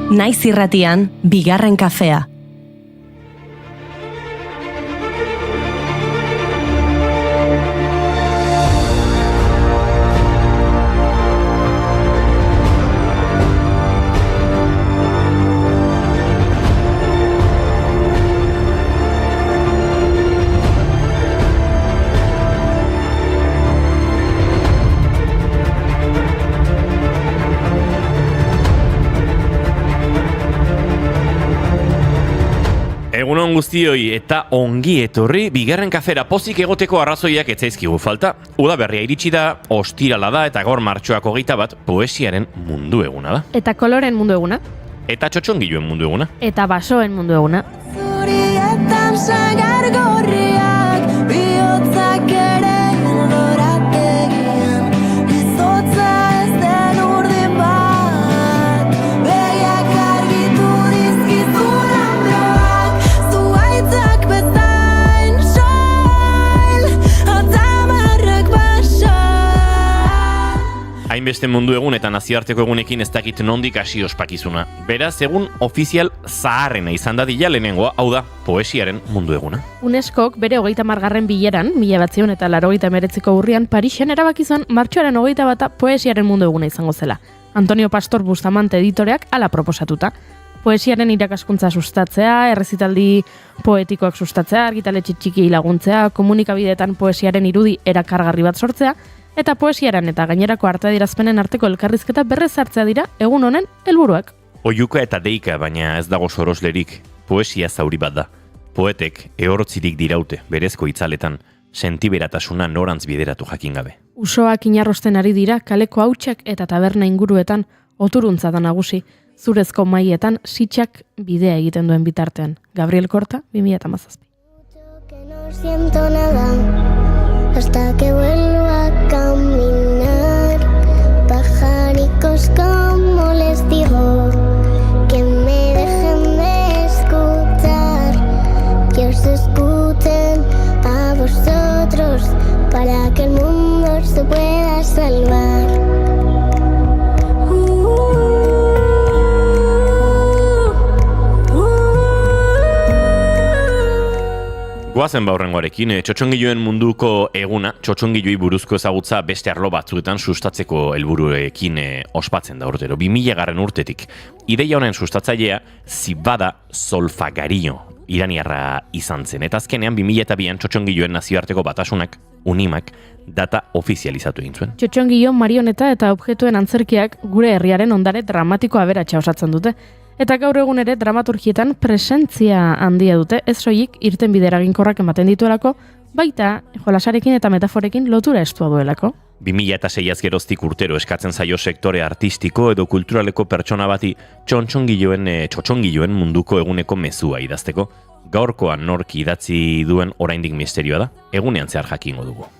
Naiz irratian, bigarren kafea. Egunon guztioi eta ongi etorri bigarren kafera. Pozik egoteko arrazoiak etzaizkigu falta. Udaberria iritsi da, ostirala da eta gaur martxoak 21 poesiaren mundu eguna da. Eta koloren mundu eguna. Eta txotxongiluen mundu eguna. Eta basoen mundu eguna. Zurietan sagar gorriak, bihotzak ere lorategian, izotza ez den urdin bat, begiak argitu dizkizun ambroak, zuaitzak bezain soil, atamarrak basal. Hainbeste mundu egun eta nazioarteko egunekin ez dakit nondik hasi ospakizuna. Beraz, egun ofizial zaharrena izan da dila lehenengoa, hau da, poesiaren mundu eguna. UNESCOk bere 30. bileran, 1989ko urrian, Parisen erabaki zuen martxoaren 21 poesiaren mundu eguna izango zela. Antonio Pastor Bustamante editoreak hala proposatuta. Poesiaren irakaskuntza sustatzea, errezitaldi poetikoak sustatzea, argitaletxe txiki laguntzea, komunikabideetan poesiaren irudi erakargarri bat sortzea, eta poesiaren eta gainerako arte-adierazpenen arteko elkarrizketa berrezartzea dira egun honen helburuak. Oiuka eta deika, baina ez dago soroslerik. Poesia zauri bat da. Poetek ehortzirik diraute, berezko itzaletan, sentiberatasuna norantz bideratu jakin gabe. Usoak inarrosten ari dira kaleko hautsak eta taberna inguruetan oturuntza da nagusi, zurezko maietan sitxak bidea egiten duen bitartean. Gabriel Korta, 2017. Que no siento nada hasta que vuelvo a caminar. Pajaricos, como les digo, que me dejen de escuchar, que os escuchen a vosotros para que el mundo se pueda salvar. Goazen baurrengoarekin, txotxongiluen munduko eguna, txotxongilui buruzko ezagutza beste arlo batzuetan sustatzeko helburuekin ospatzen da urtero. 2000 urtetik. Ideia honen sustatzailea Zibada Solfagario iraniarra izan zen. Eta azkenean 2002an txotxongiluen nazioarteko batasunak, UNIMak, data ofizializatu egin zuen. Txotxongilo, marioneta eta objektuen antzerkiak gure herriaren ondare dramatiko aberatsa osatzen dute. Eta gaur egun ere dramaturgietan presentzia handia dute, ez soilik irtenbide eraginkorrak ematen dituelako, baita jolasarekin eta metaforekin lotura estua duelako. 2006az geroztik urtero eskatzen zaio sektore artistiko edo kulturaleko pertsona bati txotxongiloen munduko eguneko mezua idazteko. Gaurkoan nork idatzi duen oraindik misterioa da, egunean zehar jakingo dugu.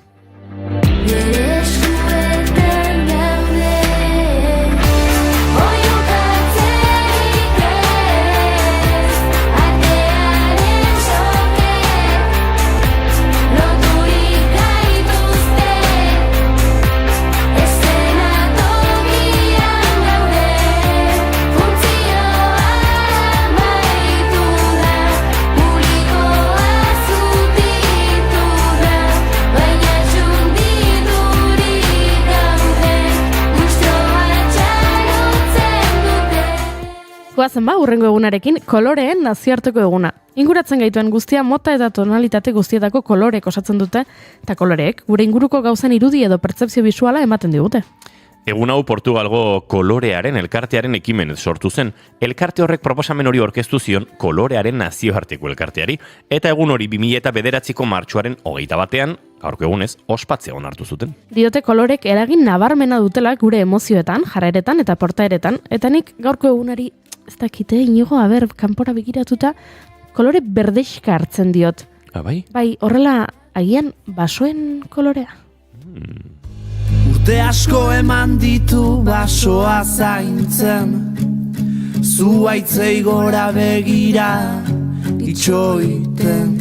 Goazen hurrengo egunarekin koloreen nazioarteko eguna. Inguratzen gaituen guztia mota eta tonalitate guztietako kolorek osatzen dute, eta koloreek gure inguruko gauzen irudi edo pertzepzio bisuala ematen digute. Egun hau Portugalgo kolorearen elkartearen ekimenez sortu zen. Elkarte horrek proposamen hori aurkeztu zion kolorearen nazioarteko elkarteari, eta egun hori 2009ko martxoaren 21 gaurko egunez ospatzea onartu zuten. Diote kolorek eragin nabarmena dutela gure emozioetan, jarreretan eta portaeretan, eta nik gaurko egunari ez dakite, inigo, kanpora begiratuta, kolore berdexka hartzen diot. Bai? Bai, horrela, agian basoen kolorea. Urte asko eman ditu basoa zaintzen, zuaitzei gora begira itxoiten.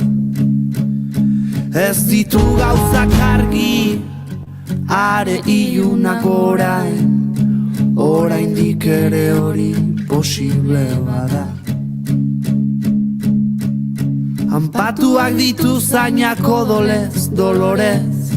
Ez ditu gauzak argi, are ilunak orain, oraindik ere hori posible bada. Anpatuak ditu zainak odolez, dolorez,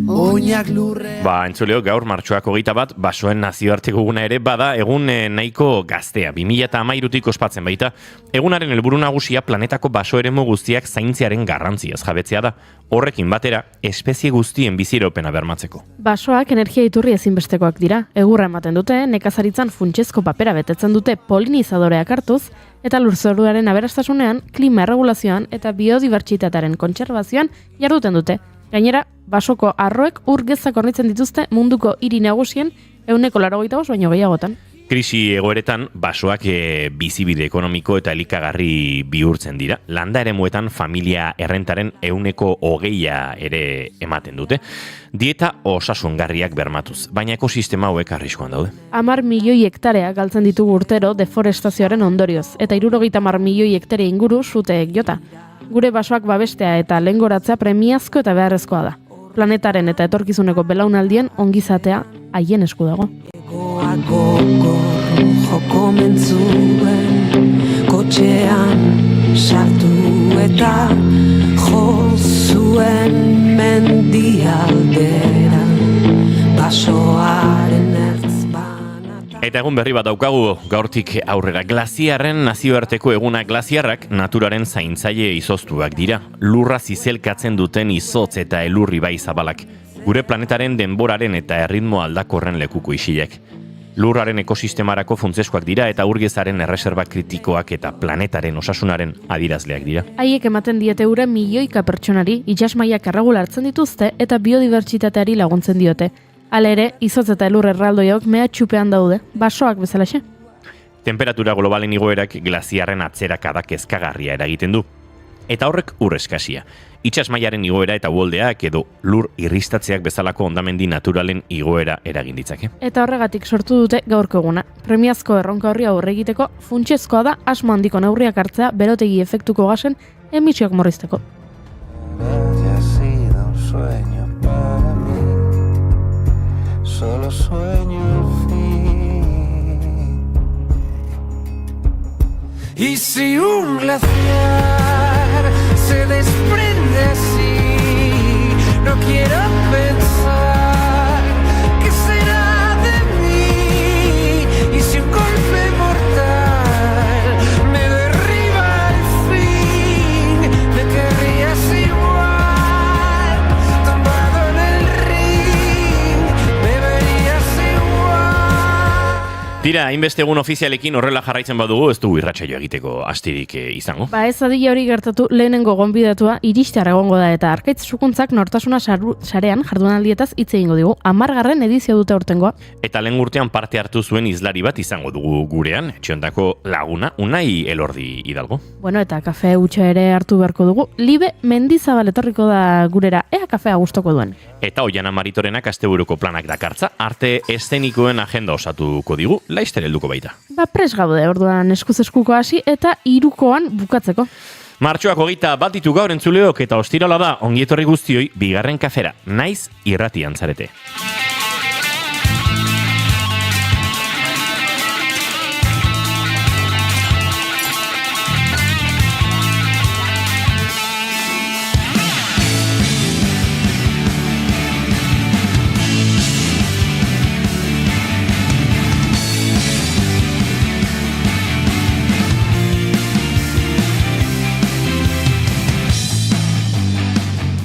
oinak lurre. Entzuleo, gaur martxoak 21 basoen nazioarteko eguna ere bada egun nahiko gaztea. 2013tik ospatzen baita. Egunaren helburu nagusia planetako baso eremu guztiak zaintzearen garrantziaz jabetzea da. Horrekin batera, espezie guztien biziropena bermatzeko. Basoak energia iturri ezinbestekoak dira. Egurra ematen dute, nekazaritzan funtsezko papera betetzen dute polinizadoreak hartuz, eta lurzoruaren aberastasunean, klima erregulazioan eta biodibertsitatearen kontserbazioan jarduten dute. Gainera, basoko arroek ur gezak hornitzen dituzte munduko hiri nagusien 85% baino gehiagotan. Krisi egoeretan, basoak bizibide ekonomiko eta elikagarri bihurtzen dira. Landa eremuetan familia errentaren 20% ere ematen dute. Dieta osasungarriak bermatuz, baina ekosistema hauek arriskuan daude. 10 milioi hektarea galtzen ditugu urtero deforestazioaren ondorioz, eta 70 milioi hektare inguru suteek jota. Gure basoak babestea eta lehengoratzea premiazko eta beharrezkoa da. Planetaren eta etorkizuneko belaunaldien ongizatea haien esku dago. Gogoak gogor joko mentzuen, kotxean sartu eta jo zuen mendialdera, basoaren ertz banata. Eta egun berri bat daukagu gaurtik aurrera. Glaziarren nazioarteko eguna. Glaziarrak naturaren zaintzaile izoztuak dira. Lurra zizelkatzen duten izotz eta elurri bai zabalak. Gure planetaren denboraren eta erritmo aldakorren lekuko isilek. Lurraren ekosistemarako funtsezkoak dira eta urgezaren erreserba kritikoak eta planetaren osasunaren adirazleak dira. Haiek ematen diete ura milioika pertsonari, itsasmaiak erregulartzen dituzte eta biodibertsitateari laguntzen diote. Hala ere, izotz eta elur erraldoiok mehatxupean daude, basoak bezalaxe. Temperatura globalen igoerak glaziarren atzerakada kezkagarria eragiten du. Eta horrek ur eskasia. Itsasmailaren igoera eta uholdeak edo lur irristatzeak bezalako hondamendi naturalen igoera eragin ditzake. Eta horregatik sortu dute gaurko eguna. Premiazko erronka horri aurre egiteko funtsezkoa da asmo handiko neurriak hartzea berotegi efektuko gasen emisioak murrizteko. Ha sido un sueño para mí, solo sueño el fin. Y si un glaciar se desprende así, no quiero pensar qué será de mí. Y si un golpe mortal me derriba al fin, me querrías igual, tumbado en el ring, me verías igual. Tira, hainbeste egun ofizialekin horrela jarraitzen badugu, ez dugu irratsaio egiteko astirik izango. Ez adila hori gertatu lehenengo gonbidatua iristear egongo da eta Arkaitz Sukuntzak nortasuna sarean jardunaldietaz hitz egingo digu. 10. edizio dute aurtengoa. Eta lehen urtean parte hartu zuen hizlari bat izango dugu gurean, etxeondako laguna, Unai Elordi Hidalgo. Bueno, eta kafe hutsa ere hartu beharko dugu. Libe Mendizabal etorriko da gurera, ea kafea gustoko duen. Eta Oiana Maritorenak asteburuko planak dakartza, arte eszenikoen agenda osatuko digu, laizter helduko baita. Pres gaude, orduan eskuz eskuko hasi eta 3 bukatzeko. Martxoak 21 ditu gaur entzuleok eta ostirala da ongietorri guztioi bigarren kafera, naiz irratian zarete.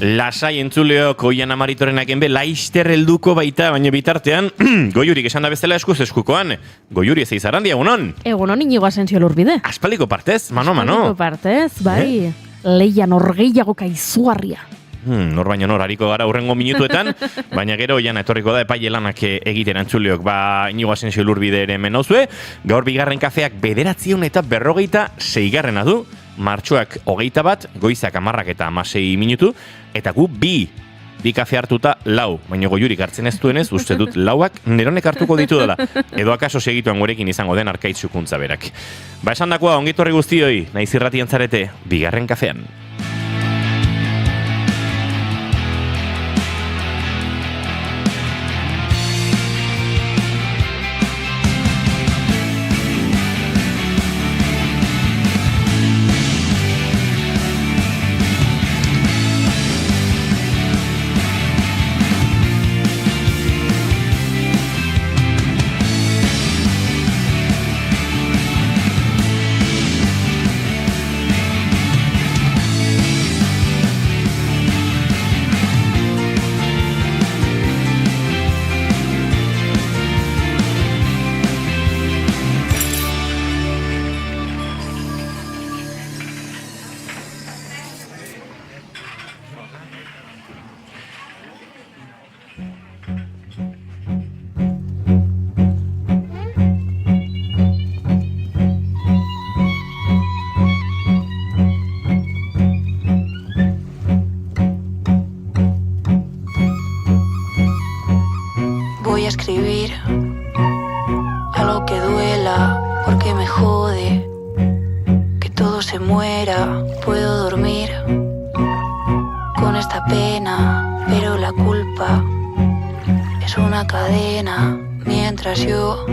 Lasai entzuleok Oiana Maritorenak enbe laizter helduko baita, baina bitartean Goiurik esan da bezala eskuz eskukoan. Goiuri ez eizarandia, egunon? Egunon Inigo Asensio Lurbide. Aspaliko partez, mano. Aspaliko partez, bai. Leian orgeiagoko izugarria. Nor baino nor hariko gara hurrengo minutuetan, baina gero Oiana etorriko da epaile lanak egiten entzuleok. Inigo Asensio Lurbide ere menozue, gaur bigarren kafeak 946 du, martxoak 21, goizak 10 eta 16 minutu, eta gu bi kafe hartuta 4, baina Goiurik hartzen ez duenez, uste dut 4ak neronek hartuko ditu dela, edo akaso segituan gurekin izango den Arkaitz Sukuntza berak. Esan dakoa, ongitorri guztioi, naiz irratian zarete, bigarren kafean. voy a escribir algo que duela, porque me jode que todo se muera. Puedo dormir con esta pena, pero la culpa es una cadena. Mientras yo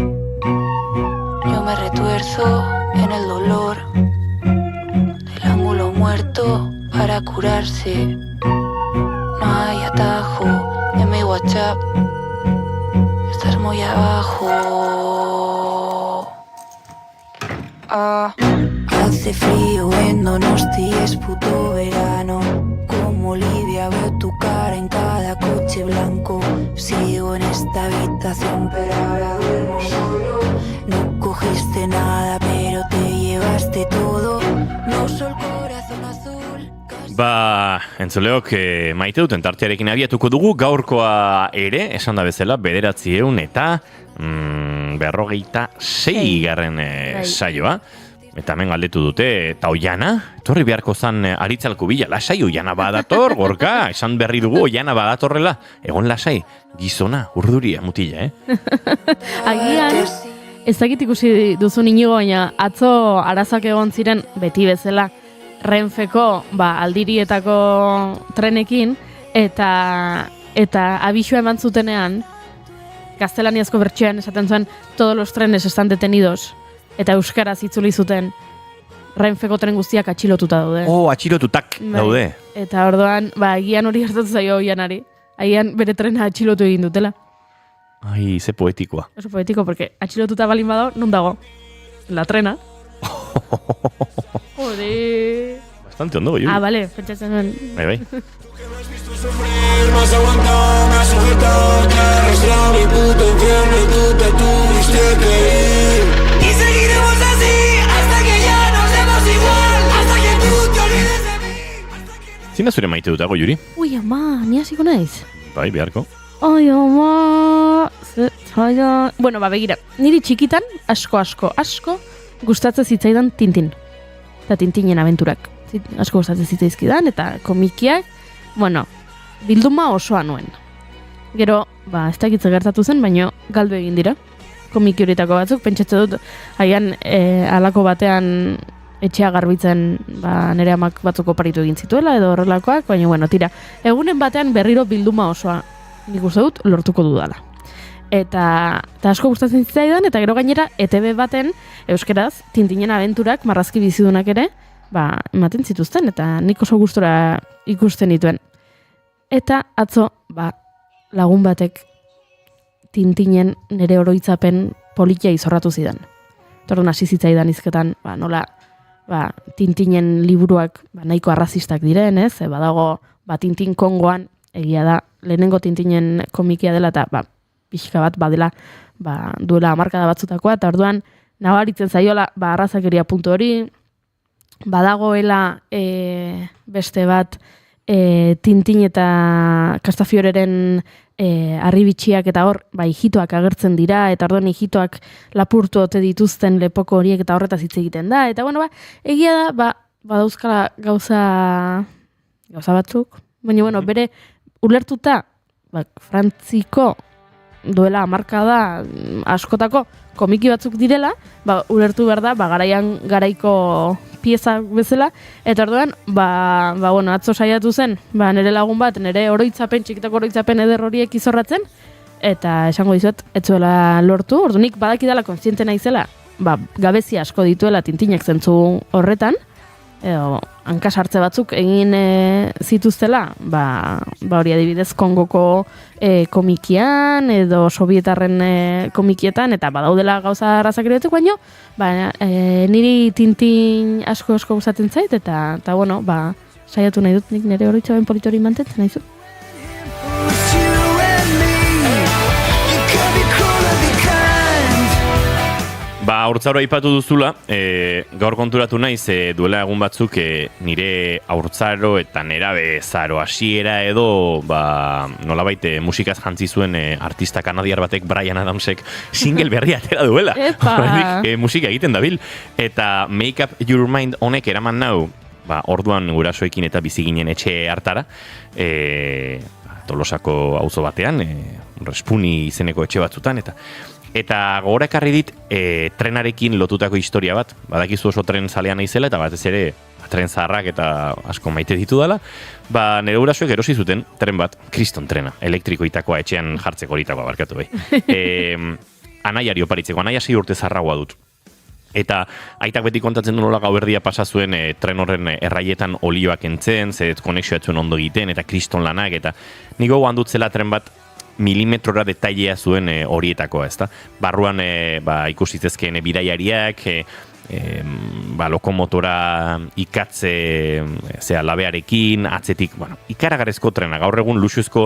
me retuerzo en el dolor del ángulo muerto para curarse. No hay atajo en mi WhatsApp, estás muy abajo. Hace frío en Donosti, es puto verano. Como Olivia veo tu cara en cada coche blanco. Sigo en esta habitación pero ahora duermo solo. No cogiste nada pero te llevaste todo. No soy el corazón azul. Entzuleok maite duten tartearekin abiatuko dugu gaurkoa ere, esan da bezala, 946 garren saioa. Eta hemen galdetu dute, eta Oiana, etorri beharko zan aritzalku bila, lasai Oiana badator, gorka, esan berri dugu Oiana badatorrela, egon lasai, gizona, urduria, mutila, Agian, ez dakit ikusi duzu Inigo, baina atzo arazak egon ziren beti bezala Renfeko aldirietako trenekin, eta abisua eman zutenean, gaztelaniazko bertsioan esaten zuen, todos los trenes están detenidos, eta euskaraz itzuli zuten Renfeko tren guztiak atxilotuta daude. Atxilotutak daude. Eta orduan, agian hori gertatu zaio Oianari. Agian bere trena atxilotu egin dutela. Ai, ze poetikoa. Oso poetiko, porque atxilotuta balin badago, non dago? La trena. Jode. Bastante ondo, Yuri. Vale, pentsatzen nuen. Bai. Me has aguantado, me has sujetado, te has arrastrado mi puto infierno y tú te tuviste que ir. Y seguiremos así hasta que ya no seamos igual, hasta que tú te olvides de mí. Zina zure maite dutago, Yuri? Ui, ama, ni hasiko naiz. Bai, beharko. Ai, ama, zaila... Bueno, begira, niri txikitan asko gustatzen zitzaidan Tintin. Eta Tintinen abenturak. Asko gustatzen zitzaizkidan, eta komikiak, bueno, bilduma osoa nuen. Gero, ez dakitze gertatu zen, baino galdu egin dira. Komiki horietako batzuk, pentsatze dut, haian halako batean etxea garbitzen nire amak batzuk oparitu egin zituela, edo horrelakoak, baina, bueno, tira, egunen batean berriro bilduma osoa nik uste dut lortuko dudala. Eta asko gustatzen zitzaidan, eta gero gainera ETV baten, euskeraz, Tintinen abenturak, marrazki bizidunak ere, ematen zituzten, eta nik oso gustora ikusten dituen. Eta atzo, lagun batek Tintinen nire oroitzapen politia izorratu zidan. Torren hasi zitzaidan izketan, nola, Tintinen liburuak nahiko arrazistak diren, ez? Badago, Tintin Kongoan, egia da, lehenengo Tintinen komikia dela, eta pixka bat badela, duela hamarkada batzutakoa, eta orduan, nabaritzen zaiola, arrazakeria puntu hori, badagoela beste bat Tintin eta Castafioreren arribitxiak eta hor, hijitoak agertzen dira, eta orduan hijitoak lapurtu ote dituzten lepoko horiek eta horretaz hitz egiten da, eta bueno, egia da, badauzkala gauza batzuk, baina bueno, bere ulertuta, Frantziko duela hamarkada askotako komiki batzuk direla, ulertu behar da, garaiko pieza bezala, eta orduan, bueno, atzo saiatu zen, nire lagun bat, nire oroitzapen, txikitako oroitzapen eder horiek izorratzen, eta esango dizuet, etzuela lortu, ordunik badakidala kontziente naizela, gabezia asko dituela Tintinek zentzu horretan, edo hankasartze batzuk egin zituztela, hori adibidez Kongoko komikian, edo Sovietarren komikietan, eta badaudela gauza arrazakeretuk, baino, niri Tintin asko gustatzen zait, eta bueno, saiatu nahi dut nik nire oroitzapen politori mantentzen nahi zu. Haurtzaroa aipatu duzula, gaur konturatu naiz, duela egun batzuk nire haurtzaro eta nerabe zaro hasiera edo, nolabait musikaz jantzi zuen artista kanadiar batek, Bryan Adamsek, single berria atera duela. Musika egiten dabil. Eta Make Up Your Mind honek eraman nau, orduan gurasoekin eta biziginen etxe hartara, Tolosako auzo batean, Respuni izeneko etxe batzutan, eta gogora ekarri dit trenarekin lotutako historia bat. Badakizu oso tren zalean naizela, eta batez ere tren zaharrak eta asko maite ditu dela, nire gurasoek erosi zuten tren bat, kriston trena, elektrikoitakoa etxean jartzeko horitakoa barkatu bai. Anaiari oparitzeko, anaia 6 urte zaharragoa dut. Eta aitak beti kontatzen du nola gauerdia pasa zuen tren horren erraietan olioak entzen, konexioa etzuen ondo egiten, eta kriston lanak, eta niko gogoan dut zela tren bat milimetrora detailea zuen horietakoa, ezta? Barruan ikusitezkeen bidaiariak, lokomotora ikatze labearekin, atzetik, ikaragarrezko trena, gaur egun luxuzko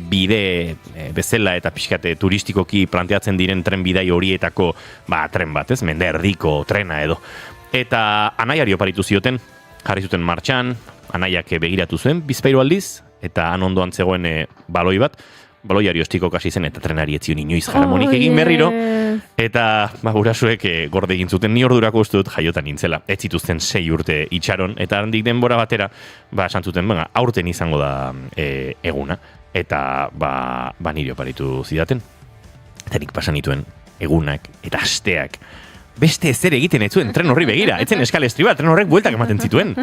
bide bezala eta pixkate turistikoki planteatzen diren tren bidai horietako tren bat, ez? Mende erdiko trena edo. Eta anaiari oparitu zioten, jarri zuten martxan, anaiak begiratu zuen, bizpahiru aldiz, eta han ondoan zegoen baloi bat, baloiari ostiko kasi zen, eta trenari etzion inoiz jaramonik egin berriro, eta gurasuek gorde egin zuten, ni ordurako uste dut jaiotan nintzela. Ez zituzten 6 urte itxaron, eta handik denbora batera, esan zuten, aurten izango da eguna, eta nire oparitu zidaten. Eta nik pasan nituen egunak eta asteak, beste ezer egiten ez zuen tren horri begira, etzen eskalestri bat, tren horrek bueltak ematen zituen.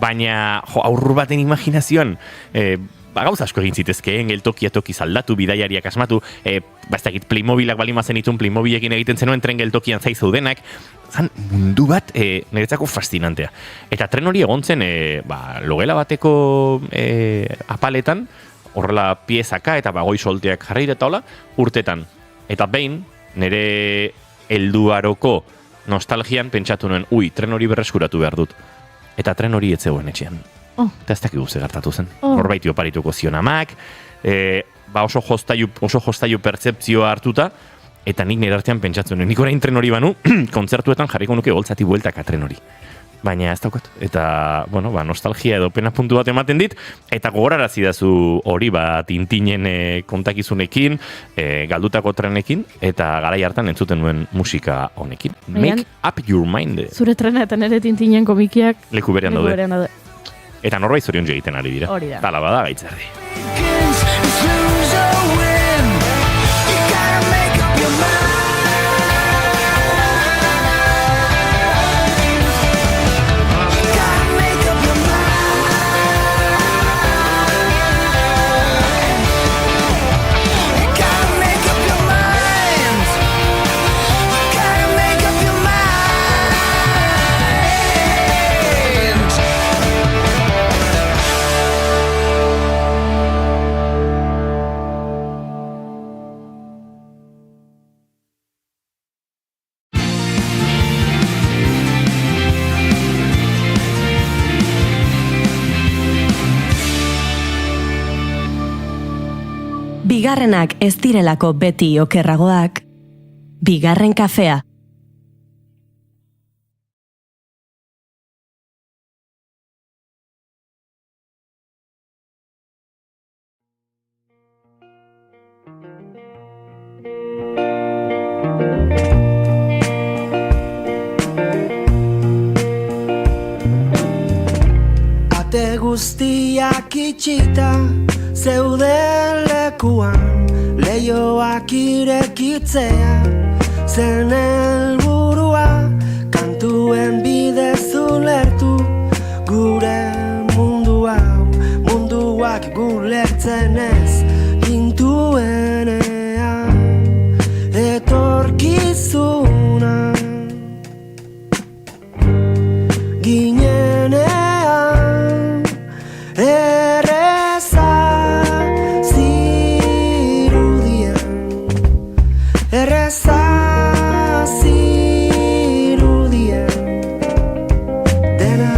Baina, aurru baten imaginazioan, gauza asko egin zitezkeen, geltokia tokiz aldatu, bidaiariak asmatu, ez dakit Playmobilak balimazen itun, Playmobilekin egiten zenuen tren geltokian zai zaudenak, zan mundu bat niretzako fascinantea. Eta tren hori egon zen, logela bateko apaletan, horrela piezaka eta goi solteak jarri eta hola, urtetan. Eta behin, nire helduaroko nostalgian pentsatu nuen, tren hori berreskuratu behar dut. Eta tren hori etzegoen etxean. Eta ez dakik guze gertatu zen. Norbaiti oparituko zion amak, oso jostailu pertzepzioa hartuta, eta nik nire artean pentsatzen nuen. Nik orain tren hori banu, kontzertuetan jarriko nuke goltzati bueltaka tren hori. Baina ez daukat. Eta, nostalgia edo pena puntu bat ematen dit, eta gogorarazi dazu hori Tintinen kontakizunekin, galdutako trenekin, eta garai hartan entzuten nuen musika honekin. Make up your mind. Zure trena eta nire Tintinen komikiak leku berean daude. Eta norbait zorion egiten ari dira. Hori da. Tala bada gaitzerdi. Bigarrenak ez direlako beti okerragoak, bigarren kafea. Ate guztiak itxita zeuden lekuan, leioak irekitzea zen helburua, kantuen bidez ulertu gure mundu hau, munduak gulertzen ez gintuenean, etorkizuna ginenean, erreza zirudien dena.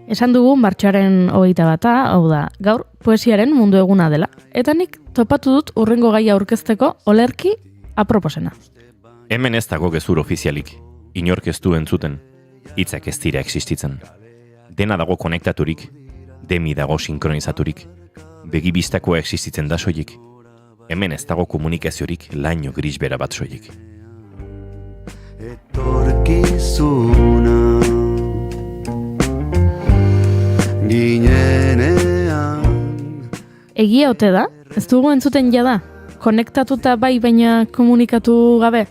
Esan dugu martxoaren 21, hau da, gaur poesiaren mundu eguna dela. Eta nik topatu dut urrengo gaia aurkezteko olerki aproposena. Hemen ez dago gezur ofizialik, inork ez du entzuten, hitzak ez dira existitzen. Dena dago konektaturik, demi dago sinkronizaturik, begibistakoa existitzen da soilik. Hemen ez dago komunikaziorik laino grisbera bat soilik. etorkizuna ginenean. Egia ote da? Ez dugu entzuten jada? Konektatuta bai baina komunikatu gabe?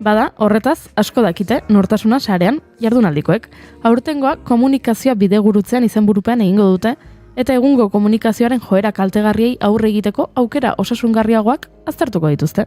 Bada, horretaz, asko dakite, nortasuna sarean jardunaldikoek. Aurtengoa komunikazioa bidegurutzean izenburupean egingo dute, eta egungo komunikazioaren joera kaltegarriei aurre egiteko aukera osasungarriagoak aztertuko dituzte.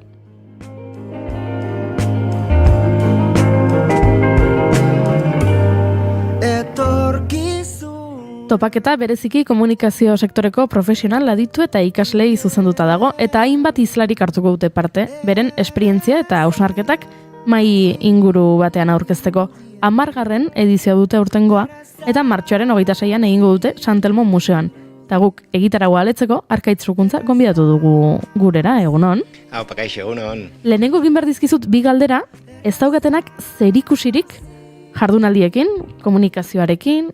Topaketa bereziki komunikazio sektoreko profesional aditu eta ikaslei zuzenduta dago, eta hainbat hizlarik hartuko dute parte, beren esperientzia eta hausnarketak mai inguru batean aurkezteko. 10. edizioa dute aurtengoa, eta martxoaren 26an egingo dute Santelmo Museoan. Eta guk egitaragoa aletzeko Arkaitz-Rukuntza gonbidatu dugu gurera, egunon. Hau, pakaixo, egunon. Lehenengo egin behar dizkizut bi galdera, ez daukatenak zerikusirik jardunaldiekin, komunikazioarekin.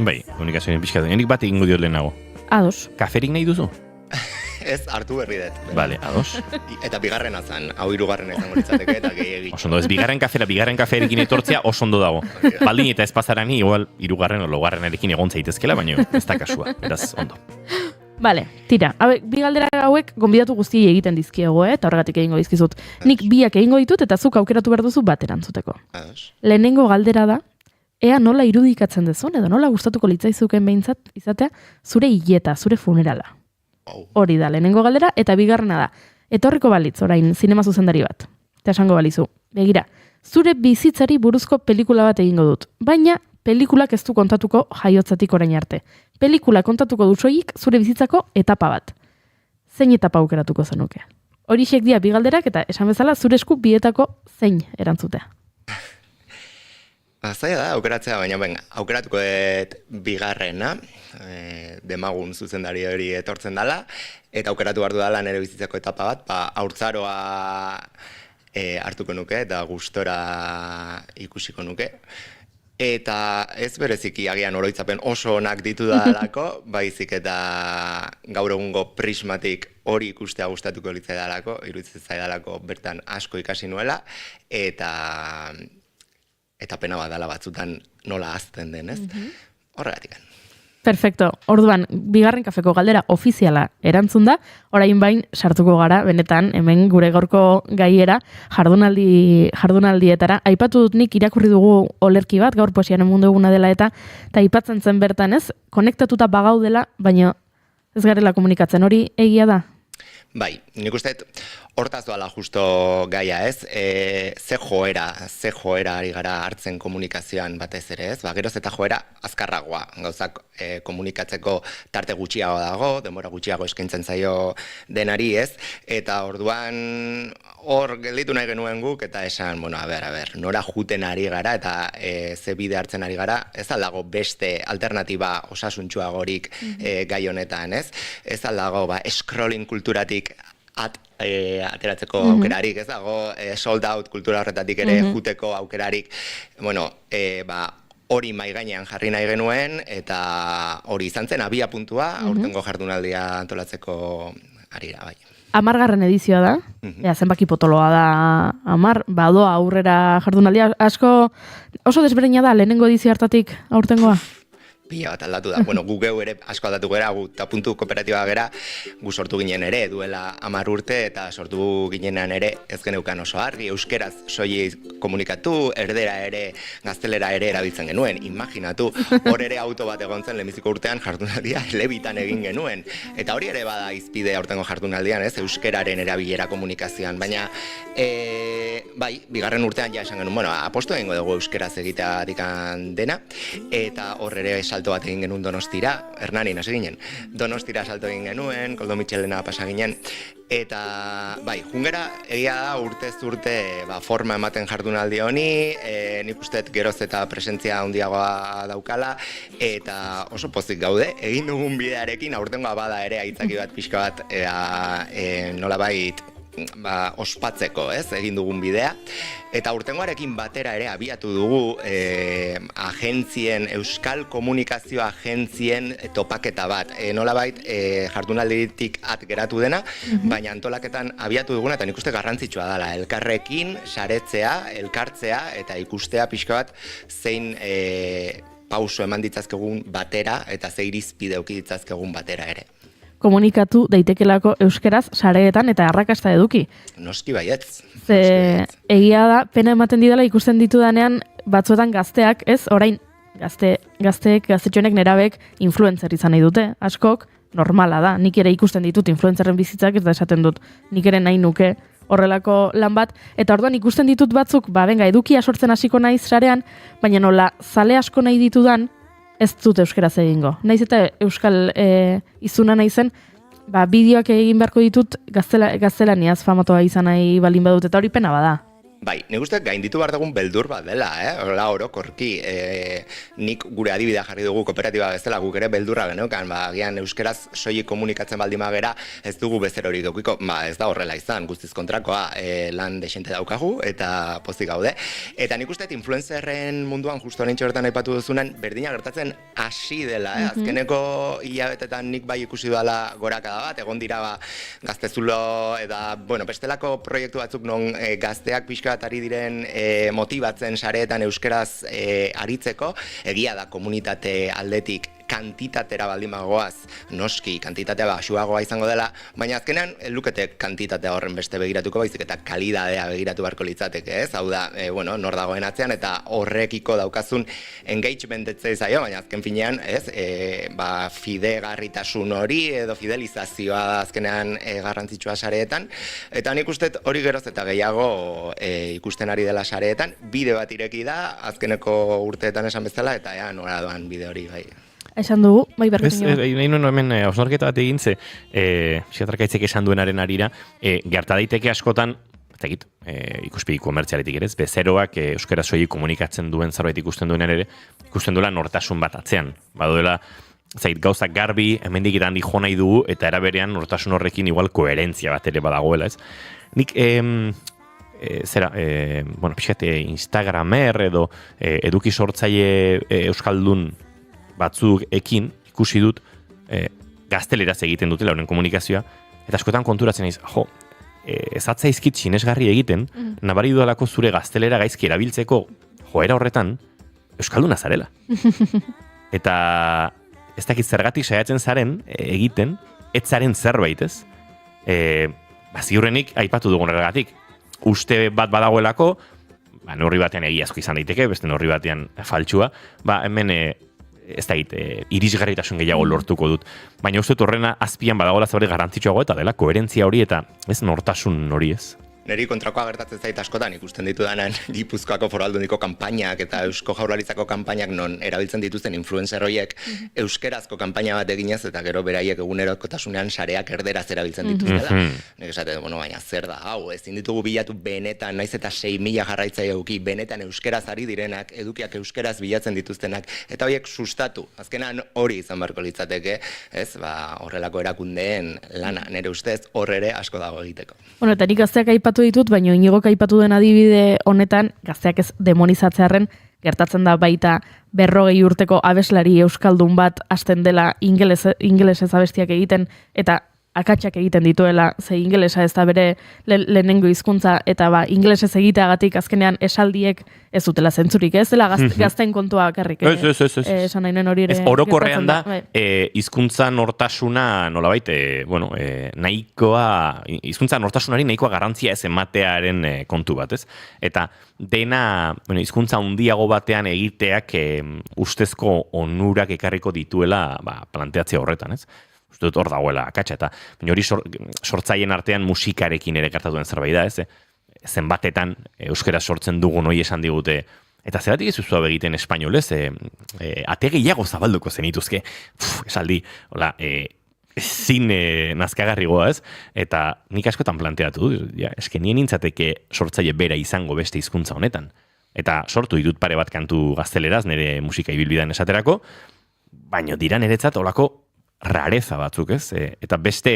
Bai, komunikazioaren pixka denenik bat egingo diot lehenago. Ados. Kaferik nahi duzu? Ez, hartu berri dut. Bale, ados. Eta bigarrena zan, hau 3. izango litzateke eta gehiagik. Oso ondo, ez bigarren kaferekin etortzea oso ondo dago. Baldin eta ez pasarani, igual 3. o 4. egon zaitezkela, baina ez da kasua, beraz ondo. Bale, tira, bi galdera hauek gonbidatu guztiei egiten dizkiego, eta horregatik egingo dizkizut. Nik biak egingo ditut eta zuk aukeratu behar duzu bat erantzuteko. Lehenengo galdera da, ea nola irudikatzen dezun, edo nola gustatuko litzaizuken behintzat izatea, zure hileta, zure funerala. Hori da, lehenengo galdera, eta bigarrena da. Etorriko balitz, orain, zinema zuzendari bat. Eta esango balizu. Begira, zure bizitzari buruzko pelikula bat egingo dut. Baina, pelikulak ez du kontatuko jaiotzatik orain arte. Pelikula kontatuko du soilik zure bizitzako etapa bat. Zein etapa aukeratuko zenuke? Horixek dira bi galderak eta esan bezala zure esku bietako zein erantzutea. Zaila da, aukeratzea, baina aukeratuko dut bigarrena, Demagun zuzendari hori etortzen dela, eta aukeratu behar dudala nire bizitzako etapa bat, haurtzaroa hartuko nuke eta gustora ikusiko nuke. Eta ez bereziki agian oroitzapen oso onak ditu dalako, baizik eta gaur egungo prismatik hori ikustea gustatuko litzaidalako, iruditzen zaidalako bertan asko ikasi nuela, eta pena bat dela batzutan nola hazten den, ez? Horregatik. Perfecto. Orduan, bigarren kafeko galdera ofiziala erantzun da, orain bain sartuko gara, benetan, hemen gure gaurko gaiera, jardunaldietara. Aipatu dut nik irakurri dugu olerki bat, gaur poesiaren mundu eguna dela eta aipatzen zen bertan ez, konektatuta bagaudela, baina ez garela komunikatzen, hori egia da? Bai, nik uste hortaz doala justo gaia ez, ze joera ari gara hartzen komunikazioan batez ere ez, geroz eta joera azkarragoa, gauzak komunikatzeko tarte gutxiago dago, denbora gutxiago eskaintzen zaio denari ez, eta orduan hor gelditu nahi genuen guk, eta esan, bueno, a ber, nora juten ari gara, eta ze bide hartzen ari gara, ez aldago beste alternatiba osasuntsuagorik gai honetan ez, ez aldago scrolling kulturatik ateratzeko aukerarik, ez dago sold out kultura horretatik ere juteko aukerarik, bueno, hori mai gainean jarri nahi genuen, eta hori izan zen abia puntua, aurtengo jardunaldia antolatzeko arira, bai. 10. edizioa da, zenbaki potoloa da 10, badoa aurrera jardunaldia, asko oso desberdina da lehenengo edizio hartatik aurtengoa? Pila bat aldatu da. Bueno, gu geu ere asko aldatu gera, gu Tapuntu kooperatiba gera, gu sortu ginen ere, duela 10 urte, eta sortu ginenan ere ez geneukan oso argi, euskeraz soilik komunikatu, erdera ere, gaztelera ere erabiltzen genuen, imaginatu, hor ere auto bat egon zen lehenbiziko urtean jardunaldia elebitan egin genuen. Eta hori ere bada izpide aurtengo jardunaldian, ez, euskeraren erabilera komunikazioan, baina bai, bigarren urtean ja esan genuen, bueno, apostu egingo dugu euskeraz egiteatik dena, eta hor ere salto bat egin genuen Donostira, Hernanin hasi ginen. Donostira salto egin genuen, Koldo Mitxelena pasa ginen, eta bai, jungera egia da urtez urte forma ematen jardunaldi honi, nik usteet geroz eta presentzia handiagoa daukala, eta oso pozik gaude, egin dugun bidearekin, aurtengoa bada ere aitzaki bat pixka bat, nolabait ospatzeko, egin dugun bidea. Eta urtengoarekin batera ere abiatu dugu Euskal Komunikazio Agentzien topaketa bat. Nolabait jardunalditik geratu dena, baina antolaketan abiatu duguna, eta nik uste garrantzitsua dela. Elkarrekin saretzea, elkartzea, eta ikustea pixka bat zein pauso eman ditzazkegun batera, eta ze irizpide eduki ditzazkegun batera ere. Komunikatu daitekelako euskeraz sareetan eta arrakasta eduki. Noski baietz. Egia da, pena ematen didala ikusten ditudanean batzuetan gazteak, orain gazteek, gaztetxonek, nerabek influencer izan nahi dute. Askok, normala da, nik ere ikusten ditut influencerren bizitzak, ez da esaten dut, nik ere nahi nuke horrelako lan bat, eta orduan ikusten ditut batzuk, edukia sortzen hasiko naiz sarean, baina nola zale asko nahi ditudan, ez dut euskeraz egingo. Naiz eta euskal izuna naizen, bideoak egin beharko ditut gaztelaniaz famatoa izan nahi balin badut, eta hori pena bada. Bai, nik uste gainditu behar dugun beldur bat dela, hola orokorki. Nik gure adibidea jarri dugu kooperatiba bezala, guk ere beldurra geneukan, agian euskeraz soilik komunikatzen baldin bagera, ez dugu bezer hori dukiko, ez da horrela izan, guztiz kontrakoa, lan desente daukagu, eta pozik gaude. Eta nik uste influencerren munduan, justo nintxo bertan aipatu duzunen, berdina gertatzen hasi dela, azkeneko hilabetetan nik bai ikusi dudala gorakada bat, egon dira gaztezulo, eta, bestelako proiektu batzuk non gazteak pixka ari diren motibatzen sareetan euskeraz aritzeko, egia da komunitate aldetik kantitatera baldin bagoaz, noski kantitatea baxuagoa izango dela, baina azkenean lukete kantitatea horren beste begiratuko baizik eta kalidadea begiratu beharko litzateke, hau da, nor dagoen atzean eta horrekiko daukazun engagement zaio, baina azken finean, fidegarritasun hori edo fidelizazioa da azkenean garrantzitsua sareetan, eta nik uste hori geroz eta gehiago ikusten ari dela sareetan, bide bat ireki da, azkeneko urteetan esan bezala, eta nora doan bide hori bai. Esan dugu, bai berrekin. Nahi nuen hemen hausnarketa bat egin ze, Xiatarkaitzek esan duenaren arira, gerta daiteke askotan, ikuspegi komertzialetik ere, bezeroak euskara soilik komunikatzen duen zerbait ikusten duenean ere, ikusten duela nortasun bat atzean. Baduela, gauzak garbi, hemendik eta handi jo nahi dugu, eta eraberean nortasun horrekin igual koherentzia bat ere badagoela, ez? Nik, pixkat Instagramer edo eduki sortzaile euskaldun batzuk ikusi dut gazteleraz egiten dutela horren komunikazioa, eta askotan konturatzen naiz, ez atzaizkit sinesgarri egiten, nabari dudalako zure gaztelera gaizki erabiltzeko joera horretan, euskalduna zarela. Eta ez dakit zergatik saiatzen zaren egiten, ez zaren zerbait, ez? Ziurrenik aipatu dugun erregatik, uste bat badagoelako, neurri batean egiazko izan daiteke, beste neurri batean faltsua, hemen ez da irisgarritasun gehiago lortuko dut. Baina uste horrena azpian badagoela zabari garrantzitsuago eta dela koherentzia hori eta ez nortasun hori ez. Neri kontrakoa gertatzen zait askotan ikusten ditudanan Gipuzkoako Foru Aldundiko kanpainak eta Eusko Jaurlaritzako kanpainak non erabiltzen dituzten influencer horiek euskerazko kanpaina bat eginez eta gero beraiek egunerokotasunean sareak erderaz erabiltzen dituztela. Nik esate, baina zer da, ezin ditugu bilatu benetan, naiz eta 6.000 jarraitzaile eduki, benetan euskeraz ari direnak, edukiak euskeraz bilatzen dituztenak, eta horiek sustatu. Azkenan hori izan beharko litzateke, horrelako erakundeen lana, nire ustez hor ere asko dago egiteko. Eta nik gazteak aipatu ditut, baina Iñigok aipatu den adibide honetan, gazteak ez demonizatzearen gertatzen da baita 40 urteko abeslari euskaldun bat hasten dela ingelesez abestiak egiten, eta akatsak egiten dituela, ze ingelesa ez da bere lehenengo hizkuntza eta ingelesez egiteagatik azkenean esaldiek ez dutela zentzurik, ez dela gazten kontua bakarrik. Esan nahi nuen hori ere. Orokorrean da, hizkuntza nortasuna nolabait, hizkuntza nortasunari nahikoa garantzia ez ematearen kontu bat, ez? Eta dena, hizkuntza handiago batean egiteak ustezko onurak ekarriko dituela planteatzea horretan, ez? Uste dut hor dagoela akatsa, eta hori sortzaien artean musikarekin ere gertatuen zerbait da, ez? Zenbatetan euskera sortzen dugun hori esan digute, eta zeratik ez uzua begiten espainolez, ate gehiago zabalduko zenituzke, esaldi, hola, ezin nazkagarrigoa, ez? Eta nik askotan planteatu dut, eske nien nintzateke sortzaile bera izango beste hizkuntza honetan. Eta sortu ditut pare bat kantu gazteleraz, nire musika ibilbidean esaterako, baina dira niretzat olako rareza batzuk, ez? Eta beste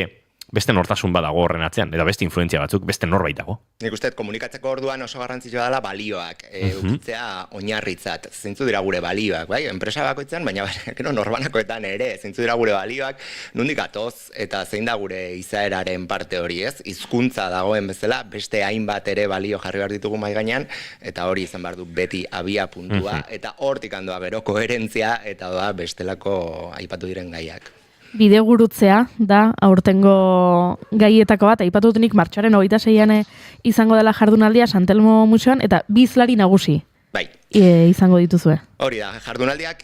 beste nortasun badago horren atzean, eta beste influentzia batzuk, beste norbait dago. Nik uste komunikatzeko orduan oso garrantzitsua dela balioak, ukitzea oinarritzat, zeintzu dira gure balioak, bai? Enpresa bakoitzan, baina gero norbanakoetan ere, zeintzu dira gure balioak, nondik atoz eta zein da gure izaeraren parte hori, ez? Hizkuntza dagoen bezala, beste hainbat ere balio jarri behar ditugu mahai gainean, eta hori izan behar du beti abia puntua, eta hortik handoa gero koherentzia, eta doa bestelako aipatu diren gaiak. Bidegurutzea da aurtengo gaietako bat, aipatu dut nik martxoaren 26an izango dela jardunaldia Santelmo Museoan, eta bi hizlari nagusi Bai. Izango dituzue. Hori da, jardunaldiak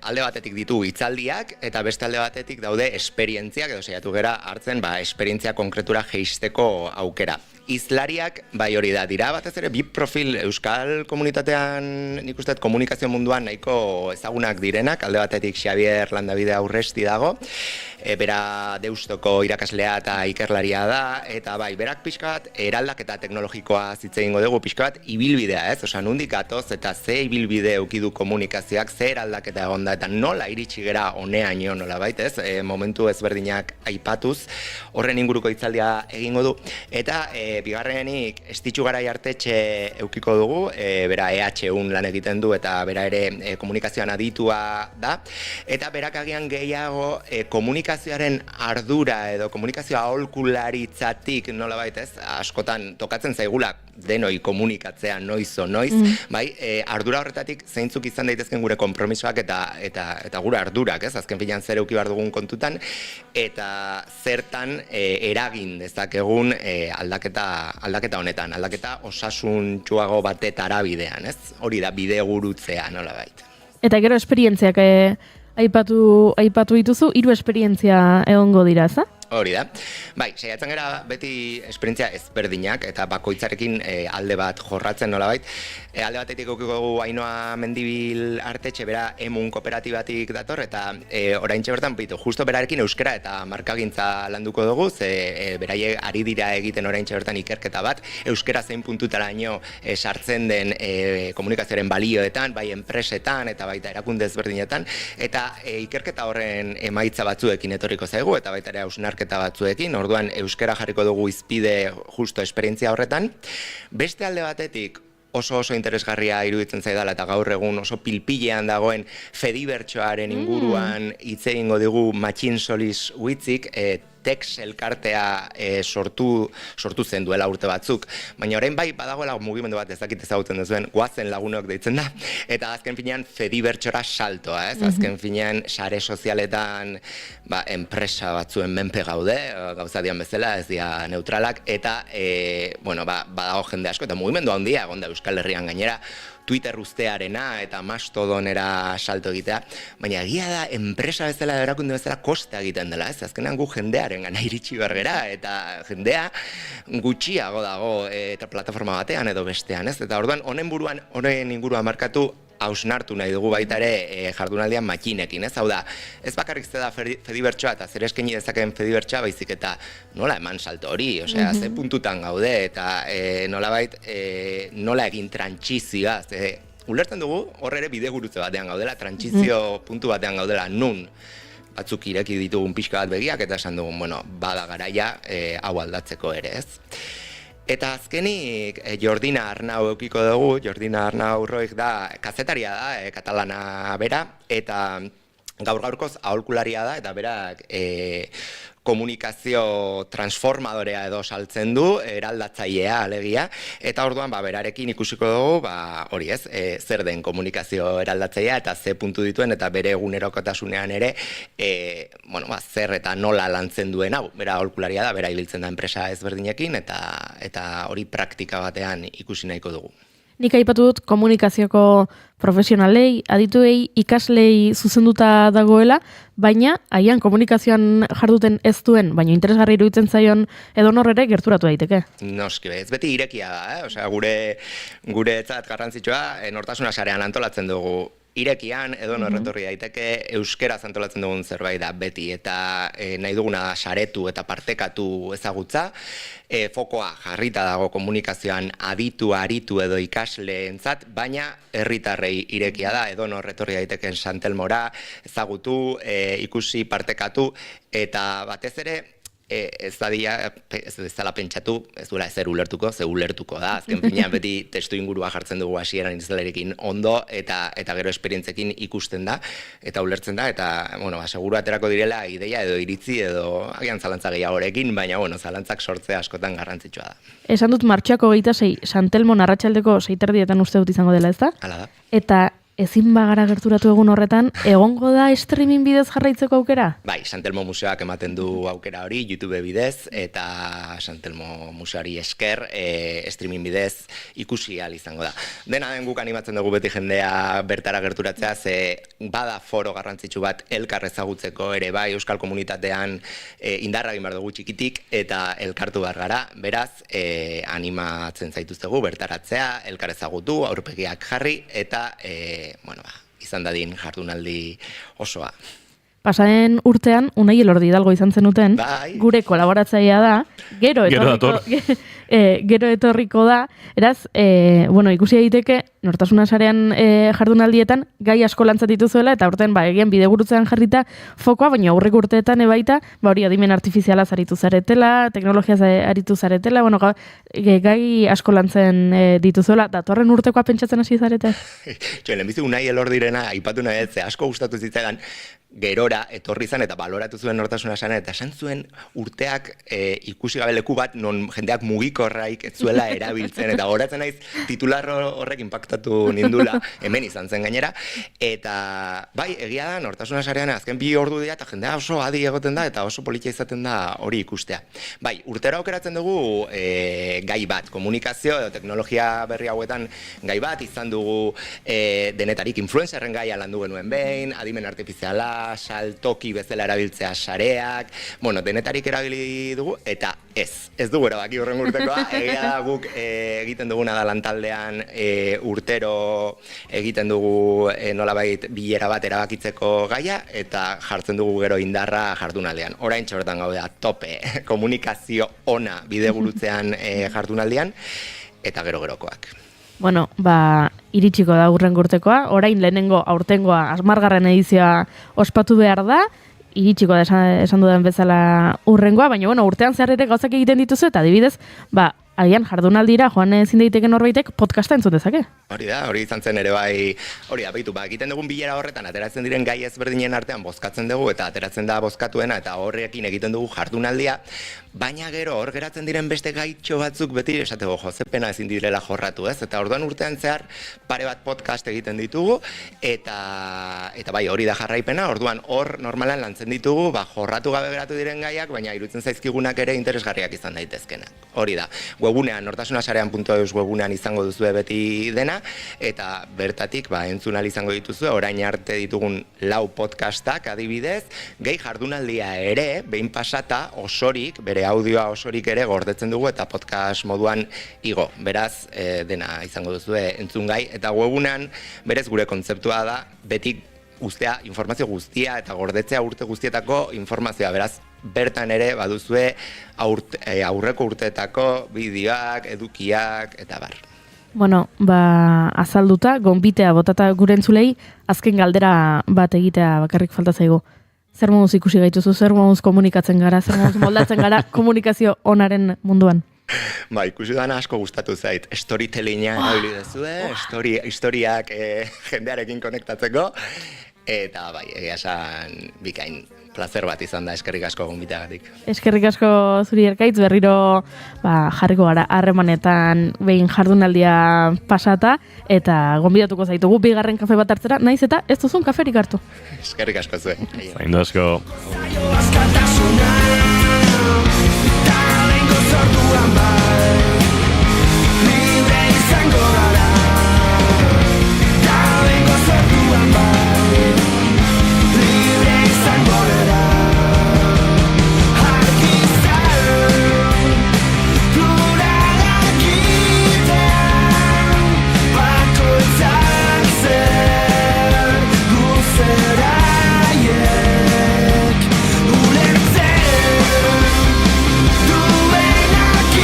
alde batetik ditu hitzaldiak eta beste alde batetik daude esperientziak, edo saiatu gera hartzen esperientzia konkretura jeisteko aukera. Hizlariak, bai hori da, dira batez ere bi profil euskal komunitatean, nik uste komunikazio munduan nahiko ezagunak direnak, alde batetik Xabier Landabide Aurresti dago, bera Deustoko irakaslea eta ikerlaria da, eta bai, berak pixka bat eraldaketa teknologikoa zitze egingo dugu pixka bat ibilbidea, ez? Osea, nondik gatoz eta ze ibilbide eukidu komunikazioak, ze eraldaketa egonda eta nola iritsi gera honeaino nolabait, ez? Momentu ezberdinak aipatuz, horren inguruko hitzaldia egingo du, eta bigarrenik Estitxu Garai Artetxe eukiko dugu, bera EH1 lan egiten du eta bera ere komunikazioan aditua da, eta berak agian gehiago komunikazioaren ardura edo komunikazioa aholkularitzatik nolabait, ez? Askotan tokatzen zaigula denoi komunikatzea noiz o noiz, bai, ardura horretatik zeintzuk izan daitezken gure konpromisoak eta gure ardurak, ez? Azken finean zer euki behar dugun kontutan, eta zertan eragin dezakegun aldaketa honetan, aldaketa osasuntsuago batetara bidean, ez? Hori da bide gurutzea nolabait. Eta gero esperientziak aipatu dituzu, 3 esperientzia egongo dira, ez? Hori da. Bai, saiatzen gara beti esperientzia ezberdinak eta bakoitzarekin alde bat jorratzen nolabait. Alde batetik eukiko dugu Ainhoa Mendibil Artetxe, bera emun kooperatibatik dator, eta oraintxe bertan, justo berarekin euskera eta markagintza landuko dugu, ze beraiek ari dira egiten oraintxe bertan ikerketa bat, euskera zein puntutaraino sartzen den komunikazioaren balioetan, bai enpresetan eta baita erakunde ezberdinetan, eta ikerketa horren emaitza batzuekin etorriko zaigu, eta baita ere hausnarketa batzuekin, orduan euskera jarriko dugu izpide justo esperientzia horretan. Beste alde batetik, oso interesgarria iruditzen zaidala eta gaur egun oso pilpilean dagoen Fedibertsoaren inguruan hitz egingo digu Matxin Solis Huitzik, Tex elkartea sortu zen duela urte batzuk, baina orain bai badagoela mugimendu bat, ez dakit ezagutzen duzuen, goazen lagunok deitzen da, eta azken finean Fedibertsora saltoa, ez? Azken finean sare sozialetan enpresa batzuen menpe gaude, gauza dian bezala, ez dira neutralak, eta badago jende asko, eta mugimendu handia egon da Euskal Herrian gainera, Twitter ustearena eta Mastodonera salto egitea, baina egia da enpresa bezala erakunde bezala kosta egiten dela, ez? Azkenean gu jendearen gana iritsi bergera, eta jendea gutxiago dago eta plataforma batean edo bestean, ez? Eta orduan honen inguruan markatu hausnartu nahi dugu baita ere jardunaldian Matxinekin, ez? Hau da, ez bakarrik ze da Fedibertsoa eta zer eskaini dezakeen Fedibertsoa, baizik eta nola eman salto hori, osea, ze puntutan gaude eta nolabait nola egin trantsizioa, ze ulertzen dugu hor ere bidegurutze batean gaudela, trantsizio puntu batean gaudela, nun batzuk ireki ditugun pixka bat begiak eta esan dugun, bada garaia hau aldatzeko ere, ez? Eta azkenik Jordina Arnau eukiko dugu, Jordina Arnau Roig da, kazetaria da, katalana bera, eta gaur-gaurkoz aholkularia da, eta berak komunikazio transformadorea edo saltzen du, eraldatzailea alegia, eta orduan berarekin ikusiko dugu, hori ez, zer den komunikazio eraldatzailea eta ze puntu dituen, eta bere egunerokotasunean ere, zer eta nola lantzen duen hau, bera aholkularia da, bera ibiltzen da enpresa ezberdinekin, eta hori praktika batean ikusi nahiko dugu. Nik aipatu dut komunikazioko profesionalei, adituei, ikaslei zuzenduta dagoela, baina haian komunikazioan jarduten ez duen, baina interesgarri iruditzen zaion edonor ere gerturatu daiteke. Noski, ez beti irekia da, osea, guretzat garrantzitsua, nortasuna sarean antolatzen dugu. Irekian, edonor etorri daiteke, euskaraz antolatzen dugun zerbait da beti, eta nahi duguna saretu eta partekatu ezagutza, fokoa jarrita dago komunikazioan aritu edo ikasleentzat, baina herritarrei irekia da, edonor etorri daiteken Santelmora, ezagutu, ikusi, partekatu, eta batez ere, ez dela pentsatu, ez duela ezer ulertuko, ze ulertuko da. Azken finean beti testu ingurua jartzen dugu hasieran izalerekin ondo, eta gero esperientzekin ikusten da, eta ulertzen da, eta, bueno, seguru aterako direla ideia edo iritzi edo agian zalantza gehiagorekin, baina, bueno, zalantzak sortzea askotan garrantzitsua da. Esan dut martxoako 26, Santelmon arratsaldeko 6:30 uste dut izango dela, ezta? Hala da. Eta ezin bagara gerturatu egun horretan, egongo da streaming bidez jarraitzeko aukera? Bai, Santelmo Museoak ematen du aukera hori, YouTube bidez, eta Santelmo Museoari esker streaming bidez ikusi ahal izango da. Dena den guk animatzen dugu beti jendea bertara gerturatzea, ze bada foro garrantzitsu bat elkar ezagutzeko ere bai euskal komunitatean indarra egin behar dugu txikitik, eta elkartu behar gara, beraz, animatzen zaituztegu bertaratzea, elkar ezagutu, aurpegiak jarri, eta izan dadin jardunaldi osoa. Pasaren urtean, Unai Elordi Hidalgo izan zenuten, gure kolaboratzailea da, gero etorriko da, eraz, ikusi daiteke, Nortasuna Sarean jardunaldietan, gai asko lantzat dituzuela, eta urtean, egian bidegurutzean jarrita fokoa, baina aurrek urteetan ebaita, hori adimen artifizialaz aritu zaretela, teknologiaz aritu zaretela, gai asko lantzen dituzuela, datorren urtekoa pentsatzen hasi zarete? Lehenbizi Unai Elordirena aipatu nahi ez, asko gustatu zitzaidan, gerora etorri zan eta baloratu zuen Nortasuna Sarean, eta esan zuen urteak ikusi gabe leku bat non jendeak mugikorraik ez zuela erabiltzen, eta goratzen naiz titular horrek inpaktatu nindula, hemen izan zen gainera, eta bai, egia da, Nortasuna Sarean azken 2 ordu dira, eta jendea oso adi egoten da, eta oso politia izaten da hori ikustea. Bai, urtero aukeratzen dugu gai bat, komunikazio edo teknologia berri hauetan gai bat, izan dugu denetarik influencerren gaia landu genuen behin, adimen artifiziala, saltoki bezala erabiltzea sareak, denetarik erabili dugu, eta ez dugu erabaki horren urtekoa, egia da guk egiten duguna da lantaldean urtero egiten dugu nolabait bilera bat erabakitzeko gaia, eta jartzen dugu gero indarra jardunaldean. Orain txortan gaude da tope komunikazio ona bidegurutzean jardunaldean, eta gero-gerokoak. Iritsiko da urrengo urtekoa, orain lehenengo aurtengoa 10. edizioa ospatu behar da, iritsiko da esan dudan bezala urrengoa, baina urtean zehar ere gauzak egiten dituzu, eta adibidez, agian jardunaldira joan ezin daiteken norbaitek podcasta entzun dezake. Hori da, hori izan zen ere bai, hori da, baitu, egiten dugun bilera horretan, ateratzen diren gai ezberdinen artean bozkatzen dugu, eta ateratzen da bozkatuena, eta horrekin egiten dugu jardunaldia, baina gero hor geratzen diren beste gaitxo batzuk beti esateko jozepena ezin direla jorratu, ez? Eta orduan urtean zehar pare bat podcast egiten ditugu, eta bai, hori da jarraipena, orduan hor normalan lantzen ditugu, jorratu gabe geratu diren gaiak, baina iruditzen zaizkigunak ere interesgarriak izan daitezkenak. Hori da, webunean, nortasunasarean.eus webunean izango duzue beti dena, eta bertatik entzun ahal izango dituzue, orain arte ditugun 4 podcastak adibidez, gehi jardunaldia ere, behin pasata osorik, bere audioa osorik ere gordetzen dugu eta podcast moduan igo. Beraz, dena izango duzue entzungai, eta webunean berez gure kontzeptua da, beti ustea informazio guztia eta gordetzea urte guztietako informazioa, beraz, bertan ere baduzue aurreko urteetako bideoak, edukiak, eta bar. Azalduta, gonbitea botata gure entzulei, azken galdera bat egitea bakarrik falta zaigu. Zer moduz ikusi gaituzu, zer moduz komunikatzen gara, zer moduz moldatzen gara komunikazio onaren munduan? Ikusi dana asko gustatu zait. Storytellinga erabili duzue, historiak jendearekin konektatzeko, eta egia esan bikain plazer bat izan da, eskerrik asko gonbiteagatik. Eskerrik asko zuri Erkaitz, berriro jarriko gara harremanetan behin jardunaldia pasata, eta gonbidatuko zaitugu 2. kafe bat hartzera, naiz eta ez duzun kaferik hartu. Eskerrik asko zuen. Zaindu asko. Libre izango gara, talengo sortuan bai, libre izango gara. Argizan, pluralak iten, bakoitzak zer, luzeraiek, ulertzen, duenak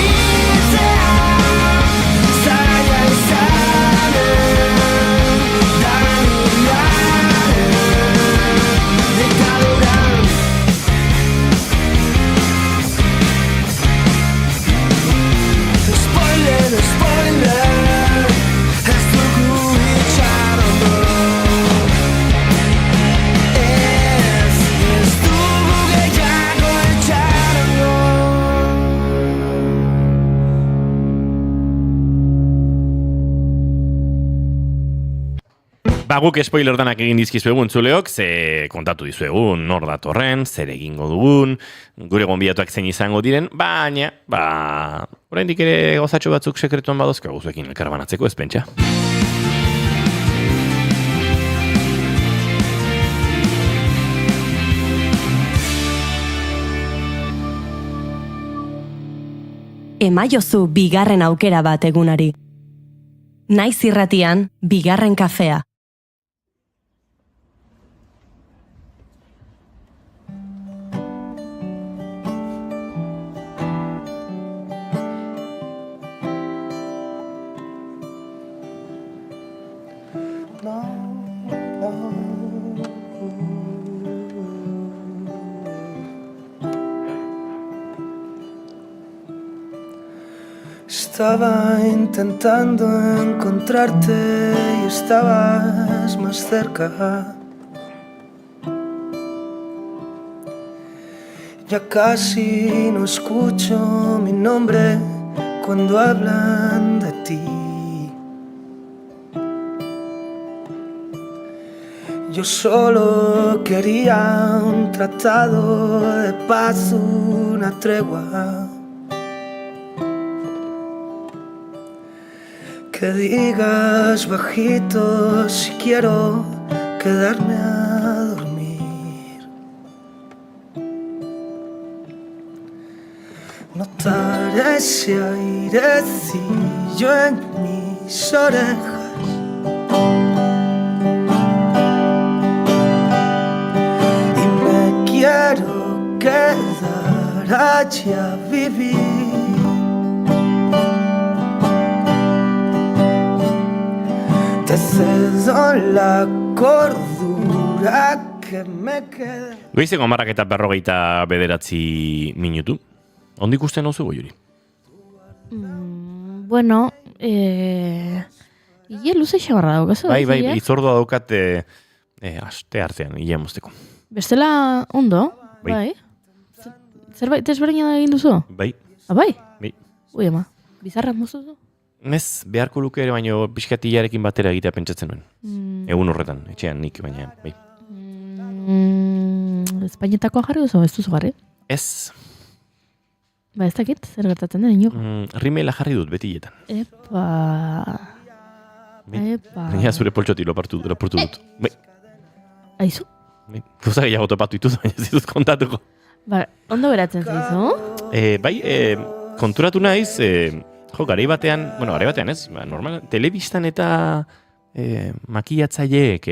Ba, guk spoiler danak egin dizkizuegun zuleok, ze kontatu dizuegun nor datorren, zer egingo dugun, gure gonbidatuak zein izango diren, baina, oraindik ere gozatxo batzuk sekretuan badozka guzuekin elkarbanatzeko ez pentsa. Emaiozu bigarren aukera bat egunari. Naiz irratian, bigarren kafea. Estaba intentando encontrarte y estabas más cerca. Ya casi no escucho mi nombre cuando hablan de ti. Yo solo quería un tratado de paz, una tregua. Que digas bajito si quiero quedarme a dormir. Notar ese airecillo en mis orejas. Y me quiero quedar allí a vivir. Te cedo la cordura que me queda. Goizeko 11:49 minutu. Ondik uste nauzu goiuri? Bueno, ile luze xabarra daukazu. Bai, itzordua daukat aste artean, ile mozteko. Bestela ondo, bai. Zerbait ezberdina egin duzu? Bai. Bai? Bai. Ui, ama, bizarra mozuzu? Ez, beharko luke ere, baino pixkatilarekin batera egitea pentsatzen nuen. Egun horretan, etxean nik, baina, bai. Espainetakoa jarri duzu, ez duzu jarri? Ez. Ba, ez dakit, zer gertatzen den, inigo? Rimela jarri dut, betiletan. Epa. Baina zure poltsoti lopartu dut. Bai. Aizu? Bai. Gauza gehiago topatu ditut, baina ez ditut kontatuko. Ba, ondo beratzen zaizu? Bai, konturatu naiz, garai batean ez, normal, telebistan eta makillatzaileek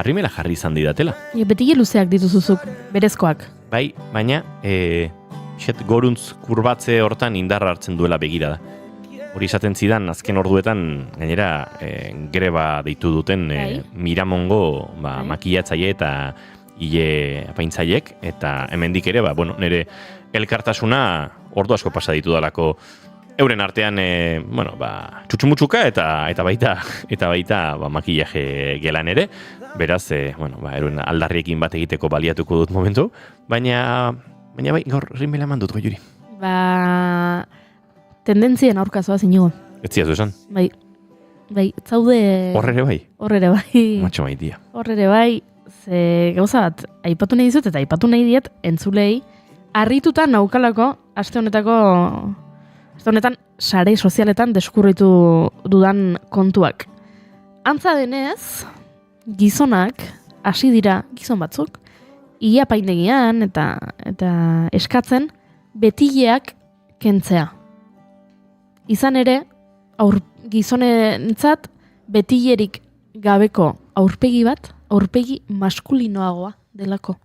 rimela jarri izan didatela. Betile luzeak dituzuzuk, berezkoak. Bai, baina goruntz kurbatze hortan indarra hartzen duela begira da. Hori esaten zidan, azken orduetan, gainera, greba deitu duten Miramongo makillatzaile eta hile apaintzaileek, eta hemendik ere, nire elkartasuna ordu asko pasa ditu dalako euren artean, txutxumutxuka eta baita makillaje gelan ere, beraz, euren aldarriekin bat egiteko baliatuko dut momentu, baina bai, gaur rimela mandut goiuri. Tendentzien aurkazoa zinigo. Ez ziazu esan? Bai, zaude... Horrere bai? Horrere bai. Matxo maitia. Horrere bai, ze gauza bat, aipatu nahi dizut eta aipatu nahi diet, entzulei, harrituta naukalako, aste honetan sare sozialetan deskurritu dudan kontuak. Antza denez, gizonak, hasi dira gizon batzuk, ia paindegian eta eskatzen betileak kentzea. Izan ere, gizonentzat betilerik gabeko aurpegi bat, aurpegi maskulinoagoa delako.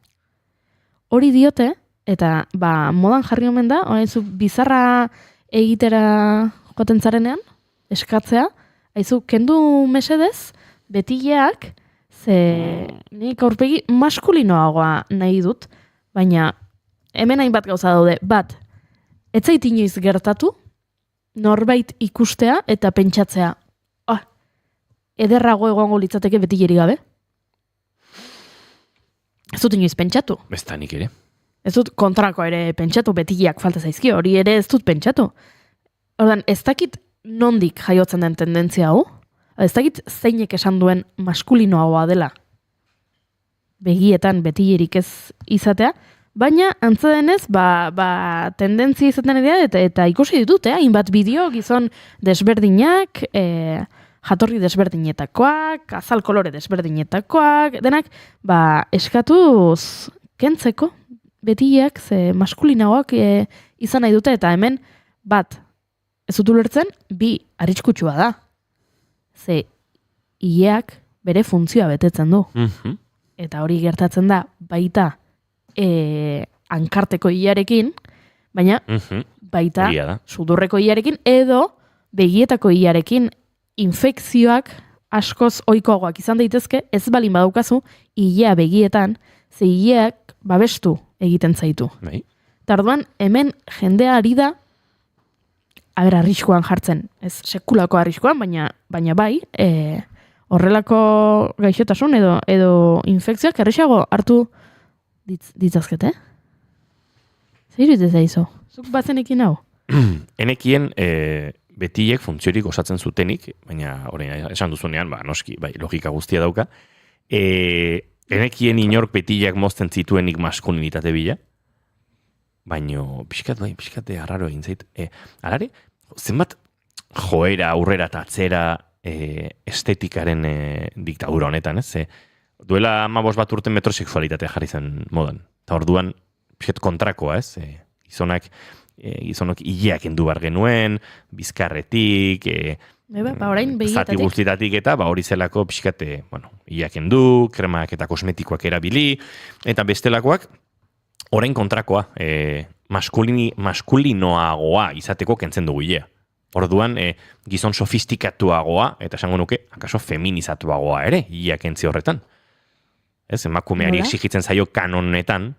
Hori diote, eta modan jarri omen da, zu bizarra egitera joaten zarenean, eskatzea, haizu, kendu mesedez, betileak, ze nik aurpegi maskulinoagoa nahi dut, baina hemen hainbat gauza daude, bat, ez zait inoiz gertatu, norbait ikustea eta pentsatzea, ederrago egongo litzateke betileri gabe. Ez dut inoiz pentsatu. Ez da nik ere. Ez dut kontrako ere pentsatu, betileak falta zaizkio, hori ere ez dut pentsatu. Ordan, ez dakit nondik jaiotzen den tendentzia hau? Ez dakit zeinek esan duen maskulinoagoa dela begietan betilerik ez izatea, baina antza denez, tendentzia izaten dira eta ikusi ditut, hainbat bideo gizon desberdinak, jatorri desberdinetakoak, azal kolore desberdinetakoak, denak, eskatuz kentzeko betileak ze maskulinagoak izan nahi dute, eta hemen bat, ez dut ulertzen, bi arriskutsua da. Ze ileak bere funtzioa betetzen du. Eta hori gertatzen da baita hankarteko ilearekin, baina baita sudurreko ilearekin edo begietako ilearekin infekzioak askoz ohikoagoak izan daitezke, ez balin badaukazu ilea begietan, ze ileak babestu egiten zaitu. Eta orduan hemen jendea ari da arriskuan jartzen, ez sekulako arriskuan, baina bai, horrelako gaixotasun edo infekzioak errexago hartu ditzazkete? Zer iruditzen zaizu? Zuk bazenekin hau? Enekien betilek funtziorik osatzen zutenik, baina orain esan duzunean, noski, bai, logika guztia dauka. Enekien inork betilek mozten zituenik maskulinitate bila, baino pixkat arraro egin zait. Alare, zenbat joera, aurrera eta atzera estetikaren diktadura honetan, ez? Duela 15 bat urte metrosexualitatea jarri zen modan. Eta orduan, pixkat kontrakoa, ez? Gizonok ileak kendu bar genuen, bizkarretik, zati guztitatik eta hori zelako pixkat, ileak kendu, kremak eta kosmetikoak erabili, eta bestelakoak, orain kontrakoa, maskulinoagoa izateko kentzen dugu ilea. Orduan, gizon sofistikatuagoa, eta esango nuke, akaso feminizatuagoa ere, ileak kentzi horretan. Ez, emakumeari exigitzen zaio kanonetan,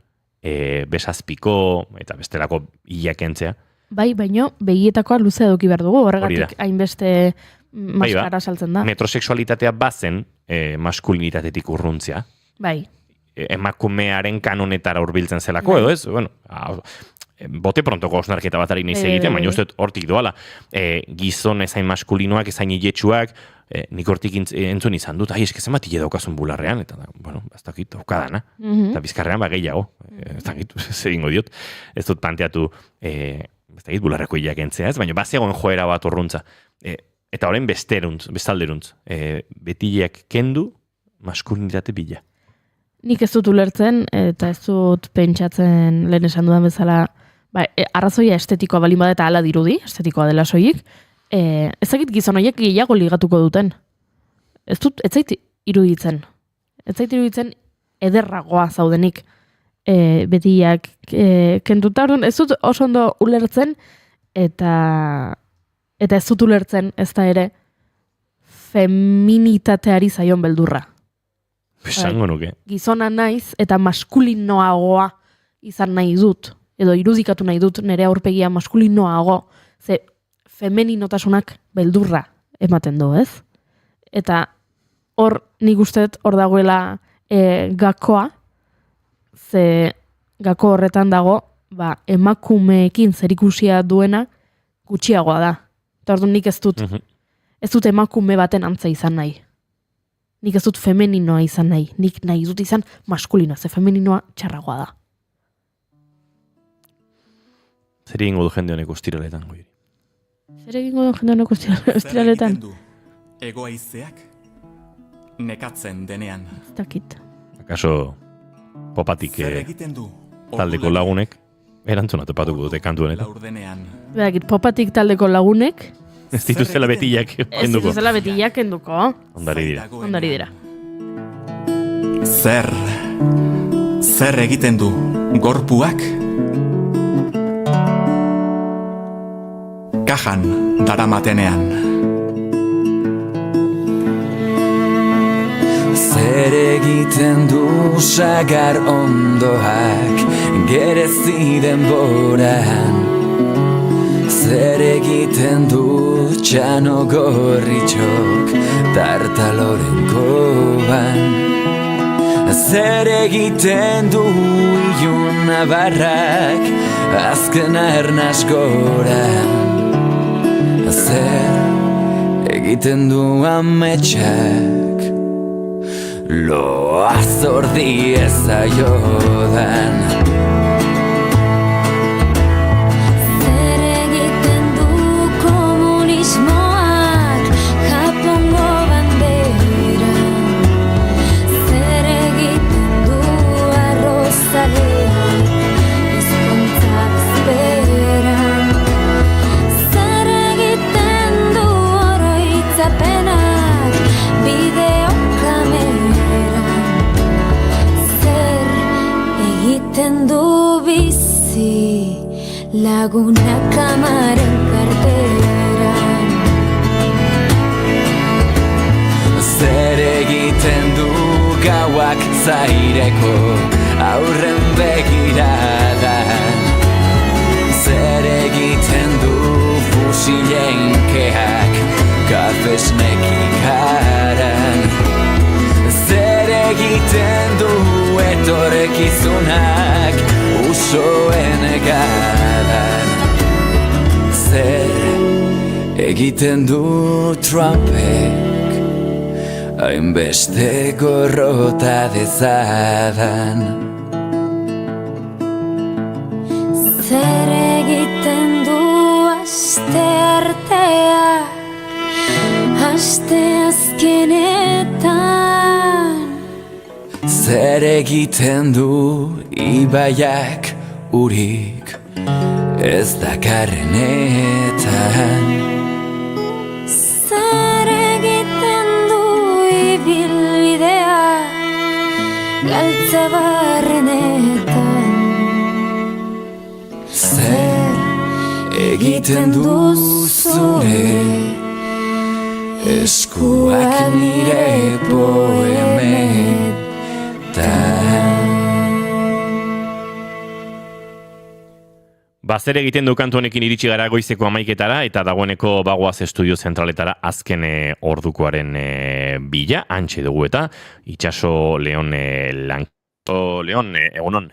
besazpiko eta bestelako ileak kentzea. Bai, baino, begietakoa luzea eduki behar dugu, horregatik hainbeste maskara saltzen da. Metrosexualitatea bazen maskulinitatetik urruntzea. Bai. Emakumearen kanonetara hurbiltzen zelako, edo ez? Bueno, bote prontoko osnarketa bat ari nahiz egiten, baina uste hortik doala. Gizon ezain maskulinoak, ezain iletsuak, nik hortik entzun izan dut, eskezen bat hile daukazun bularrean, eta, ez dakit, daukadana. Eta bizkarrean gehiago, ez dakit, zer ingo diot, ez dut planteatu, ez dakit, bularreko hileak entzea, ez, baina bazegoen joera bat horruntza. Eta horrein bestalderuntz, betileak kendu, maskulinitate bila. Nik ez dut ulertzen, eta ez dut pentsatzen lehen esan dudan bezala, arrazoia estetikoa balin bada eta ala dirudi, estetikoa dela soilik, ez dakit gizon horiek gehiago ligatuko duten. Ez zait iruditzen. Ez zait iruditzen ederragoa zaudenik betiak kentuta. Ez dut oso ondo ulertzen, eta ez dut ulertzen ez da ere feminitateari zaion beldurra. Esango nuke. Gizona naiz eta maskulinoagoa izan nahi dut, edo irudikatu nahi dut nire aurpegia maskulinoago, ze femeninotasunak beldurra ematen du, ez? Eta hor nik usteet hor dagoela gakoa, ze gako horretan dago emakumeekin zerikusia duena gutxiagoa da. Eta orduan nik ez dut emakume baten antza izan nahi. Nik ez dut femeninoa izan nahi. Nik nahi dut izan maskulinoa, ze femeninoa txarragoa da. Zer egingo du jende honeko estiraletan, Goiri? Zer egingo du jende honeko estiraletan? Zer egiten du egoaizeak nekatzen denean? Ez dakit. Akaso popatik taldeko lagunek erantzuna topatuko dute kantu honetan. Berakit, popatik taldeko lagunek ez dituzela betiak kenduko. Ez dituzela betiak kenduko. Ondari dira. Zer egiten du gorpuak? Kajan daramatenean. Zer egiten du sagar ondoak gerezi denboran? Zer egiten du txano gorritxok tartaloren koban? Zer egiten du ilun nabarrak azken arnaz goran? Zer egiten du ametsak loa zordi ezaiodan. Zer egiten du komunismoak Japongo bandera, zer egiten du arrozaleak hizkuntzak zberan, zer egiten du oroitzapenak bideokameran, zer egiten du bizi lagunak amaren karteran. Zer egiten du gauak zaireko aurren begiradan, zer egiten du fusileinkeak kafesnekikaran, zer egiten du etorkizunak usoen egaran, zer egiten du Trumpek hainbeste gorrota dezadan. Zer egiten du astearteak asteazkenetan, Zer egiten du ibaiak urik ez dakarrenetan. zer egiten du ibilbideak galtza barrenetan, Zer egiten du zure eskuak nire poemetan. Zer egiten du kantu honekin iritsi gara goizeko 11etara eta dagoeneko bagoaz estudio zentraletara azken ordukoaren bila, antxe dugu eta Itxaso Leon Leon, egunon.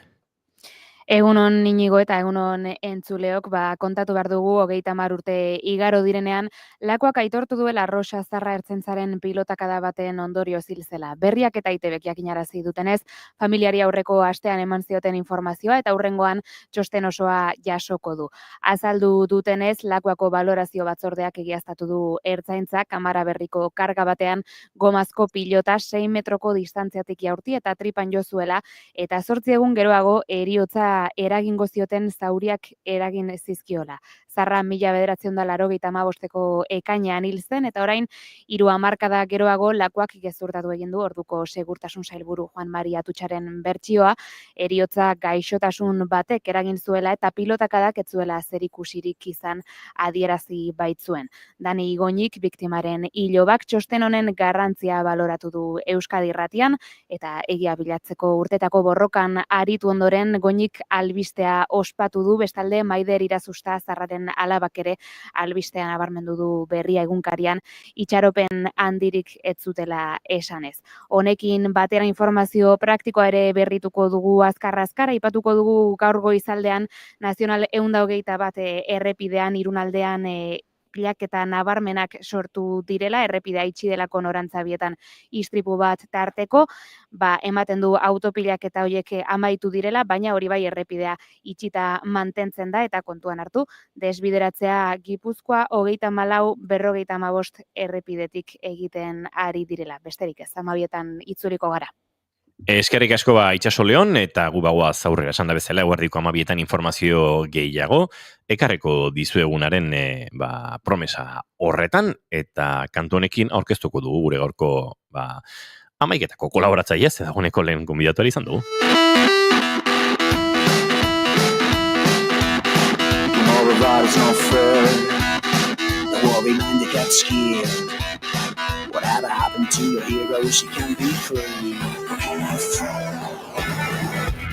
Egunon Inigo eta egunon entzuleok, kontatu behar dugu 30 urte igaro direnean, lakuak aitortu duela Rosa Zarra ertzaintzaren pilotakada baten ondorio hil zela. Berriak eta ITBek jakinarazi dutenez, familiari aurreko astean eman zioten informazioa eta hurrengoan txosten osoa jasoko du. Azaldu dutenez, lakuako balorazio batzordeak egiaztatu du ertzaintzak Amara Berriko karga batean gomazko pilota 6 metroko distantziatik jaurti eta tripan jo zuela eta 8 egun geroago heriotza eragingo zioten zauriak eragin zizkiola. Zarra 1985ko ekainean hil zen eta orain 3 hamarkada geroago lakuak gezurtatu egin du orduko segurtasun sailburu Juan Mari Atutxaren bertsioa, heriotza gaixotasun batek eragin zuela eta pilotakadak ez zuela zerikusirik izan adierazi baitzuen. Dani Igoñik biktimaren ilobak txosten honen garrantzia baloratu du Euskadi Irratian eta egia bilatzeko urtetako borrokan aritu ondoren Goñik albistea ospatu du, bestalde Maider Irazusta Zarraren alabak ere albistean nabarmendu du Berria egunkarian itxaropen handirik ez zutela esanez. Honekin batera informazio praktikoa ere berrituko dugu azkar-azkar, aipatuko dugu gaur goizaldean Nazional 121 errepidean Irunaldean pilaketa nabarmenak sortu direla, errepidea itxi delako norantzabietan istripu bat tarteko, ematen du autopilaketa horiek amaitu direla, baina hori bai errepidea itxita mantentzen da eta kontuan hartu, desbideratzea Gipuzkoa 34-55 errepidetik egiten ari direla. Besterik ez, amabietan itzuliko gara. Eskerrik asko Itxaso Leon eta gu bagoaz aurrera esan da bezala eguerdiko 12etan informazio gehiago ekarreko dizuegunaren promesa horretan eta kantu honekin aurkeztuko dugu gure gaurko 11etako kolaboratzailea ez dagoeneko lehen gonbidatuari izan dugu. Whatever happened to your hero, she can be free.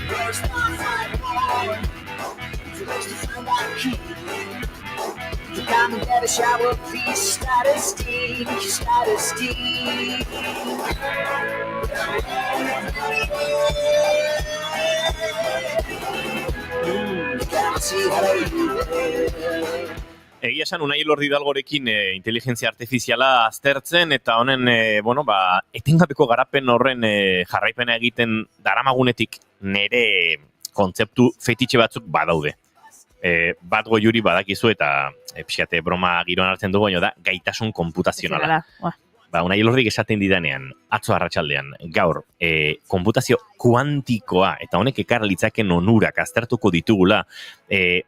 Where's the fight? Supposed to find that key. You come and get a shower, please. Status D. You can't see how you live. Egia esan, Unai Elordi Hidalgorekin inteligentzia artifiziala aztertzen, eta honen, etengabeko garapen horren jarraipena egiten daramagunetik nere kontzeptu fetitxe batzuk badaude. Bat goiuri badakizu eta pixate broma giroan hartzen dugu, baina da gaitasun konputazionala. Unai Elordik esaten didanean, atzo arratsaldean, gaur, konputazio kuantikoa, eta honek ekar litzaken onurak aztertuko ditugula,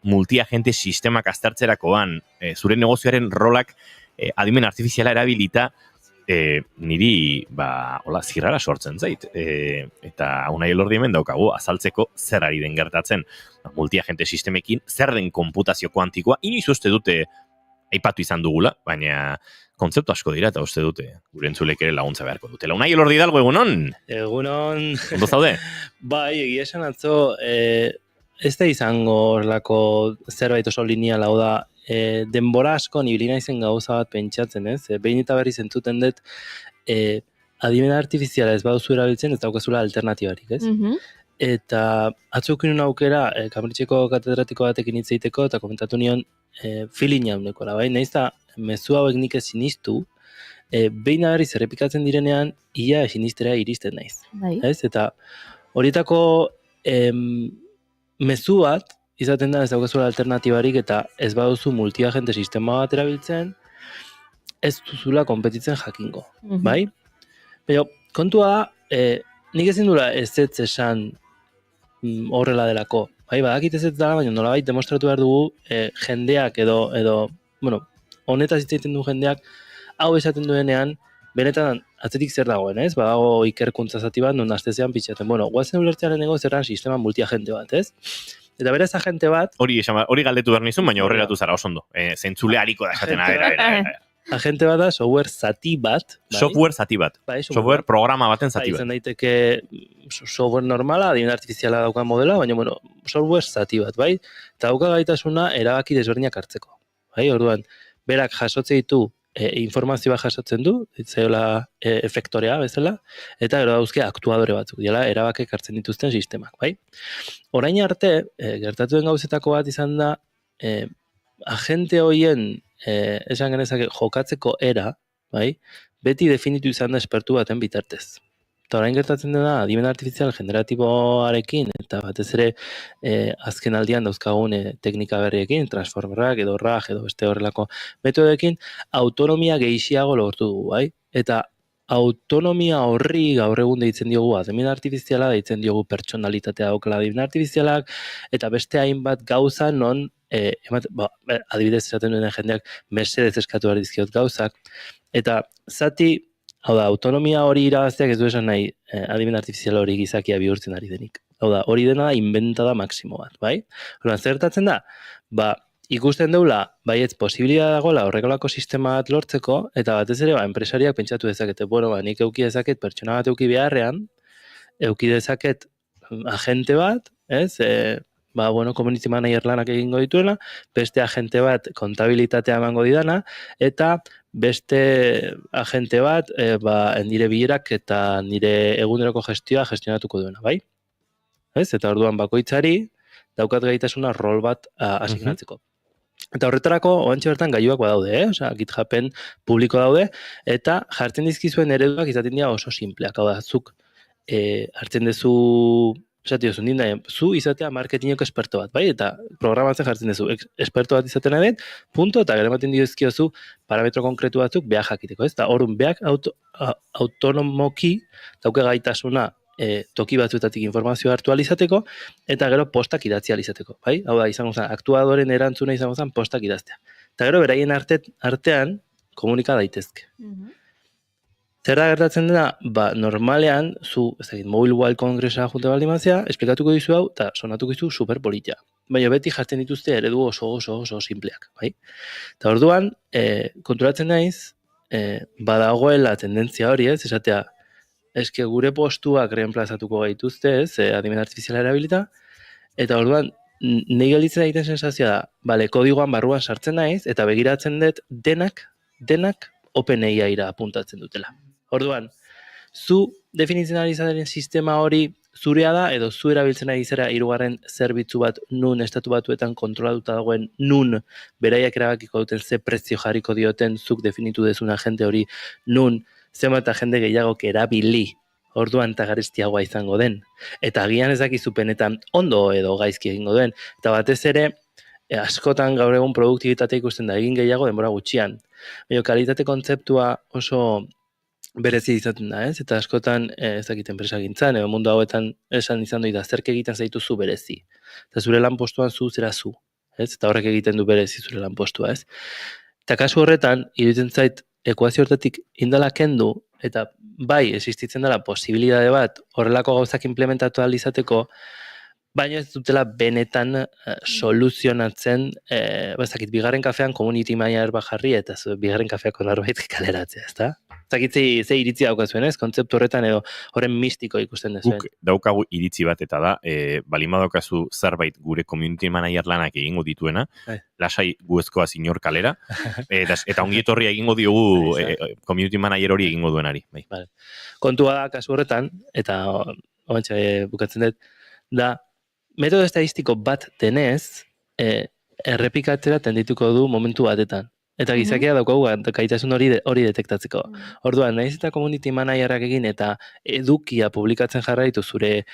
multiagente sistemak aztertzerakoan, zure negozioaren rolak adimen artifiziala erabilita, niri, zirrara sortzen zait. Eta Unai Elordi hemen daukagu, azaltzeko zer ari den gertatzen. Multiagente sistemekin, zer den konputazio kuantikoa, inoiz uste dute aipatu izan dugula, baina kontzeptu asko dira eta uste dute gure entzulek ere laguntza beharko dutela. Unai Elordi Hidalgo, egunon? Egunon. Ondo zaude? Bai, egia esan atzo, ez da izango horrelako zerbait oso lineala, hau da, denbora asko nibili naizen gauza bat pentsatzen, ez? Behin eta berriz entzuten dut, adimen artifiziala ez baduzu erabiltzen, ez daukazula alternatibarik, ez? Eta atzukin aukera, Cambridgeko katedratiko batekin hitz egiteko, eta komentatu nion feeling jaunekora, bai? Nahiz da, mezu hauek nik ez sinistu, behin berriz errepikatzen direnean, ia sinistera iristen naiz. Ez? Eta horietako mezu bat, izaten da ez daukazula alternatibarik, eta ez baduzu multiagente sistema bat erabiltzen, ez duzula konpetitzen jakingo, bai? Pero kontua da, nik ezin dula ez esan horrela delako. Bai, badakit ez dela, baina nolabait demostratu behar dugu jendeak edo, honetaz hitz egiten du jendeak, hau esaten duenean, benetan atzetik zer dagoen, ez? Badago ikerkuntza zati bat, non astezean pitzaten. Guazen ulertzearen ego zerran sistema multiagente bat, ez? Eta bere ez agente bat... Hori galdetu behar nizun, baina horrelatu zara oso ondo. Zentzule hariko da esaten, agente bat da, software zati bat. Software zati bat. Software programa baten zati bat. Izan daiteke software normala, adimen artifiziala daukan modela, baina, software zati bat, bai? Eta dauka gaitasuna erabaki desberdinak hartzeko. Bai, orduan, berak jasotze ditu, informazioa jasotzen du, ditzaiola efektorea bezala, eta gero dauzke aktuadore batzuk, dira erabakek hartzen dituzten sistemak, bai? Orain arte, gertatu den gauzetako bat izan da, agente hoien esan genezake jokatzeko era, bai, beti definitu izan da espertu baten bitartez. Eta orain gertatzen dena, adimen artifizial generatiboarekin, eta batez ere azken aldian dauzkagun teknika berriekin, transformerak edo RAG edo beste horrelako metodekin, autonomia gehiago lortu dugu, bai? Eta autonomia horri gaur egun deitzen diogu adimen artifiziala, deitzen diogu pertsonalitatea daukala adimen artifizialak, eta beste hainbat gauza non adibidez esaten duen jendeak mesedez eskatu behar dizkiot gauzak, eta zati, hau da, autonomia hori irabazteak ez du esan nahi adimen artifiziala hori gizakia bihurtzen ari denik. Hau da, hori dena da inventada maksimo bat, bai? Horren, zertatzen da, ikusten deula, baietz posibilitatea dagoela horrekolako sistema bat lortzeko, eta batez ere, enpresariak pentsatu dezakete, nik euki dezaket pertsona bat euki beharrean, euki dezaket agente bat, ez, community manager lanak egingo dituela, beste agente bat kontabilitatea emango didana, eta beste agente bat, nire bilerak eta nire eguneroko gestioa gestionatuko duena, bai? Ez? Eta orduan bakoitzari, daukat gaitasuna rol bat asignatzeko. Eta horretarako, oantxe bertan gailuak badaude, GitHuben publiko daude, eta jartzen dizkizuen ereduak izaten dira oso simpleak. Hau da, zuk hartzen dezu, zu izatea marketingeko esperto bat, bai? Eta programatzen jartzen dezu, esperto bat izaten edet, punto, eta gero ematen dizkiozu parametro konkretu batzuk behar jakiteko, ez? Eta orduan, behak autonomoki dauke gaitasuna toki batzuetatik informazioa hartu alizateko, eta gero postak idatzi alizateko, bai? Hau da, izango zen, aktuadoren erantzuna izango zen postak idaztea. Eta gero, beraien artean komunika daitezke. Zer da gertatzen dena, normalean, zu, Mobile World Congressa junte baldin mazia, esplikatuko dizu hau, eta sonatuko dizu superpolitia. Baina beti jartzen dituzte eredu oso simpleak, bai? Eta orduan, konturatzen naiz, badagoela tendentzia hori, ez, esatea, eske gure postuak reemplazatuko gaituzte, ez, adimen artifiziala erabilita, eta orduan, nahi galitzen egiten sensazioa da, kodigoan barruan sartzen naiz, eta begiratzen dut denak OpenAI-ra apuntatzen dutela. Orduan, zu definitzen ari zaren sistema hori zurea da, edo zu erabiltzen ari zera hirugarren zerbitzu bat nun estatu batuetan kontrolatuta dagoen, nun beraiek erabakiko duten ze prezio jarriko dioten zuk definitu dezun agente hori, nun zenbat agente gehiago erabili, orduan eta garestiagoa izango den. Eta agian ez dakizu benetan ondo edo gaizki egingo duen. Eta batez ere, askotan gaur egun produktibitatea ikusten da egin gehiago denbora gutxian. Baina kalitate kontzeptua oso berezi izaten da, ez? Eta askotan ez dakit enpresagintzan edo mundu hauetan esan izan doi da zerk egiten zaituzu berezi. Eta zure lanpostuan zu zera zu, ez? Eta horrek egiten du berezi zure lanpostua, ez? Eta kasu horretan, iruditzen zait ekuazio hortatik indala kendu, eta bai, existitzen dela posibilitate bat horrelako gauzak implementatu ahal izateko, baina ez dutela benetan soluzionatzen, bazakit, bigarren kafean community manager bat jarri, eta bigarren kafeako norbait kaleratzea, ezta? Zakit ze iritzi daukazuen, ez? Kontzeptu horretan edo horren mistiko ikusten dezuen. Guk daukagu iritzi bat eta da, balima daukazu zerbait gure community manager lanak egingo dituena, lasai guezkoa inor kalera, eta ongi etorria egingo diogu community manager hori egingo duenari. Bai. Vale. Kontua da kasu horretan, eta bukatzen dut, da metodo estadistiko bat denez, errepikatzera tendituko du momentu batetan. Eta gizakia daukagu gaitasun hori detektatzeko. Orduan, nahiz eta community managerak egin eta edukia publikatzen jarraitu zure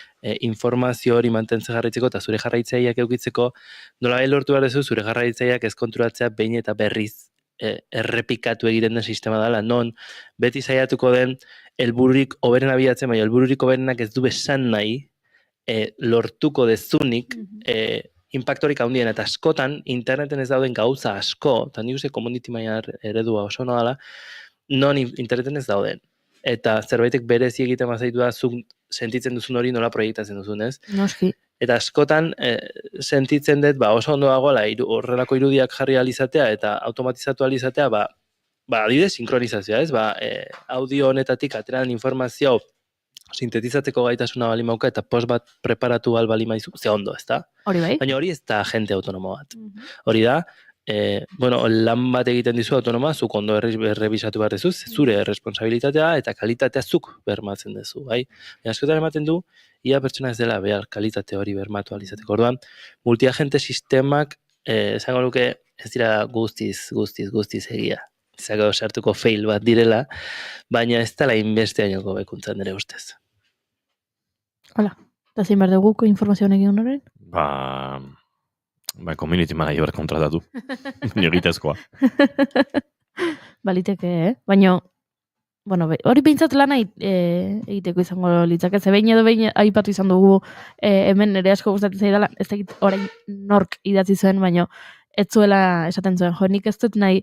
informazio hori mantentzen jarraitzeko eta zure jarraitzaileak eukitzeko, nola lortu behar duzu zure jarraitzaileak ez konturatzea behin eta berriz errepikatu egiten den sistema dela, non beti saiatuko den helbururik hoberen abiatzen, baina helbururik hoberenak ez du besan nahi lortuko dezunik impactorik handien, eta askotan interneten ez dauden gauza asko, eta nik uste community manager eredua oso dela, non interneten ez dauden. Eta zerbaitek berezi egiten bazaitu da, zuk sentitzen duzun hori nola proiektatzen duzun, ez? Noski. Eta askotan sentitzen dut, oso ondo dagoela horrelako irudiak jarri alizatea eta automatizatu alizatea, adibidez sinkronizazioa, ez? Audio honetatik ateran informazio sintetizatzeko gaitasuna bali mauka eta post bat preparatu bali maizu, ze ondo, ez da? Hori bai. Baina hori ez da agente autonomo bat. Hori da, lan bat egiten dizu autonoma, zuk ondo errebisatu behar dezu, zure responsabilitatea eta kalitatea zuk bermatzen dezu, bai? Askotan ematen du, ia pertsona ez dela behar kalitate hori bermatu alizateko. Orduan, multiagente sistemak, esango luke, ez dira guztiz egia. Zako sartuko fail bat direla, baina ez dela inbeste ainoko bekuntzan nire ustez. Hala, eta zein behar dugu informazio honekin honoren? Community manager kontratatu. Baina egitezkoa. Baliteke, Baina, hori behintzat lana egiteko izango litzake, ze behin edo behin aipatu izan dugu hemen ere asko gustatzen zaidala, ez dakit orain nork idatzi zuen, baina ez zuela esaten zuen, nik ez dut nahi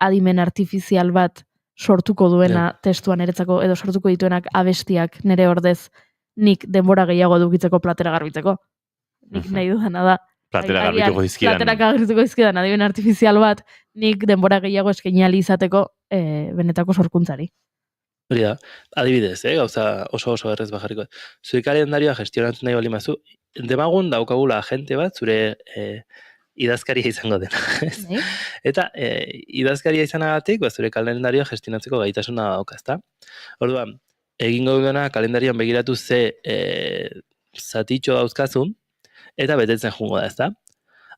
adimen artifizial bat sortuko duena testuan eretzako, edo sortuko dituenak abestiak nire ordez nik denbora gehiago edukitzeko platera garbitzeko. Nik nahi dudana da. Platera garbituko dizkidan. Platera garbituko dizkidan adimen artifizial bat nik denbora gehiago eskaini izateko benetako sorkuntzari. Hori da, adibidez, gauza oso errez bajarriko. Zure kalendarioa gestionatzen nahi bali mazu, demagun daukagula agente bat, zure idazkaria izango dena. Eta idazkaria izanagatik, zure kalendarioa gestionatzeko gaitasuna dauka, ezta? Orduan, egingo duena kalendarian begiratu ze zatitxo dauzkazun, eta betetzen jungo da, ezta?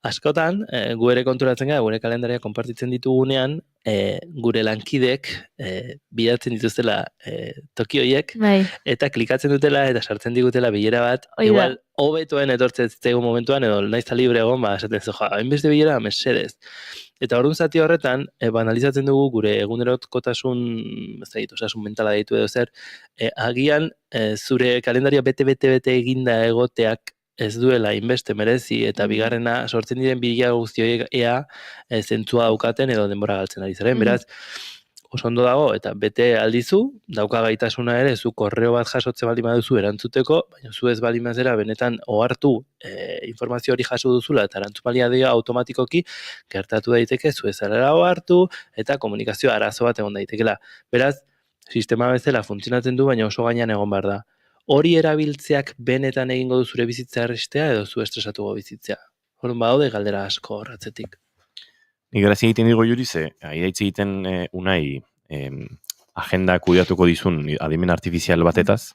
Askotan, gu ere konturatzen gara, gure kalendaria konpartitzen ditugunean, gure lankidek bilatzen dituztela toki horiek, eta klikatzen dutela eta sartzen digutela bilera bat, igual, hobetuen etortzen zitzaigun momentuan, edo naizta libre egon, esaten zu, hainbeste bilera, mesedez. Eta orduan zati horretan, analizatzen dugu gure egunerokotasun, osasun mentala ditu edo zer, agian zure kalendaria bete eginda egoteak ez duela inbeste merezi eta bigarrena sortzen diren bila guzti horiek zentzua daukaten edo denbora galtzen ari zaren. Beraz, oso ondo dago eta bete aldizu, dauka gaitasuna ere, zu korreo bat jasotzen baldin baduzu erantzuteko, baina zu ez baldin bazera benetan ohartu informazio hori jaso duzula eta erantzun balia dira automatikoki gertatu daiteke, zu ez alera ohartu eta komunikazio arazo bat egon daitekela. Beraz, sistema bezala funtzionatzen du, baina oso gainean egon behar da. Hori erabiltzeak benetan egingo du zure bizitzea errestea edo zu estresatuko bizitzea. Horren badaude galdera asko horratzetik. Nik grazia egiten digo juri ze, aidaitz egiten unai agenda kudeatuko dizun adimen artifizial batetaz,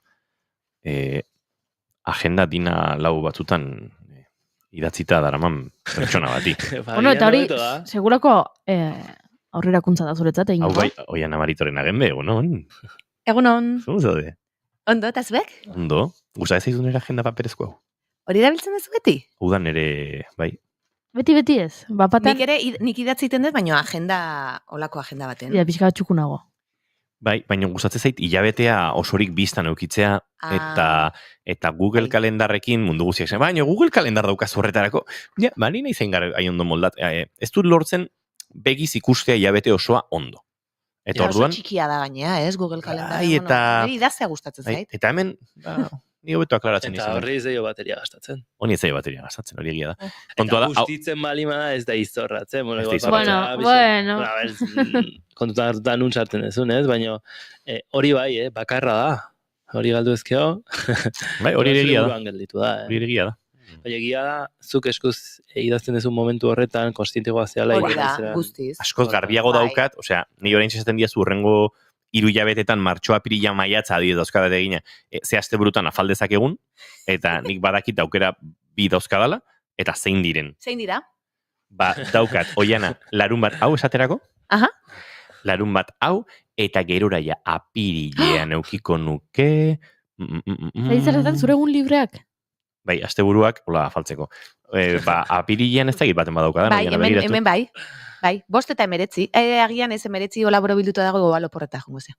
agenda dina lau batzutan idatzita daraman pertsona bati. Bueno, eta hori, segurako aurrerakuntza da zuretzat egin. Hau bai, Oiana Maritoren agenbe, egunon. Egunon. Zun zaude? Ondo, eta zuek? Ondo. Gusta ez zaizun agenda paperezko hau? Hori dabiltzen duzu beti? Udan ere, bai. Beti ez. Bapatan... Nik idatzi iten dut, baina olako agenda baten. Ja, pixka txukunago. Bai, baina gustatzen zait hilabetea osorik biztan eukitzea eta Google kalendarrekin mundu guztiak zen. Baina Google kalendar daukazu horretarako. Ja, ni nahi zein gara ondo moldat. Ez dut lortzen begiz ikustea hilabete osoa ondo. Eta orduan... Oso txikia da gainea, ez, Google kalendar. Bai, eta... Niri idaztea gustatzen zait. Eta hemen... Ni hobeto aklaratzen izan. Eta horri ez daio bateria gastatzen. Honi ez daio bateria gastatzen, hori egia da. Eta gustitzen balima ez da izorratzen. Bueno. Kontutan hartuta nun sartzen ezun, ez? Baina hori bai, bakarra da. Hori galdu ezkeo. Bai, hori egia da. Hori egia da. Baina egia da, zuk eskuz idazten dezun momentu horretan, konstientegoa zehala. Hori da, guztiz. Askoz garbiago daukat, osea, ni orain esaten diazu urrengo 3 hilabetetan martxoa, apirila, maiatza adibidez dauzkadat egina, ze aste burutan afaldezak egun, eta nik badakit aukera bi dauzkadala, eta zein diren. Zein dira? Ba, daukat, Oiana, larun bat hau esaterako? Aha. Larun bat hau, eta geroraia apirilean eukiko nuke... Zaizarretan zure egun libreak? Bai, asteburuak, hola, afaltzeko. Apirilean ez dakit baten badaukadan. Bai, hemen bai. Bai, 5 eta 19. Agian ez 19 hola borobilduta dago gobalo porreta jongo ze.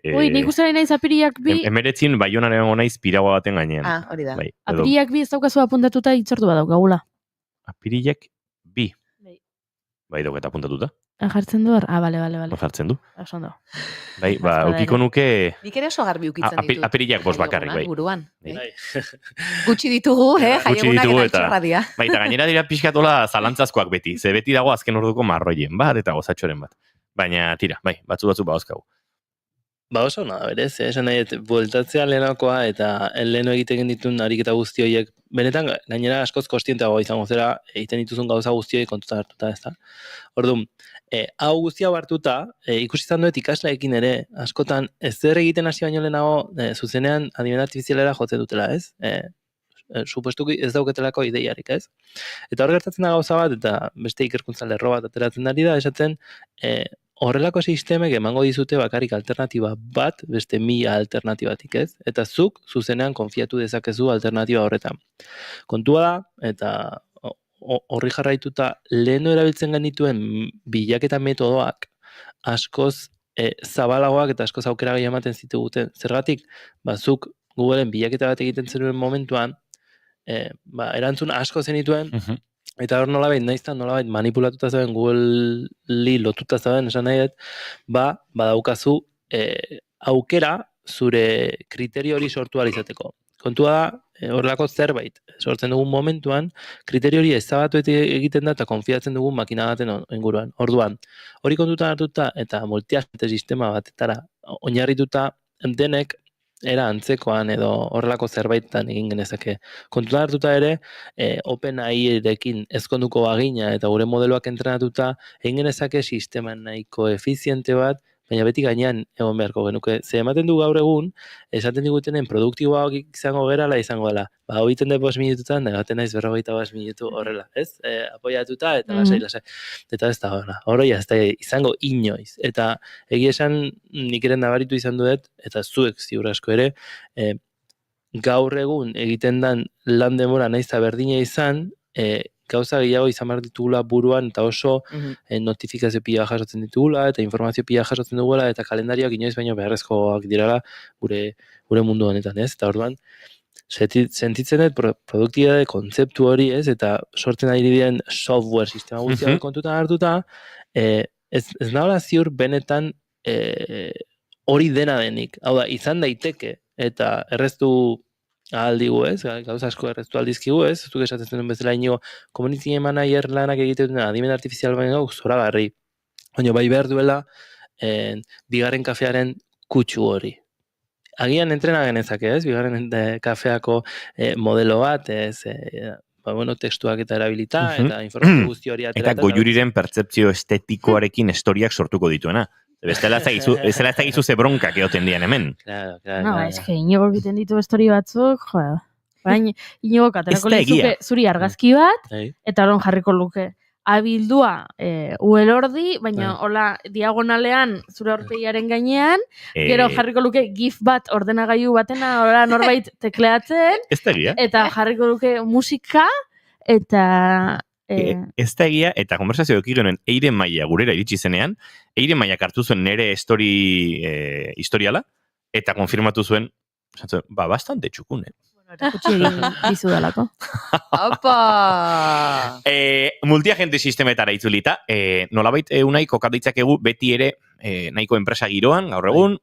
Ui, nik uste naiz apiriak 2... 19 Baionan egongo naiz piragua baten gainean. Hori da. Apiriak 2 ez daukazu apuntatuta hitzordu badaukagula. Apiriak 2. Bai, dauketa apuntatuta. Jartzen du hor? Bale. Jartzen du. Osondo. Bai, ukiko nuke... Nik ere oso garbi ukitzen ditut. Apiriak 5 bakarrik, bai. Buruan. Gutxi ditugu, jaiegunak eta txorradia. Bai, eta gainera dira pixkatola zalantzazkoak beti. Ze beti dago azken orduko marroien bat eta gozatxoren bat. Baina, tira, bai, batzu bauzkagu. Ba oso, berez, esan nahi, bueltatzea lehenakoa eta leheno egiten ditun ariketa guzti horiek, benetan, gainera askoz kostienteagoa izango zera, egiten dituzun gauza guzti horiek kontuta hartuta, ez da? Orduan, hau guztia hartuta, ikusi izan duet ikasleekin ere, askotan, ez zer egiten hasi baino lehenago, zuzenean adimen artifizialera jotzen dutela, ez? Supuestuki ez dauketelako ideiarik, ez? Eta hor gertatzen da gauza bat, eta beste ikerkuntza lerro bat ateratzen ari da, esaten, horrelako sistemek emango dizute bakarrik alternatiba bat, beste 1000 alternatibatik, ez? Eta zuk zuzenean konfiatu dezakezu alternatiba horretan. Kontua da, eta horri jarraituta leheno erabiltzen genituen bilaketa metodoak askoz zabalagoak eta askoz aukera gehi ematen zituguten. Zergatik, zuk Googleen bilaketa bat egiten zenuen momentuan, erantzun asko zenituen, eta hor nolabait manipulatuta zaben Google-li lotuta zaben, esan nahi dut, badaukazu aukera zure kriterio hori sortu izateko. Kontua da, horrelako zerbait sortzen dugun momentuan, kriterio hori ezabatu egiten da eta konfiatzen dugun makina baten inguruan. Orduan, hori kontutan hartuta eta multiagente sistema batetara oinarrituta denek era antzekoan edo horrelako zerbaitan egin genezake. Kontutan hartuta ere, OpenAI-rekin ezkonduko bagina eta gure modeloak entrenatuta egin genezake sistema nahiko efiziente bat, baina beti gainean egon beharko genuke. Ze ematen du gaur egun, esaten digutenen produktiboak izango gerala izango dela. Hau iten da 5 minututan, negaten naiz 45 minutu horrela, ez? Apoiatuta eta lasai. Eta ez da hona. Horoia ez da izango inoiz. Eta egia esan nik ere nabaritu izan duet, eta zuek ziur asko ere, gaur egun egiten dan lan denbora naiz eta berdina izan, gauza gehiago izan behar ditugula buruan eta oso notifikazio pila jasotzen ditugula eta informazio pila jasotzen dugula eta kalendarioak inoiz baino beharrezkoak dirala gure mundu honetan, ez? Eta orduan, sentitzen dut produktibitate kontzeptu hori, ez? Eta sortzen ari diren software sistema guztiak kontutan hartuta, ez nagoela ziur benetan hori dena denik. Hau da, izan daiteke eta erreztu aldigu, ez? Gauza asko erreztu aldizkigu, ez? Zuk esaten zen bezala inigo community manager lanak egiten adimen artifizial baino zoragarri. Baina bai behar duela bigarren kafearen kutsu hori. Agian entrena genezake, ez? Bigarren kafeako modelo bat, ez? Testuak eta erabilita, eta informazio guzti hori atera. Eta goiuriren pertzepzio estetikoarekin historiak sortuko dituena. Bestela ez egizu ze bronkak egoten dian hemen. Claro, No, es que Inigo egiten ditu estori batzuk, jo. Baina Inigo katerako Ez da egia. lizuke zuri argazki bat, Bai. eta horon jarriko luke. Abildua uelordi, baina hola diagonalean zure aurpegiaren gainean, gero jarriko luke gif bat ordenagailu batena, hola norbait tekleatzen, Ez da egia. eta jarriko luke musika, eta... Ez da egia, eta konversazio ekironen Eiren Maia gurera iritsi zenean, Eiren Maia hartu zuen nere historiala, eta konfirmatu zuen, bastante txukune. Erakutsi egin dizudalako. Opa! Multiagente sistemetara itzulita, nolabait unai kokaditzakegu beti ere nahiko enpresa giroan, gaur egun,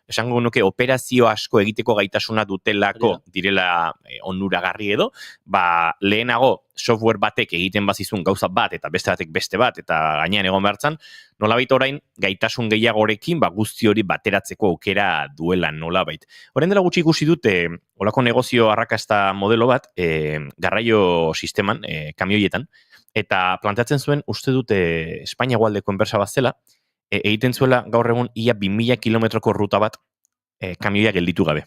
esango nuke operazio asko egiteko gaitasuna dutelako direla onuragarri edo, lehenago software batek egiten bazizun gauza bat, eta beste batek beste bat, eta gainean egon behartzan, nolabait orain gaitasun gehiagorekin guzti hori bateratzeko aukera duela nolabait. Orain dela gutxi ikusi dute, olako negozio arrakasta modelo bat, garraio sisteman, kamioietan, eta planteatzen zuen, uste dute Espainia gualdeko enpresa bat zela, egiten zuela gaur egun ia 2000 kilometroko ruta bat kamioia gelditu gabe.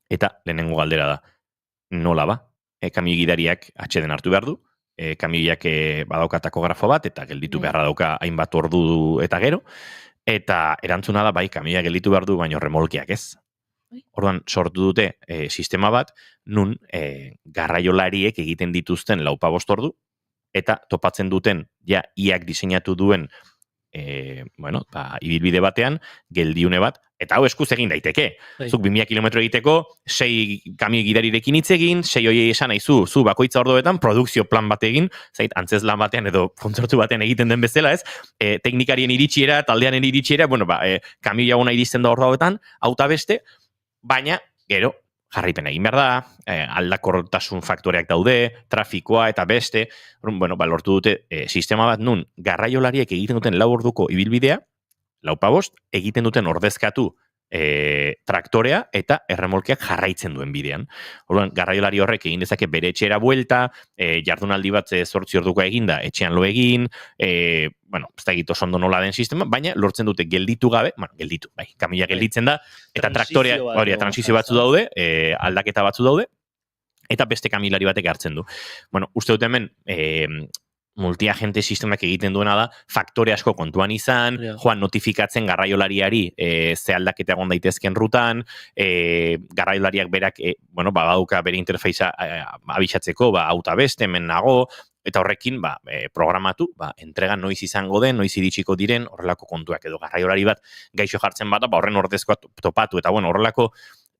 Eta lehenengo galdera da, nola ba? Kamioi gidariak atxeden hartu behar du, kamioiak badauka takografo bat, eta gelditu beharra dauka hainbat ordu eta gero, eta erantzuna da, bai, kamioia gelditu behar du, baino remolkeak ez. Orduan, sortu dute sistema bat, nun garraiolariek egiten dituzten 4-5 ordu, eta topatzen duten, iak diseinatu duen ibilbide batean, geldiune bat, eta hau eskuz egin daiteke. Zuk 2000 kilometro egiteko, 6 kamioi gidarirekin hitz egin, 6 hoiei esan aizu, zu bakoitza orduetan produkzio plan bat egin, zait, antzeslan batean edo kontzertu batean egiten den bezala, ez? Teknikarien iritsiera, taldearen iritsiera, kamioi haguna iristen da orduetan, auta beste, baina, gero, jarraipen egin behar da, aldakortasun faktoreak daude, trafikoa eta beste, lortu dute sistema bat nun, garraiolariek egiten duten 4 orduko ibilbidea, 4-5, egiten duten ordezkatu traktorea eta erremolkeak jarraitzen duen bidean. Orduan, garraiolari horrek egin dezake bere etxera buelta, jardunaldi bat 8 orduko eginda, etxean lo egin, ez da egito sondo nola den sistema, baina lortzen dute gelditu gabe, gelditu, bai, kamioia gelditzen da, eta traktorea, transizio batzu daude, aldaketa batzu daude, eta beste kamioilari batek hartzen du. Uste dut hemen, multiagente sistemak egiten duena da, faktore asko kontuan izan, joan notifikatzen garraiolariari ze aldaketa egon daitezken rutan, garraiolariak berak, badauka bere interfeiza abisatzeko, auta beste, hemen nago, eta horrekin, programatu, entrega noiz izango den, noiz iritsiko diren, horrelako kontuak edo garraiolari bat gaixo jartzen bada, horren ordezkoa topatu, eta horrelako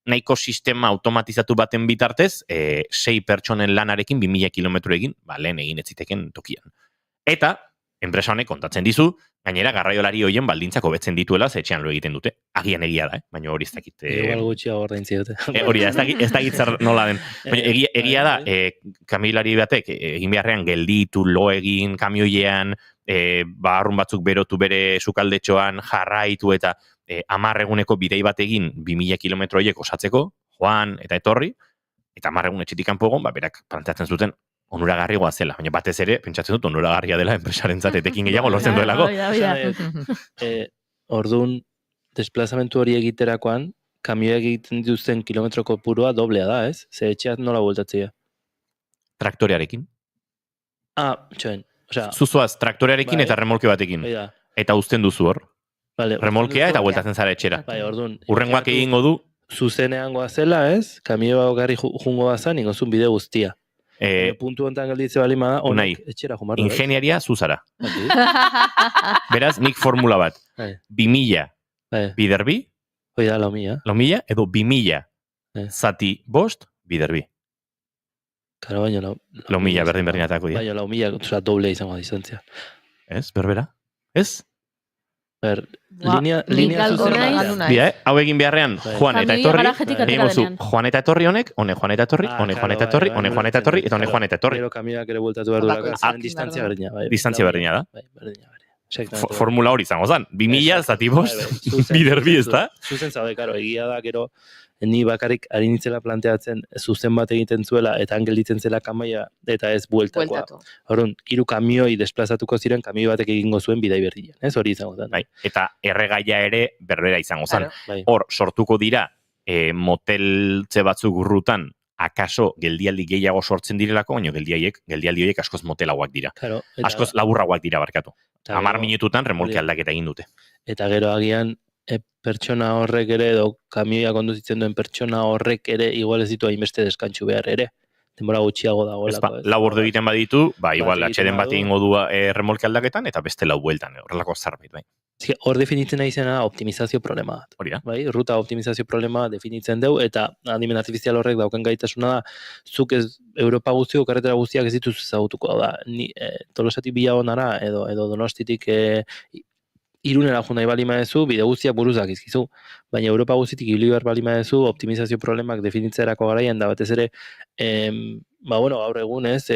nahiko sistema automatizatu baten bitartez, 6 pertsonen lanarekin 2000 kilometro egin, lehen egin ez ziteken tokian. Eta, enpresa honek kontatzen dizu, gainera garraiolari hoien baldintzak hobetzen dituela, ze etxean lo egiten dute. Agian egia da, baina hori ez dakit. Igual gutxia ordaintzi dute. Hori da, ez dakit zer nola den. Egia da, kamioilari batek egin beharrean gelditu, lo egin, kamioilean, arrun batzuk berotu bere sukaldetxoan, jarraitu eta 10 eguneko bidei bat egin 2000 kilometro horiek osatzeko, joan eta etorri, eta 10 egun etxetik kanpo egon, berak planteatzen zuten onuragarrigoa zela, baina batez ere, pentsatzen dut onuragarria dela enpresaren zatetekin gehiago lortzen duelako. Orduan, desplazamentu hori egiterakoan, kamioak egiten dituzten kilometroko purua doblea da, ez? Ze etxeat nola bueltatzea? Traktorearekin. Txoen. Zuzoaz, traktorearekin eta remolke batekin. Eta uzten duzu hor. Remolkea eta bueltatzen zara etxera. Urrengoak egingo du. Zuzenean goazela, ez? Kamioa garri jungo bazan, ingozun bide guztia. Puntu honetan gelditze bali ma da, honek etxera jumarra. Ingeniaria zuzara. Beraz, nik formula bat. 2000 biderbi. Oida, lau mila. Edo 2000 zati bost biderbi. Karo, baina lau mila berdin-berdinatako dira. Baina lau mila, doble izango distantzia. Ez, berbera? Ez? Linea zuzena. Hau egin beharrean, Juan eta etorri, Juan eta etorri honek, honek Juan eta etorri, honek Juan eta etorri, honek Juan eta etorri, eta honek Juan eta etorri. Gero kamioak ere bueltatu behar duela, distantzia berdina. Distantzia berdina da. Formula hori izango zen. 2000 zati bost, biderbi, ez da? Zuzen zaude, karo, egia da, gero, ni bakarrik ari nintzela planteatzen zuzen bat egiten zuela eta han gelditzen zela kamaia eta ez bueltakoa. Orduan, 3 kamioi desplazatuko ziren kamioi batek egingo zuen bidai berrian, ez hori izango zen. Bai, eta erregaia ere berbera izango zen. Hor, sortuko dira moteltze batzuk urrutan akaso geldialdi gehiago sortzen direlako, baina geldialdi horiek askoz motelagoak dira. Claro, askoz laburragoak dira barkatu. 10 minututan remolke aldaketa egin dute. Eta gero agian pertsona horrek ere edo kamioia konduzitzen duen pertsona horrek ere igual ez ditu hainbeste deskantsu behar ere. Denbora gutxiago dagoelako. Lau ordu egiten baditu, igual atxeden bat egingo du remolke aldaketan eta beste 4 bueltan, horrelako zerbait, bai. Hor definitzen nahi zena optimizazio problema bat. Hori da. Bai, ruta optimizazio problema definitzen dugu eta adimen artifizial horrek dauken gaitasuna da, zuk ez Europa guztiko, karretera guztiak ez dituz ezagutuko da. Ni Tolosatik Bilagonara edo Donostitik Irunera jo nahi balima dezu, bide guztiak buruz dakizkizu. Baina Europa guztitik ibili behar balima dezu, optimizazio problemak definitzerako garaian da batez ere, gaur egun ez,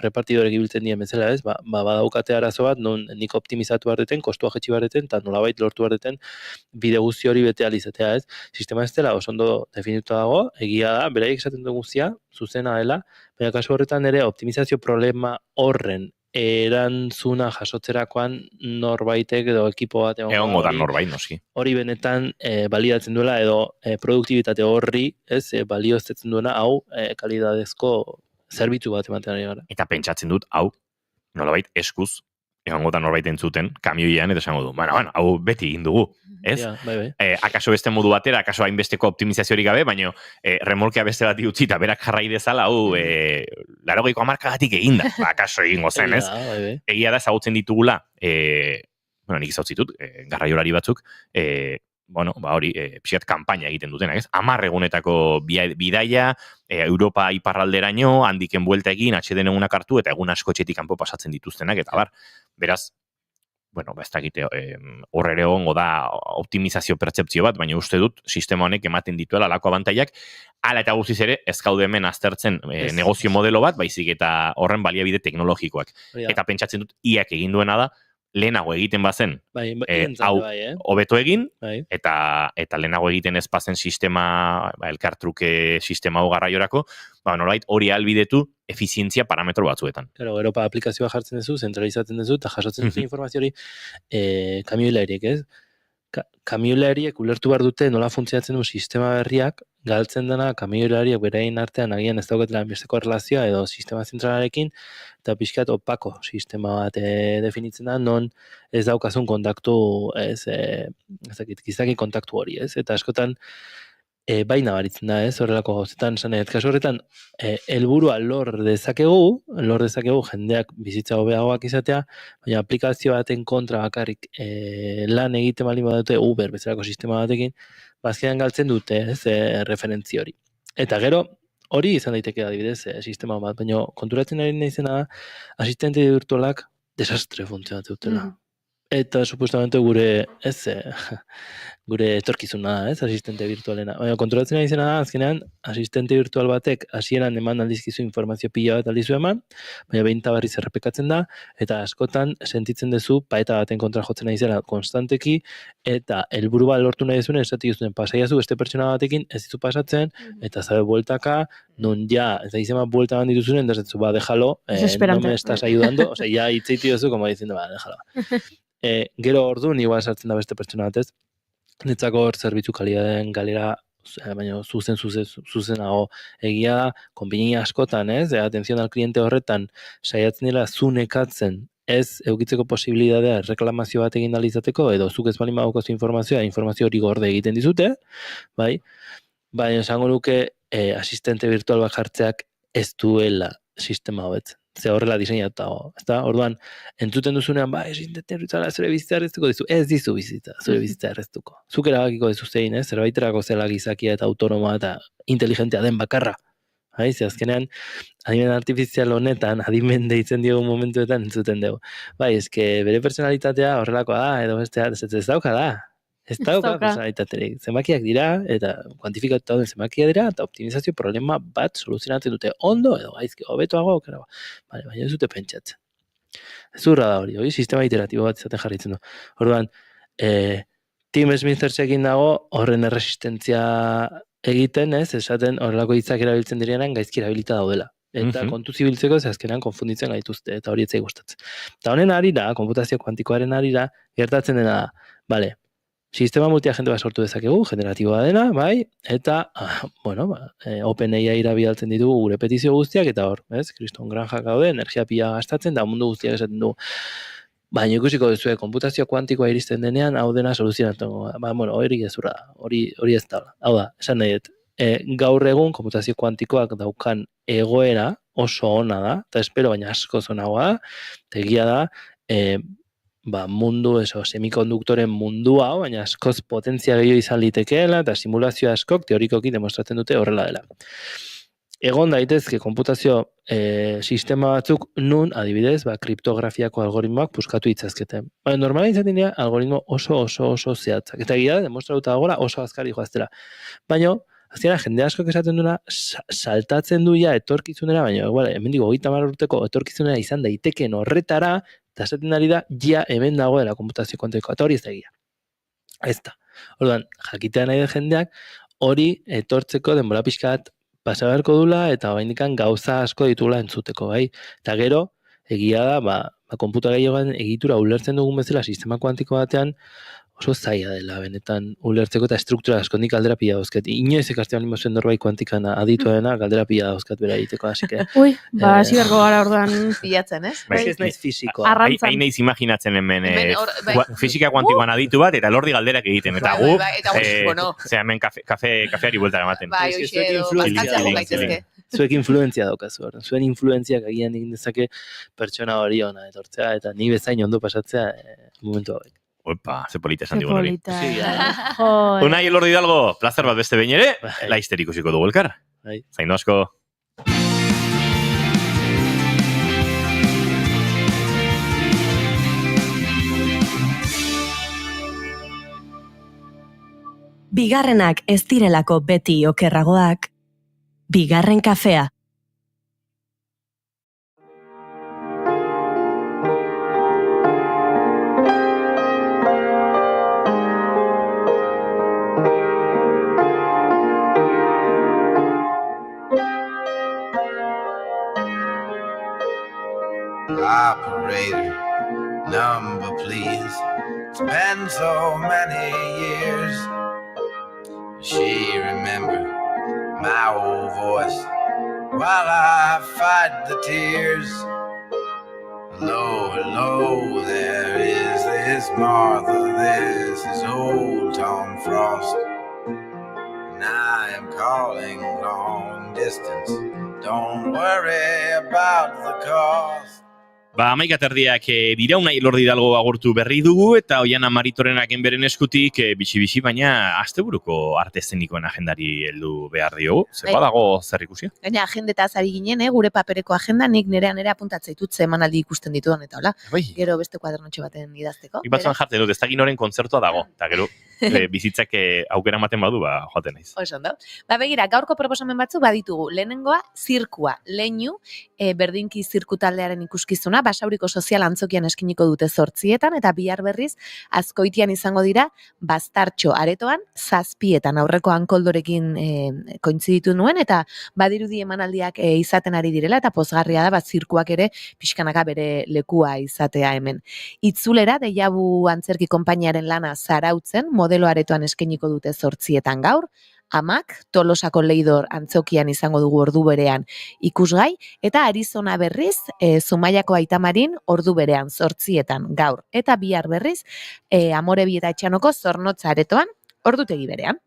repartidorek ibiltzen dien bezala ez, badaukate arazo bat, non nik optimizatu behar deten, kostua jetxi behar deten, eta nolabait lortu behar deten, bide guzti hori bete alizatea ez. Sistema ez dela oso ondo definitu dago, egia da, beraiek esaten du guztia, zuzena dela, baina kasu horretan ere optimizazio problema horren erantzuna jasotzerakoan norbaitek edo ekipo bat egongo da norbait noski. Hori benetan balidatzen duela edo produktibitate horri, ez, balioztetzen duena hau kalidadezko zerbitzu bat ematen ari gara. Eta pentsatzen dut hau nolabait eskuz egongo da norbait entzuten kamioian eta esango du. Bueno, hau beti egin dugu, ez? Ja, bai. Akaso beste modu batera, akaso hainbesteko optimizaziorik gabe, baina remolkea beste bat utzi eta berak jarrai dezala, hau 80ko hamarkagatik eginda, akaso egingo zen, ez? Egia da ezagutzen ditugula, nik ezagutzitut, garraiolari batzuk, hori, pixkat kanpaina egiten dutenak, ez? 10 egunetako bidaia, Europa iparralderaino, handiken buelta egin, atxeden egunak hartu, eta egun asko etxetik kanpo pasatzen dituztenak, eta beraz, ez dakite, hor ere hongo da optimizazio pertzeptzio bat, baina uste dut, sistema honek ematen dituela lako abantaiak, hala eta guztiz ere, ez gaude hemen aztertzen negozio modelo bat, baizik eta horren baliabide teknologikoak. Eta pentsatzen dut, iak egin duena da, lehenago egiten bazen, hau hobeto egin, eta lehenago egiten ez bazen sistema, elkartruke sistema hau garraiorako, nolait hori albidetu efizientzia parametro batzuetan. Claro, gero aplikazioa jartzen duzu, zentralizatzen duzu, eta jasotzen duzu informazio hori kamioilariek, ez? Kamioilariek ulertu behar dute nola funtzionatzen du sistema berriak, galtzen dena kamioilariek beraien artean agian ez dauketela besteko erlazioa edo sistema zentralarekin, eta pixkat opako sistema bat definitzen da, non ez daukazun kontaktu, gizaki kontaktu hori, ez? Eta askotan, bai nabaritzen da, ez? Horrelako gauzetan, kasu horretan, helburua lor dezakegu jendeak bizitza hobeagoak izatea, baina aplikazio baten kontra bakarrik lan egiten baldin badute Uber bezalako sistema batekin, bazkean galtzen dute, ez, referentzi hori. Eta gero, hori izan daiteke adibidez sistema bat, baina konturatzen ari naizena da, asistente virtualak desastre funtzionatzen dutela. Eta supuestamente gure etorkizuna da, ez, asistente virtualena. Baina konturatzen ari zena da, azkenean, asistente virtual batek hasieran eman aldizkizu informazio pila bat aldizu eman, baina behin tabarriz errepekatzen da, eta askotan sentitzen duzu paeta baten kontra jotzen nahi zela konstanteki, eta helburu bat lortu nahi zuen, esatik zuen pasaiazu beste pertsona batekin, ez dizu pasatzen, eta zabe bueltaka, non ja, ez da izema buelta bat dituzunen, eta zetzu, déjalo, no me estás ayudando, osea, ja hitzeiti duzu, como diciendo, déjalo. Gero orduan igual sartzen da beste pertsona batez, netzako hor zerbitzu kalitateen galera, baina zuzenago egia da, konpainia askotan, ez? Atención al cliente horretan saiatzen dira zunekatzen ez eukitzeko posibilitatea reklamazio bat egin dalizateko, edo zuk ez bali magokozu informazio hori gorde egiten dizute, bai? Baina esango nuke asistente virtual bat jartzeak ez duela sistema hobetzen. Ze horrela diseinatu dago, ezta? Orduan, entzuten duzunean, asistente virtuala zure bizitza erreztuko dizu. Ez dizu bizitza, zure bizitza erreztuko. Zuk erabakiko dizu zein, zerbaiterako zela gizakia eta autonoma eta inteligentea den bakarra. Ze azkenean, adimen artifizial honetan, adimen deitzen diogu momentuetan entzuten dugu. Eske bere personalitatea horrelakoa da, edo bestea, ez dauka da. Ez dauka personalitaterik. Zenbakiak dira, eta kuantifikatu dauden zenbakiak dira, eta optimizazio problema bat soluzionatzen dute ondo, edo gaizki, hobetuago, baina ez dute pentsatzen. Zurra da hori sistema iteratibo bat izaten jarritzen du. Orduan, Tim Smith-ekin dago horren erresistentzia egiten, esaten horrelako hitzak erabiltzen direnean gaizki erabilita daudela. Eta kontu zibiltzeko ze azkenean konfunditzen gaituzte, eta hori etzai gustatzen. Eta honen arira, konputazio kuantikoaren arira, gertatzen dena da, bale, sistema multiagente bat sortu dezakegu, generatiboa dena, bai, eta, OpenAI-ra bidaltzen ditugu gure petizio guztiak, eta hor, Kriston Granjak gaude, energia pila gastatzen, da mundu guztiak esaten du, baina ikusiko duzue, konputazio kuantikoa iristen denean, hau dena soluzionatzen, hori gezurra da, hori ez da. Hau da, esan nahi dut, gaur egun konputazio kuantikoak daukan egoera oso ona da, eta espero baina asko zonagoa da, eta egia da, mundu, semikonduktoren mundua, baina askoz potentzia gehiago izan litekeela, eta simulazio askok teorikoki demostratzen dute horrela dela. Egon daitezke konputazio sistema batzuk nun, adibidez, kriptografiako algoritmoak puskatu itzazkete. Normala izaten dira algoritmo oso zehatzak. Eta egia da, demostratuta dagoela oso azkari joaztela. Baina, azkenean, jende askok esaten duena, saltatzen du ja etorkizunera, baina, hemen digo, 30 urteko etorkizunera izan daiteken horretara, eta esaten ari da, ja hemen dagoela konputazio kuantikoa, eta hori ez da egia. Ez da. Orduan, jakitea nahi da jendeak, hori etortzeko denbora pixka bat pasa beharko dula, eta oraindikan gauza asko ditugula entzuteko, bai? Eta gero, egia da, konputagailuan egitura ulertzen dugun bezala sistema kuantiko batean, oso zaila dela, benetan ulertzeko eta struktura asko nik galdera pila dauzkat. Inoiz ikastean imozen norbait kuantikan aditua dena, galdera pila dauzkat bera egiteko, hasi que... Ui, hasi berko gara orduan... Pilatzen, ez? Ez naiz fisikoa. Hain naiz imaginatzen hemen fisika kuantikoan aditu bat, eta lordi galderak egiten, eta gu... hemen kafeari bueltara ematen. Bai, hoxe edo, bastantzia gaitezke. Zuek influentzia daukazu, zuen influentziak agian egin dezake pertsona hori ona etortzea, eta ni bezain ondo pasatzea momentu hauek. Opa, ze polita esan digun hori. Polita. Unai Elordi Hidalgo, plazer bat beste behin ere, laizter ikusiko dugu elkar. Zaindu asko. Bigarrenak ez direlako beti okerragoak, bigarren kafea. Operator, number please. It's been so many years. She remembered my old voice while I fight the tears. Hello, hello, there is this Martha, this is old Tom Frost. And I am calling long distance, don't worry about the cost. Amaikaterdiak dira, Unai Elordi Hidalgo agurtu berri dugu, eta Oiana Maritorenak beren eskutik bizi-bizi, baina asteburuko arte eszenikoen agendari heldu behar diogu. Zer badago zer ikusia? Gaina agendetaz ari ginen, gure papereko agenda, nik nerean apuntatzea ditut emanaldi ikusten dituan, eta hola, gero beste kuadernotxo baten idazteko. Nik batzuan jartzen dut, ez da ginoren kontzertua dago, eta gero bizitzak aukera ematen badu, joaten naiz. Oso ondo. Begira, gaurko proposamen batzu baditugu. Lehenengoa, zirkua. Leinu, berdinki zirku taldearen ikuskizuna, Basauriko sozial antzokian eskiniko dute 8:00 eta bihar berriz Azkoitian izango dira Bastartxo aretoan 7:00 aurreko Ankoldorekin kointziditu nuen eta badirudi emanaldiak izaten ari direla eta pozgarria da zirkuak ere pixkanaka bere lekua izatea hemen. Itzulera Deiabu antzerki konpainiaren lana Zarautzen modelo aretoan eskiniko dute 8:00 gaur. Amak, Tolosako Leidor antzokian izango dugu ordu berean ikusgai, eta Arizona berriz, Zumaiako Aitamarin ordu berean 8:00 gaur. Eta bihar berriz, Amorebi eta Etxanoko Zornotza aretoan ordutegi berean.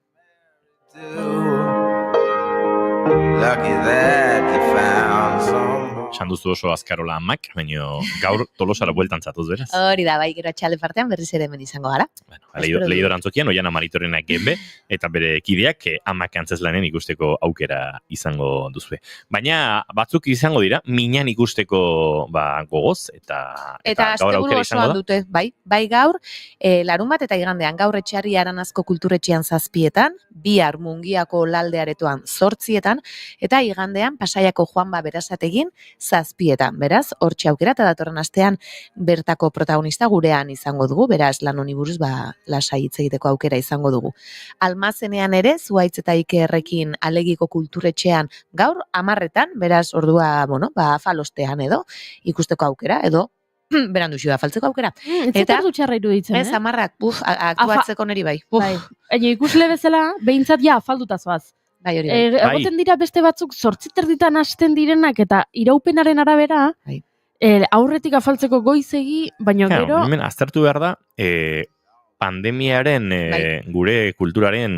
Esan duzu oso azkarola Amak, baina gaur Tolosara bueltan zatuz beraz. Hori da, bai, gero atxalde partean berriz ere hemen izango gara. Leidor antzokian, Oiana Maritorenak genbe, eta bere kideak Amak antzeslanen ikusteko aukera izango duzue. Baina batzuk izango dira, minan ikusteko gogoz, eta gaur aukera izango da. Dute, bai gaur, larun bat eta igandean, gaur Etxarri Aranazko kulturetxean 7:00, bihar Mungiako Lalde aretoan 8:00, eta igandean Pasaiako Juanba Berasategin 7:00, beraz, hortxe aukera, eta datorren astean bertako protagonista gurean izango dugu, beraz, lan honi buruz, lasai hitz egiteko aukera izango dugu. Almazenean ere, Zuhaitz eta Ikerrekin Alegiko kulturetxean gaur 10:00, beraz, ordua, afalostean edo, ikusteko aukera, edo, berandu xua, faltzeko aukera. Eta du txarra iruditzen, ez, 10:00, aktuatzeko neri bai. Bai. Baina ikusle bezala, behintzat ja afalduta zoaz. Bai, hori Egoten dira beste batzuk 8:00 hasten direnak eta iraupenaren arabera, aurretik afaltzeko goizegi, baina gero... Hemen, aztertu behar da, pandemiaren gure kulturaren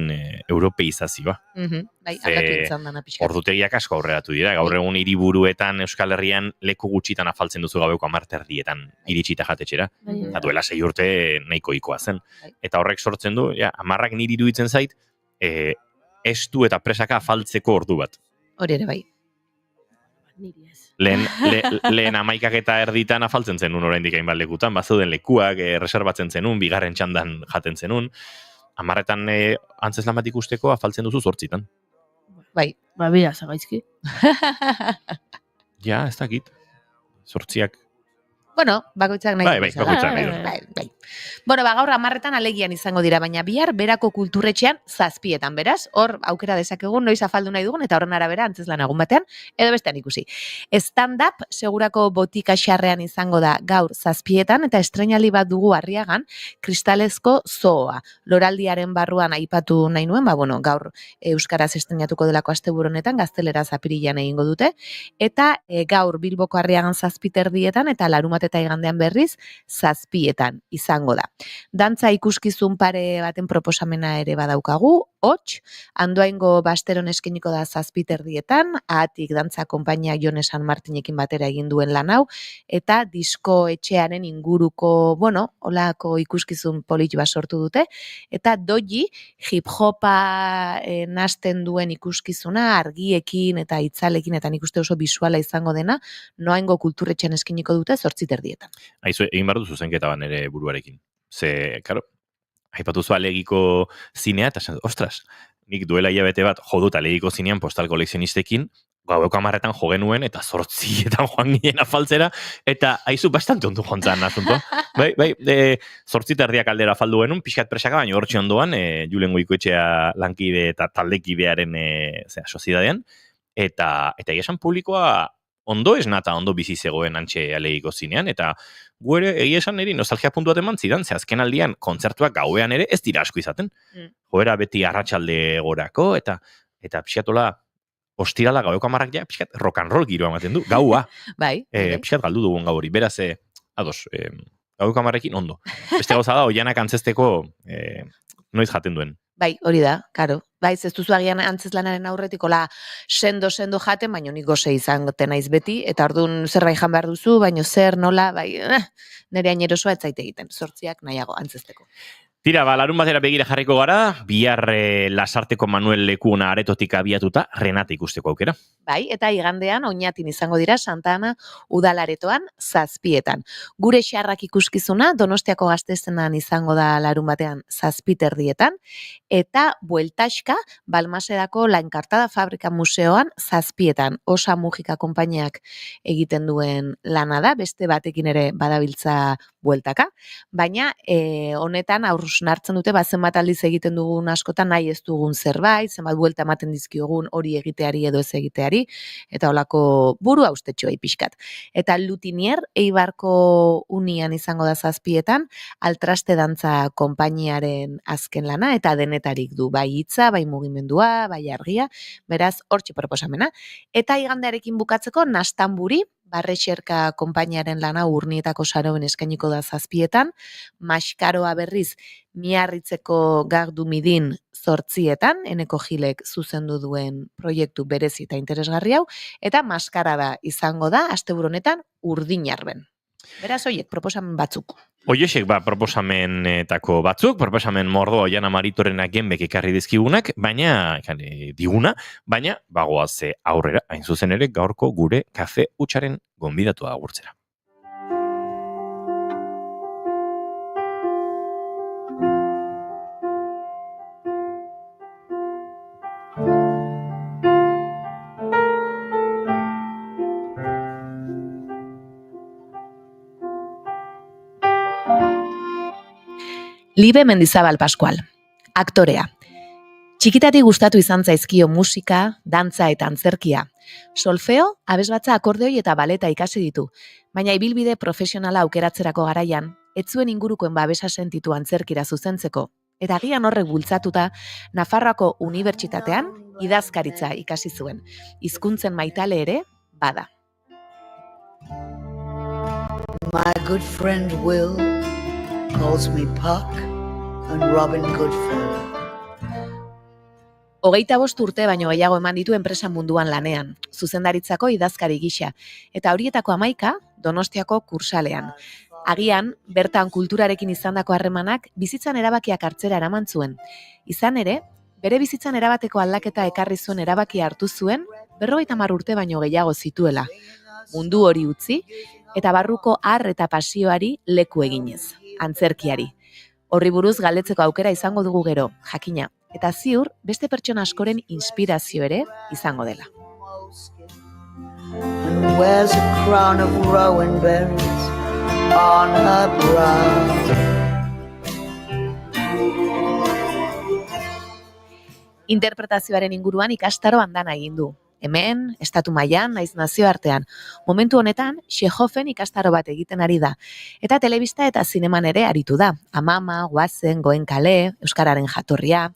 europeizazioa. Bai, aldatu izan dana pixka. Ordutegiak asko aurreratu dira. Gaur egun hiriburuetan Euskal Herrian leku gutxitan afaltzen duzu gaueko 10:00 iritsita jatetxera. Eta duela 6 urte nahiko ikoa zen. Eta horrek sortzen du, 10:00 niri iruditzen zait, estu eta presaka afaltzeko ordu bat. Hori ere bai. Lehen 11:30 afaltzen zenun oraindik hainbat lekutan, bazeuden lekuak reserbatzen zenun, bigarren txandan jaten zenun. 10:00 antzeslan bat ikusteko afaltzen duzu 8:00. Bai. Ba, bera, zagaizki. Ja, ez dakit. 8:00. Bueno, bakoitzak nahi. Bai, bakoitzak nahi. Bai. Bueno, gaur 10:00 Alegian izango dira, baina bihar berako kulturetxean 7:00, beraz, hor aukera dezakegu noiz afaldu nahi dugun, eta horren arabera antzeslan egun batean, edo bestean ikusi. Stand-up segurako botika xarrean izango da gaur 7:00, eta estreinaldi bat dugu Arriagan, kristalezko zoa. Loraldiaren barruan aipatu nahi nuen, gaur euskaraz estreinatuko delako asteburu honetan, gazteleraz apirilean egingo dute, eta gaur Bilboko Arriagan 7:30 eta larumat eta igandean berriz 7:00 izango da. Dantza ikuskizun pare baten proposamena ere badaukagu, hots, Andoaingo Basteron eskeniko da 7:30, Ahatik dantza konpainia Jone San Martinekin batera egin duen lan hau, eta disko etxearen inguruko, olako ikuskizun polit bat sortu dute, eta doji hip-hopa nasten duen ikuskizuna, argiekin eta itzalekin, eta nik uste oso bisuala izango dena, Noaingo kulturretxean eskeniko dute 8:30. Aizu, egin behar duzu zenketa ban ere buruarekin. Ze, karo, aipatuzu Alegiko zinea, eta ostras, nik duela hilabete bat jodut Alegiko zinean postal koleksionistekin, gaueko 10:00 jo genuen, eta 8:00 joan ginen afaltzera, eta aizu bastante ondo jontzan asunto. Bai, 8:30 aldera afaldu genuen, pixkat presaka, baina hortxe ondoan, Julen Goikoetxea lankide eta taldekidearen soziedadean, eta esan publikoa ondo esnata, ondo bizi zegoen antxe Alegiko zinean, eta gu ere egia esan niri nostalgia puntu bat eman zidan, ze azken aldian kontzertuak gauean ere ez dira asko izaten. Joera beti arratsalde gorako, eta pixatola ostirala gaueko 10:00 pixkat rock and roll giroa ematen du, gaua. Bai. Pixkat galdu dugun gauri, beraz, ados, gaueko 10:00 ondo. Beste gauza da, oianak antzesteko noiz jaten duen. Bai, hori da, karo. Bai, ez duzu agian antzeslanaren aurretik, sendo jaten, baina nik gose izan naiz beti, eta orduan zerbait jan behar duzu, baina zer, nola, bai, nire ainerosoa ez zaite egiten, 8:00 nahiago antzesteko. Tira, larun batera begira jarriko gara, bihar Lasarteko Manuel Lekuna aretotik abiatuta, Renate ikusteko aukera. Bai, eta igandean Oñatin izango dira Santa Ana udalaretoan 7:00. Gure xarrak ikuskizuna Donostiako Gaztezenan izango da larun batean 7:30, eta bueltaxka Balmasedako La Enkartada Fabrika Museoan 7:00. Osa Mujika konpainiak egiten duen lana da, beste batekin ere badabiltza bueltaka, baina honetan hausnartzen dute zenbat aldiz egiten dugun askotan nahi ez dugun zerbait, zenbat buelta ematen dizkiogun hori egiteari edo ez egiteari, eta holako buru haustetxoa pixkat. Eta Lutinier Eibarko Unian izango da 7:00, Altraste dantza konpainiaren azken lana, eta denetarik du, bai hitza, bai mugimendua, bai argia, beraz hortxe proposamena. Eta igandearekin bukatzeko Nastanburi, Barrexerka konpainiaren lana Urnietako Saroen eskainiko da 7:00, Maskaroa berriz Miarritzeko Gardu Midin 8:00, Eneko Gilek zuzendu duen proiektu berezi eta interesgarri hau, eta Maskarada izango da asteburu honetan Urdinarben. Beraz, hoiek proposamen batzuk. Oiexek, proposamenetako batzuk, proposamen mordoa Jana Maritorenak genbek ekarri dizkigunak, baina bagoaz aurrera, hain zuzen ere, gaurko gure kafe hutsaren gonbidatua agurtzera. Libe Mendizabal Pascual, aktorea. Txikitatik gustatu izan zaizkio musika, dantza eta antzerkia. Solfeo, abesbatza, akordeoi eta baleta ikasi ditu, baina ibilbide profesionala aukeratzerako garaian, ez zuen ingurukoen babesa sentitu antzerkira zuzentzeko, eta agian horrek bultzatuta, Nafarroako Unibertsitatean idazkaritza ikasi zuen, hizkuntzen maitale ere bada. My good friend Will calls me Puck and Robin Goodfellow. 25 urte baino gehiago eman ditu enpresa munduan lanean, zuzendaritzako idazkari gisa, eta horietako 11 Donostiako kursalean. Agian, bertan kulturarekin izandako harremanak bizitzan erabakiak hartzera eraman zuen. Izan ere, bere bizitzan erabateko aldaketa ekarri zuen erabakia hartu zuen, 50 urte baino gehiago zituela. Mundu hori utzi, eta barruko har eta pasioari leku eginez, antzerkiari. Horri buruz galdetzeko aukera izango dugu gero, jakina, eta ziur beste pertsona askoren inspirazio ere izango dela. And wears a crown of rowan berries on her brow. Interpretazioaren inguruan ikastaro andana egin du. Hemen, estatu mailan, naiz nazioartean. Momentu honetan, Txekhoven ikastaro bat egiten ari da. Eta telebista eta zineman ere aritu da. Amama, Goazen, Goen kale, Euskararen jatorria.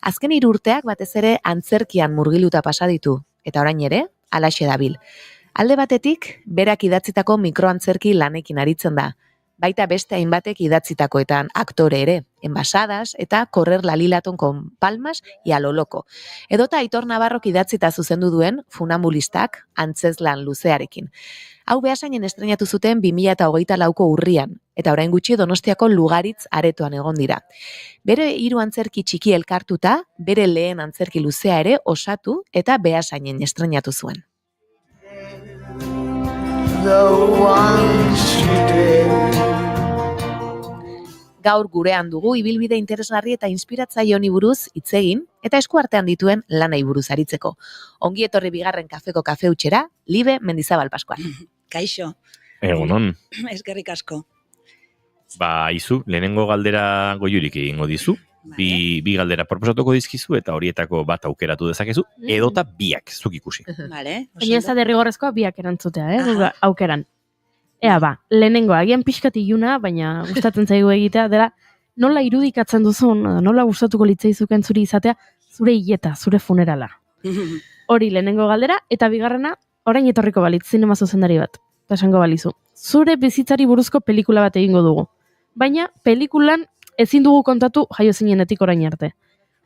Azken 3 urteak batez ere antzerkian murgiluta pasa ditu. Eta orain ere, halaxe dabil. Alde batetik, berak idatzitako mikroantzerki lanekin aritzen da. Baita beste hainbatek idatzitakoetan aktore ere, Enbasadas eta Correr la Lilaton con Palmas y a lo loco. Edota Aitor Navarrok idatzita zuzendu duen Funambulistak antzezlan luzearekin. Hau Beasainen estrenatu zuten 2024ko urrian, eta orain gutxi Donostiako Lugaritz aretoan egon dira. Bere 3 antzerki txiki elkartuta, bere lehen antzerki luzea ere osatu eta Beasainen estrenatu zuen. Gaur gurean dugu ibilbide interesgarri eta inspiratzaile honi buruz hitz egin eta eskuartean dituen lanei buruz aritzeko. Ongi etorri bigarren kafeko kafeutxera, Libe Mendizabal Pascual. Kaixo. Egunon. Eskerrik asko. Izu, lehenengo galdera goiurik egingo dizu. Bi galdera proposatuko dizkizu eta horietako bat aukeratu dezakezu, edota biak zuk ikusi. Vale. Baina ez da derrigorrezkoa biak erantzutea, aukeran. Ea lehenengoa, agian pixkat iluna, baina gustatzen zaigu egitea, dela nola irudikatzen duzun, nola gustatuko litzaizuken zuri izatea, zure hileta, zure funerala. Hori lehenengo galdera, eta bigarrena, orain etorriko balitz, zinema zuzendari bat, eta esango balizu. Zure bizitzari buruzko pelikula bat egingo dugu. Baina, pelikulan ezin dugu kontatu jaio zinenetik orain arte.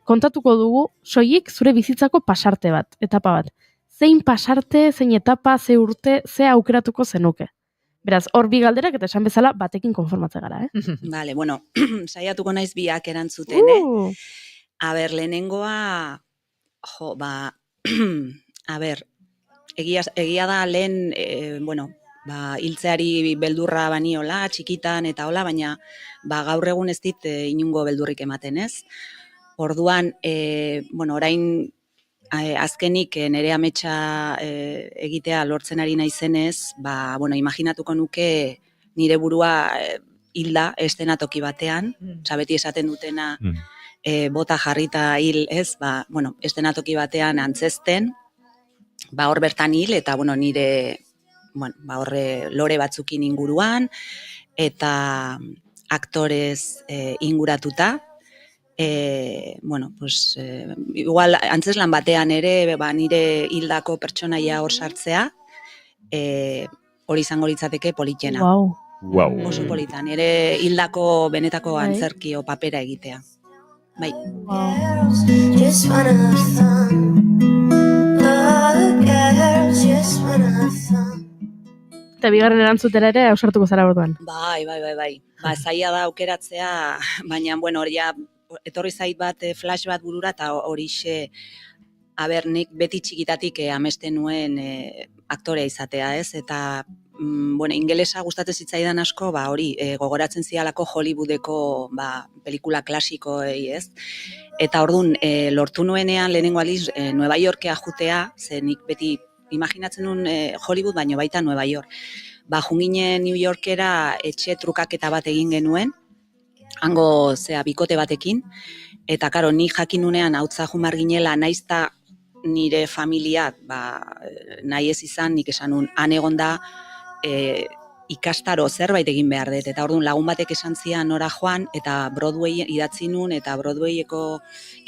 Kontatuko dugu, soilik zure bizitzako pasarte bat, etapa bat. Zein pasarte, zein etapa, ze urte, ze aukeratuko zenuke. Beraz, hor bi galderak eta esan bezala batekin konformatze gara, Vale, bueno, saiatuko naiz biak erantzuten, A ber, lehenengoa, egia da lehen, hiltzeari beldurra baniola, txikitan eta hola, baina gaur egun ez dit inungo beldurrik ematen, ez? Orduan, orain azkenik nire ametsa egitea lortzen ari naizenez, imaginatuko nuke nire burua hilda estenatoki batean, beti esaten dutena bota jarrita hil, ez? Estenatoki batean antzesten, hor bertan hil, eta nire horre lore batzukin inguruan, eta aktorez inguratuta, igual antzeslan batean ere nire hildako pertsonaia hor sartzea, hori izango litzateke politena. Wow. Oso politan, nire hildako benetako antzerkio papera egitea. Bai. Just wanna have fun. Oh, girls just wanna have fun. Eta bigarren erantzutera ere ausartuko zara orduan. Bai. Zaila da aukeratzea, baina, hori etorri zait bat flash bat burura eta horixe, nik beti txikitatik amesten nuen aktorea izatea, ez? Eta, ingelesa gustatzen zitzaidan asko, hori gogoratzen zidalako Hollywoodeko pelikula klasikoei, ez? Eta orduan, lortu nuenean lehenengo aldiz Nueva Yorkea jutea, ze nik beti imaginatzen nuen Hollywood, baino baita Nueva York. Junginen New Yorkera etxe trukaketa bat egin genuen, hango bikote batekin, eta karo, ni jakinunean hautza jumar ginela, naizta nire familia, nahi ez izan, nik esan nun, han egonda ikastaro zerbait egin behar dut, eta orduan lagun batek esan zian nora joan, eta Broadway idatzi nun, eta Broadwayeko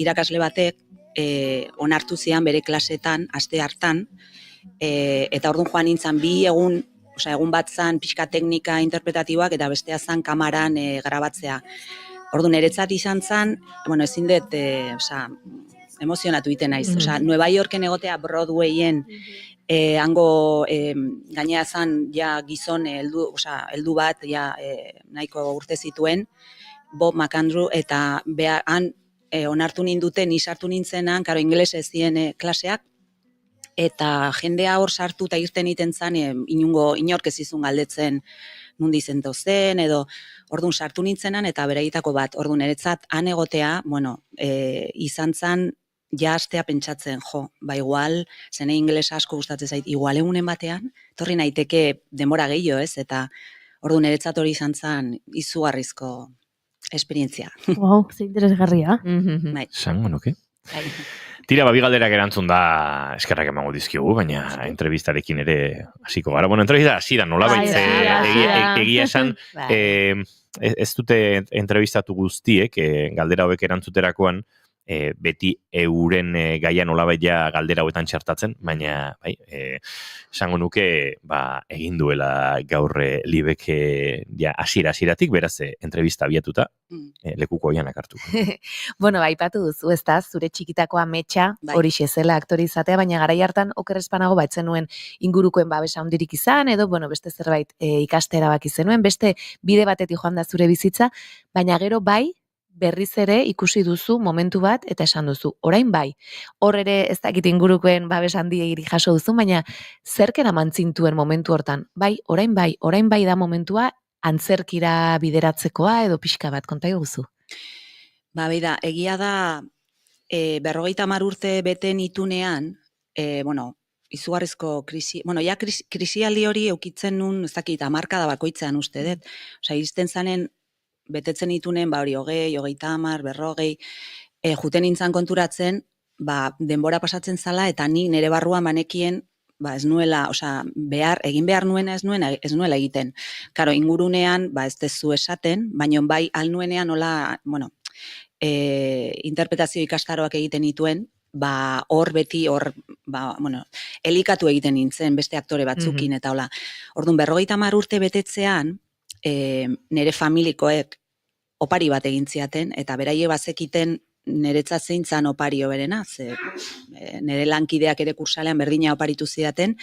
irakasle batek onartu zian bere klasetan, aste hartan, eta orduan joan nintzen egun bat zan pixka teknika interpretatiboak, eta bestea zan kamaran grabatzea. Orduan, niretzat izan zan, ezin dut, emozionatu iten naiz. Nueva Yorken egotea Broadwayen, hango gainea zan ja gizon heldu bat, nahiko urte zituen, Bob McAndrew, eta han onartu ninduten, ni sartu nintzenan, karo, ingeles ez zien klaseak, eta jendea hor sartu eta irten iten zan, inork ez izun galdetzen nundi zento zen, edo orduan sartu nintzenan, eta bereitako bat, orduan eretzat, han egotea, izan zan, ja astea pentsatzen, igual, zene ingelesa asko gustatzen zait, igual egunen batean, torri naiteke denbora gehiago, ez? Eta orduan eretzat hori izan zan, izugarrizko esperientzia. Wow, ze interesgarria. Zango nuke. Tira, bi galderak erantzun da eskerrak emango dizkiogu, baina entrevistarekin ere hasiko gara. Entrevista hasi da nolabait, egia esan, ez dute entrevistatu guztiek, galdera hauek erantzuterakoan, beti euren gaia nolabait ja galdera hauetan txertatzen, baina esango nuke egin duela gaur Libek hasieratik beraz entrevista abiatuta lekuko oianak hartu. Aipatu duzu, ez da, zure txikitako ametsa hori zela aktori izatea, baina garai hartan oker espanago baitzen nuen ingurukoen babesa handirik izan, edo beste zerbait ikastera baki zenuen, beste bide batetik joan da zure bizitza, baina gero berriz ere ikusi duzu momentu bat eta esan duzu, orain bai, hor ere ez dakit ingurukoen babes handiei jaso duzu, baina zerkera mantzintuen momentu hortan, orain bai da momentua antzerkira bideratzekoa edo pixka bat, konta guzu? Beida, egia da, 50 urte beten itunean, izugarrizko krisi, krisialdi hori eukitzen nun, ez dakit, hamarkada bakoitzean uste dut, iristen zanen, betetzen itunen, hori 20, 30, 40, juten nintzen konturatzen, denbora pasatzen zala, eta ni nire barruan banekien, ez nuela, egin behar nuena ez nuela egiten. Karo, ingurunean, ez dezu esaten, baina bai, alnuenean nola, interpretazio ikastaroak egiten nituen, hor beti, elikatu egiten nintzen, beste aktore batzukin, eta hola. Orduan, 50 urte betetzean, nire familikoek opari bat egin ziaten, eta beraie bazekiten niretzat zein zan opario berena, nire lankideak ere kursalean berdina oparitu zidaten,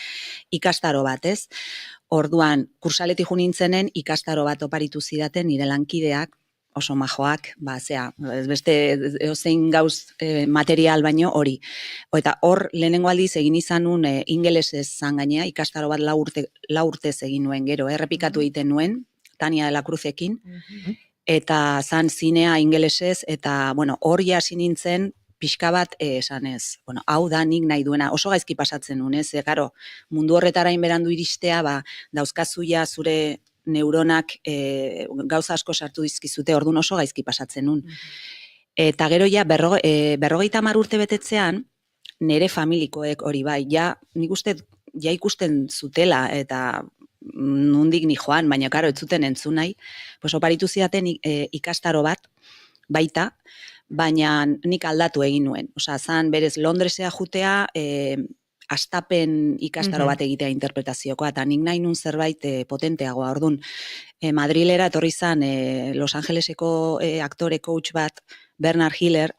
ikastaro bat, ez? Orduan, kursaletik jo nintzenen ikastaro bat oparitu zidaten nire lankideak, oso majoak, beste zein gauz material baino hori. Eta hor, lehenengo aldiz egin izan nun ingelesez zan gainea, ikastaro bat 4 urtez egin nuen gero, errepikatu egiten nuen, Tania de la Cruzekin, eta zan zinea ingelesez, eta hor hasi nintzen pixka bat esanez, hau da nik nahi duena, oso gaizki pasatzen nun, ez? Karo, mundu horretara inberandu iristea, dauzkazuia zure neuronak gauza asko sartu dizkizute, orduan oso gaizki pasatzen nun. Eta gero ja, 50 urte betetzean, nire familikoek hori bai, nik uste, ikusten zutela, eta nondik ni joan, baina karo, ez zuten entzun nahi, oparitu zidaten ikastaro bat, baita, baina nik aldatu egin nuen. Zan berez Londresea jutea, astapen ikastaro bat egitea interpretaziokoa, eta nik nahi nun zerbait potenteagoa. Orduan, Madrilera etorri zan Los Angeleseko aktore coach bat, Bernard Hiller,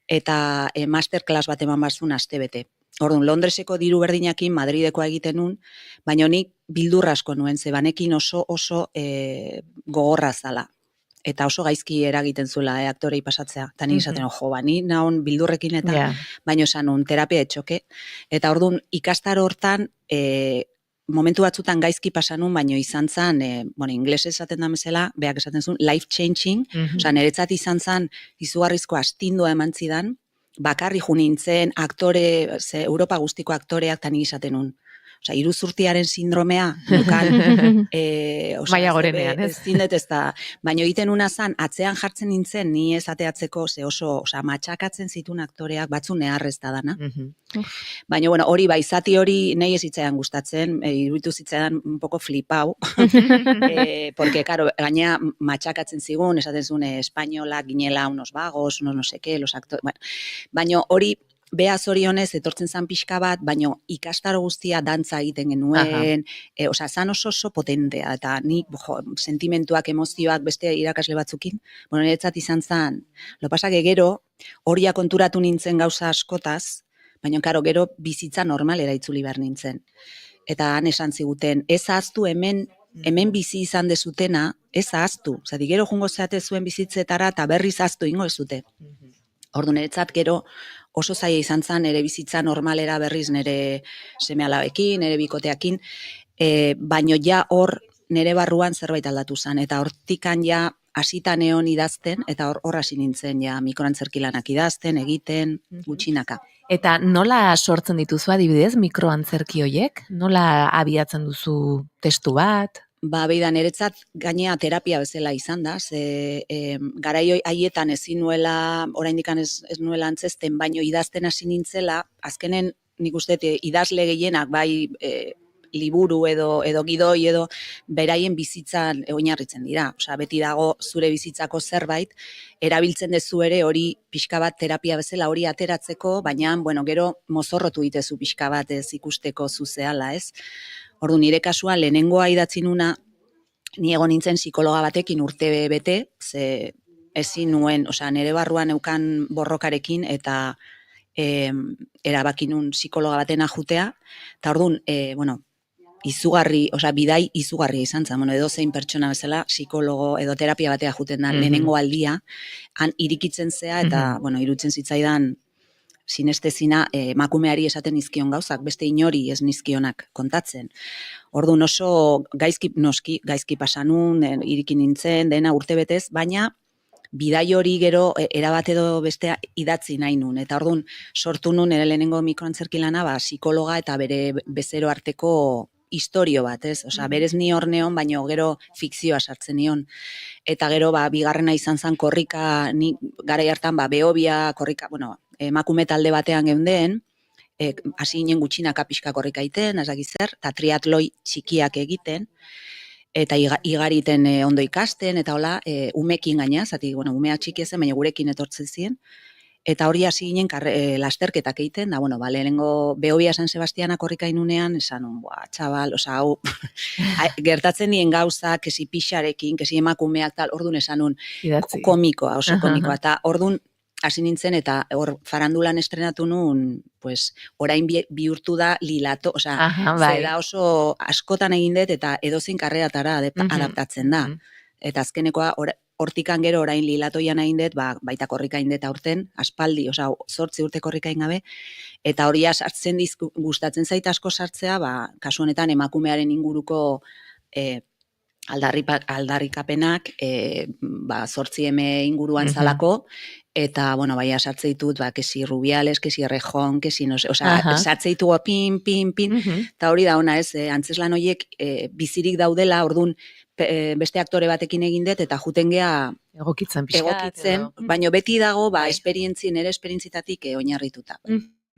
eta masterclass bat eman barzun astebete. Orduan, Londreseko diru berdinakin Madridekoa egiten nun, baina nik bildurra asko nuen, banekin oso gogorra zala. Eta oso gaizki eragiten zuela aktorei pasatzea. Eta nik esaten, ni nahon bildurrekin eta baino esan nun terapia etxoke. Eta orduan, ikastaro hortan, momentu batzutan gaizki pasanun, baino izan zan, inglesez esaten da bezala, beak esaten zuen, life changing, niretzat izan zan, izugarrizko astindua eman zidan, bakarri jo nintzen, aktore, Europa guztiko aktoreak tanik izaten nun. Osea, iruzurtiaren sindromea, nukan, Baina gorenean, ez? Zindet ez da, baina egiten una zan, atzean jartzen nintzen, ni ez ateatzeko, ze oso, matxakatzen zitun aktoreak, batzu neharrez da dana. Baina, bueno, hori bai, zati hori nahi ez zitzaidan gustatzen, iruditu zitzaidan un poco flipau, porque, claro, gaina matxakatzen zigun, esaten zuen, espainolak ginela unos vagos, unos no sé qué, los actores, bueno, baina hori, Bea zorionez, etortzen zan pixka bat, baino ikastaro guztia dantza egiten genuen, zan oso potentea, eta ni sentimentuak, emozioak, beste irakasle batzukin, bueno, niretzat izan zan, lo pasak gero, horia konturatu nintzen gauza askotaz, baina, karo, gero bizitza normalera itzuli behar nintzen. Eta han esan ziguten, ez ahaztu hemen bizi izan dezutena, ez ahaztu, zati gero jungo zeate zuen bizitzetara, eta berriz ahaztu ingo ez dute. Ordu niretzat gero, oso zaila izan zen nire bizitza normalera berriz nire seme-alabekin, nire bikoteakin, baino ja hor nire barruan zerbait aldatu zen, eta hortikan ja hasitan egon idazten, eta hor hasi nintzen ja mikroantzerkilanak idazten, egiten, gutxinaka. Eta nola sortzen dituzu adibidez mikroantzerki hoiek? Nola abiatzen duzu testu bat? Ba, beida, niretzat gainea terapia bezala izan da, garai haietan ezin nuela, oraindik ez nuela antzesten, baino idazten hasi nintzela, azkenen nik uste idazle gehienak bai liburu edo gidoi edo beraien bizitzan oinarritzen dira. Osea, beti dago zure bizitzako zerbait, erabiltzen dezu ere hori pixka bat terapia bezala hori ateratzeko, baina, bueno, gero mozorrotu ditezu pixka bat ez ikusteko zuzeala, ez? Ordu nire kasuan lehenengoa idatzi nuna, ni egon nintzen psikologa batekin urte bete, ze ezin nuen, osea, nire barruan eukan borrokarekin eta erabaki nun psikologa batena jutea, eta orduan, bueno, izugarri, osea, bidai izugarri izan zen, bueno, edo zein pertsona bezala, psikologo edo terapia batea juten da, lehenengo aldia, han irikitzen zea, eta, bueno, irutzen zitzaidan, sinestezina emakumeari esaten nizkion gauzak, beste inori ez nizkionak kontatzen. Orduan oso gaizki pasanun, iriki nintzen, dena urtebetez, baina bidai hori gero erabat edo bestea idatzi nahi nun. Eta orduan sortu nun ere lehenengo mikroantzerkilana, psikologa eta bere bezero arteko historio bat, ez? Osea, berez ni hor neon, baina gero fikzioa sartzen nion. Eta gero, bigarrena izan zen korrika, ni garai hartan, behobia, korrika, bueno, emakume talde batean geunden, hasi ginen gutxinaka pixka korrika egiten, zer, eta triatloi txikiak egiten, eta igariten ondo ikasten, eta hola, umekin gaina, zati, bueno, umea txiki ezen, baina gurekin etortzen ziren, eta hori hasi ginen lasterketak egiten, da, bueno, lehenengo behobia San Sebastiana korrika inunean, esan, txabal, oza, hau, gertatzen nien gauza, kesi pixarekin, kesi emakumeak, tal, orduan esan komikoa, oso komikoa, eta orduan, hasi nintzen, eta hor farandulan estrenatu nun, pues, orain bihurtu da lilato, osea, da oso askotan egin dut, eta edozein karreratara adaptatzen da. Eta azkenekoa, hortikan gero orain lilatoian egin dut, baita korrika egin dut aurten, aspaldi, osea, 8 urte korrika egin gabe, eta hori sartzen gustatzen zait asko sartzea, kasu honetan emakumearen inguruko aldarrikapenak, 8 inguruan zalako, eta, bueno, sartze ditut, kesi Rubiales, kesi Errejón, kesi, no sé, osea, sartze ditu pin, eta hori da ona ez, antzeslan horiek bizirik daudela, orduan beste aktore batekin egin dut, eta juten gea egokitzen, baina beti dago, nire esperientzitatik oinarrituta.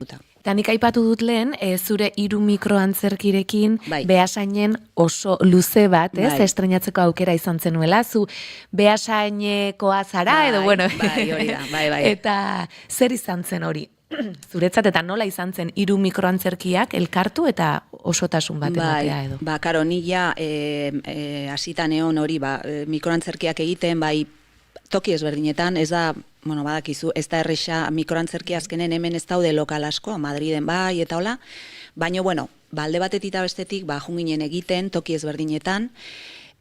Eta nik aipatu dut lehen, zure 3 mikroantzerkirekin Beasainen oso luze bat, ez? Estrenatzeko aukera izan zenuela, zu Beasainekoa zara, edo, bueno. Hori da, bai. Eta zer izan zen hori? Zuretzat eta nola izan zen 3 mikroantzerkiak elkartu eta osotasun bat ematea edo? Karo, nila hasitan egon hori, mikroantzerkiak egiten, toki ezberdinetan, ez da, bueno, badakizu, ez da erresa mikroantzerkia azkenen hemen ez daude lokal asko, Madriden eta hola, baina, bueno, alde batetik eta bestetik, junginen egiten, toki ezberdinetan,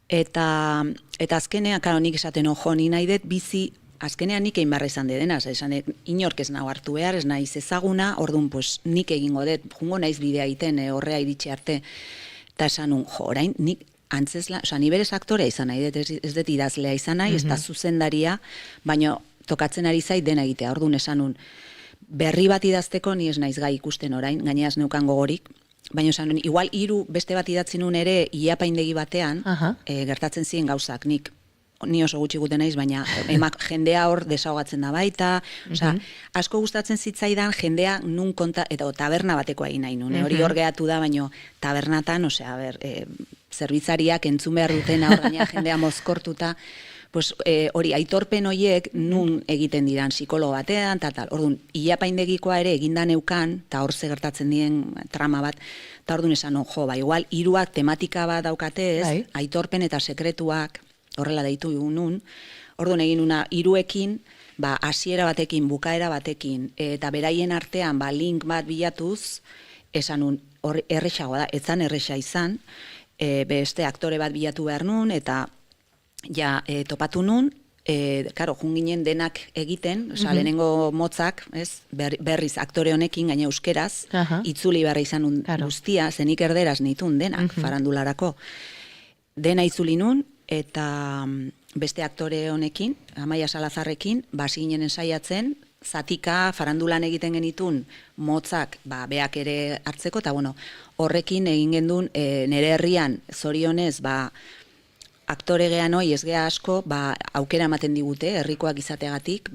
eta azkenean, karo, nik esaten ojo, ni nahi dut bizi, azkenean nik egin barra izan dedena, esan, inork ez nahu hartu behar, ez nahiz ezaguna, orduan, pues, nik egingo dut, jungo naiz bidea egiten, horrea iritsi arte, eta esan, orain, nik antzesla, oza, ni berez aktorea izan nahi, ez dut idazlea izan nahi, ez da zuzendaria, baina tokatzen ari zait dena egitea, orduan esan nun, berri bat idazteko ni ez naiz gai ikusten orain, gaineaz neukan gogorik, baina esan, igual 3 beste bat idatzi nun ere iapaindegi batean, gertatzen ziren gauzak, ni oso gutxi gute naiz, baina jendea hor desahogatzen da baita, osea, asko gustatzen zitzaidan jendea nun konta, eta taberna batekoa egin nahi nun, hori hor gehatu da, baina tabernatan, osea, zerbitzariak entzun behar dutena, hor gaina jendea mozkortuta, pues hori aitorpen horiek nun egiten diran psikologo batean, tal. Orduan, ilapaindegikoa ere eginda neukan, eta hor ze gertatzen dien trama bat, eta orduan esan, igual 3 tematika bat daukate ez, aitorpen eta sekretuak, horrela deitu nun, orduan egin una 3ekin, hasiera batekin, bukaera batekin, eta beraien artean link bat bilatuz, esan nun, erresagoa da, etzan erresa izan, beste aktore bat bilatu behar nun, eta ja topatu nun, karo, junginen denak egiten, lehenengo motzak, berriz aktore honekin, gaina euskeraz, itzuli beharra izan nun guztia, zenik erderaz nitun denak, farandularako. Dena itzuli nun, eta beste aktore honekin, Amaia Salazarrekin, ziginen ensaiatzen, zatika, farandulan egiten genitun, motzak, beak ere hartzeko, eta horrekin egin gendun, nire herrian, zorionez, aktore gean hoi ez gea asko, aukera ematen digute, herrikoak izateagatik,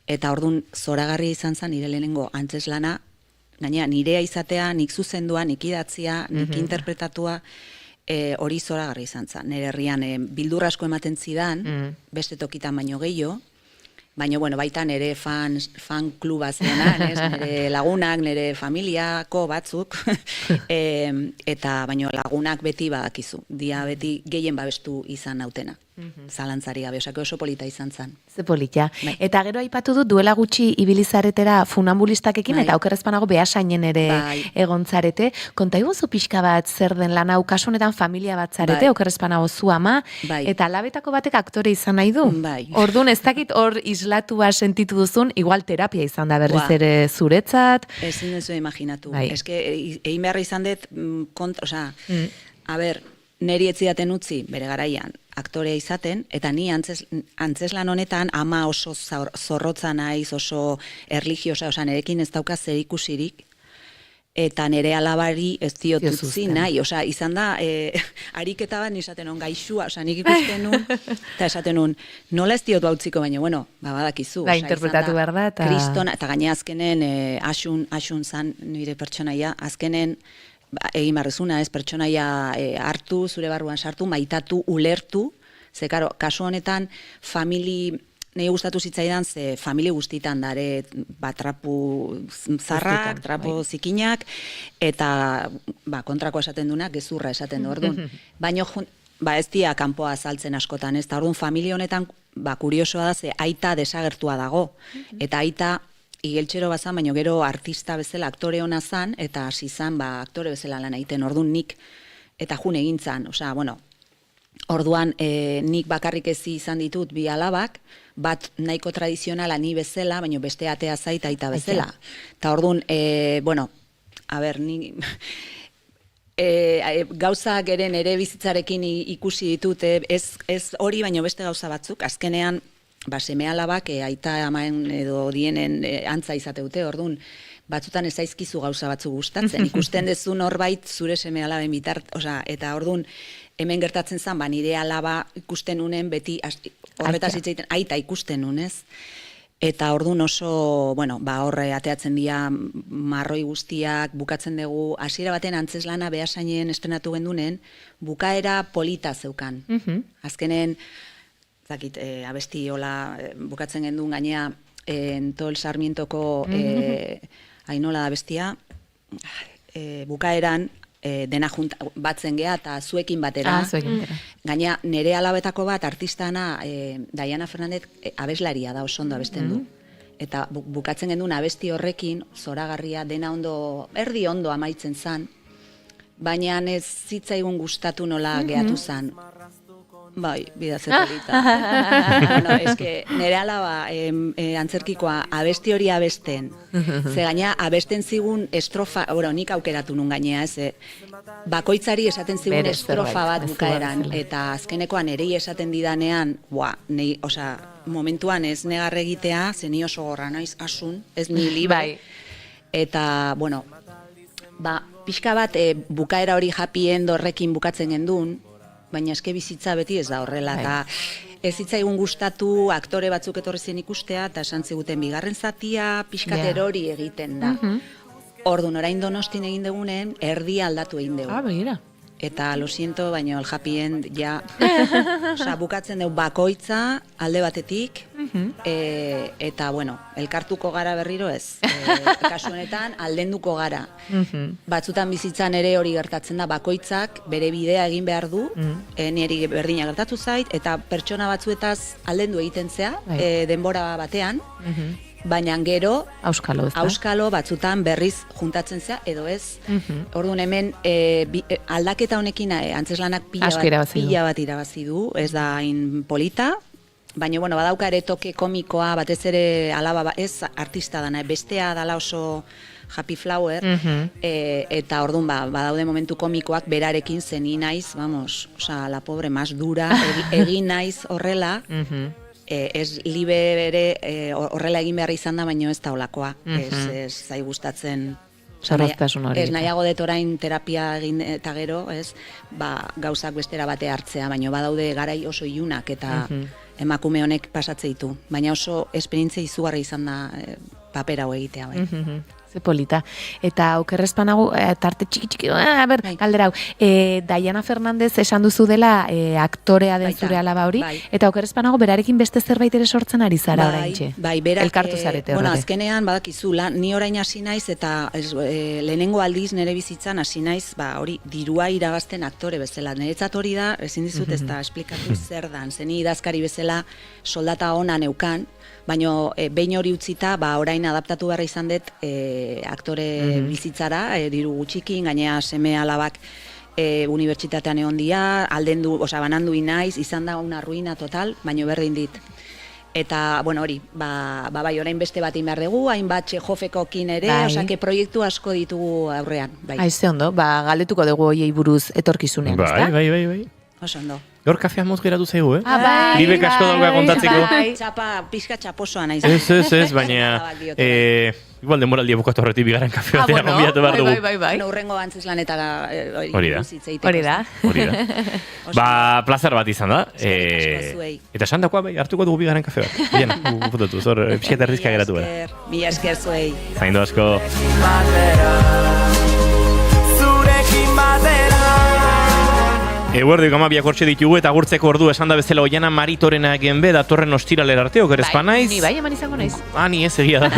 eta ordun zoragarri izan zen nire lehenengo antzeslana, gaina nirea izatea, nik zuzendua, nik idatzia, nik interpretatua, hori zoragarri izan zen. Nire herrian bildur asko ematen zidan, beste tokitan baino gehiago, baina baita nire fan kluba zenan, nire lagunak, nire familiako batzuk, eta baina lagunak beti badakizu, dia beti gehien babestu izan nautena. Zalantzari gabe, osako oso polita izan zen. Ze polita. Eta gero aipatu dut duela gutxi ibilizaretera funambulistakekin, eta aukerrezpanago behasainen ere egontzarete. Konta iguzu pixka bat zer den lan hau, kasu honetan familia bat zarete, aukerrezpanago zu ama, eta labetako batek aktore izan nahi du. Orduan ez dakit hor islatua sentitu duzun, igual terapia izan da berriz ere zuretzat. Ezin dezu imaginatu. Eske, egin beharra izan dut, neri etzidaten utzi, bere garaian, aktorea izaten, eta ni antzeslan honetan ama oso zorrotza naiz, oso erligiosa, nerekin ez dauka zer ikusirik, eta nere alabari ez diot utzi nahi, izan da, ariketa bat nisaten hon gaixua, nik ikusten nun, eta esaten nun, nola ez diot bautziko, baina, badakizu. Interpretatu behar da, eta... Kristona, eta gaine azkenen, asun zan nire pertsonaia, azkenen, egin barrezuna, pertsonaia hartu, zure barruan sartu, maitatu, ulertu, ze, karo, kasu honetan, nahi gustatu zitzaidan, ze famili guztitan dare, trapu zarrak, trapu zikinak, eta kontrako esaten dunak, gezurra esaten du, orduan. Baina, ez dia kanpoa azaltzen askotan, ez, eta orduan, familia honetan, kuriosoa da, ze aita desagertua dago, eta aita, igeltxero bazan, baina gero artista bezala aktore hona zan, eta hasi zan aktore bezala lan egiten, orduan nik, eta jun egin zan, orduan nik bakarrik ezi izan ditut 2 alabak, bat nahiko tradizionala ni bezala, baina beste atea zait aita bezala. Eta orduan, ni... gauzak eren ere bizitzarekin ikusi ditut, ez hori baino beste gauza batzuk, azkenean, seme alabak aita amaen edo dienen antza izateute, orduan, batzutan ez zaizkizu gauza batzu gustatzen, ikusten dezu norbait zure seme alaben eta orduan, hemen gertatzen zen, nire alaba ikusten unen, beti horretaz hitzaiten, aita ikusten unez, eta orduan oso, horre ateatzen dira marroi guztiak, bukatzen dugu, hasiera baten antzeslana behasainen estrenatu gendunen, bukaera polita zeukan. Azkenen, abesti hola bukatzen gendun gainea Entol Sarmientoko Ainola abestia, bukaeran dena batzen geha eta zuekin batera. Gainea nire alabetako bat artistana Diana Fernandez abeslaria da, oso ondo abesten du. Eta bukatzen gendun abesti horrekin, zoragarria, dena ondo, erdi ondo amaitzen zan, baina ez zitzaigun gustatu nola gehatu zan. Bidazetorita. Nire alaba antzerkikoa abesti hori abesten. Ze gaina abesten zigun estrofa, nik aukeratu nun gainea, bakoitzari esaten zigun estrofa bat bukaeran, eta azkenekoan nerei esaten didanean, momentuan ez negar egitea, ze ni oso gorra naiz asun, ez ni libre, eta, pixka bat bukaera hori happy end horrekin bukatzen gendun, baina eske bizitza beti ez da horrela, eta ez zitzaigun gustatu aktore batzuk etorri zen ikustea, eta esan ziguten bigarren zatia pixkat erori egiten da. Orduan, orain Donostin egin dugunen, erdia aldatu egin dugu. Begira. Eta lo siento, baina el happy end ja bukatzen dugu bakoitza alde batetik, eta bueno, elkartuko gara berriro ez. Kasu honetan aldenduko gara. Batzutan bizitzan ere hori gertatzen da, bakoitzak bere bidea egin behar du, niri berdina gertatu zait, eta pertsona batzuetaz aldendu egiten zea, denbora batean, baina gero auskalo batzutan berriz juntatzen zea edo ez. Orduan hemen aldaketa honekin antzeslanak pila bat irabazi du, ez da hain polita, baina bueno, badauka ere toke komikoa, batez ere alaba ez artista dana, bestea dala oso happy flower, eta orduan badaude momentu komikoak berarekin zeni naiz, vamos, osea, la pobre más dura, egin naiz horrela, ez libe ere horrela egin behar izan da, baino ez da olakoa. Ez zai gustatzen Zorroztasun hori. Ez nahiago dut orain terapia egin eta gero, ez, gauzak bestera bate hartzea, baino badaude garai oso ilunak eta emakume honek pasatze ditu. Baina oso esperientzia izugarri izan da paper hau egitea, bai. Ze polita. Eta okerrezpanago, tarte txiki, galdera hau, Diana Fernandez esan duzu dela aktorea den zure alaba hori, eta okerrezpanago berarekin beste zerbait ere sortzen ari zara oraintxe. Bai, berak, elkartu zarete bueno, azkenean badakizu, ni orain hasi naiz, eta lehenengo aldiz nire bizitzan hasi naiz, hori dirua irabazten aktore bezala. Niretzat hori da, ezin dizut ez da esplikatu zer dan, zeni idazkari bezala soldata ona neukan, baina behin hori utzita, orain adaptatu behar izan dut aktore bizitzara, diru gutxikin, gainea seme alabak unibertsitatean egon dia, banandu inaiz, izan da una ruina total, baina berdin dit. Eta, bueno, hori, bai, orain beste bat behar dugu, hainbat Txekhovekokin ere, osake proiektu asko ditugu aurrean. Aize ondo, galdetuko dugu hoiei buruz etorkizunean, ezta? Bai. Oso ondo. Gaur kafea moz geratu zaigu, eh? Bai. Libek asko dauka kontatzeko. Txapa, pixka txaposoa naiz. Ez, baina... Igual demoraldia bukatu horretik bigarren kafea batea gonbidatu behar dugu. Bai. Urrengo antzeslan eta hori da. Plazer bat izan da. Eta esan dakoa, hartuko dugu bigarren kafe bat. Bien, guputatu, zor, pixka errizka geratu behar. Mila esker zuei. Zaindu asko. Zurekin batera. Eguerdik amabiak hortxe ditugu eta gurtzeko ordu esan da bezala Oiana Maritorena genbe datorren ostiralera arte, okerezpa naiz? Ni bai eman izango naiz. Ni ez egia da.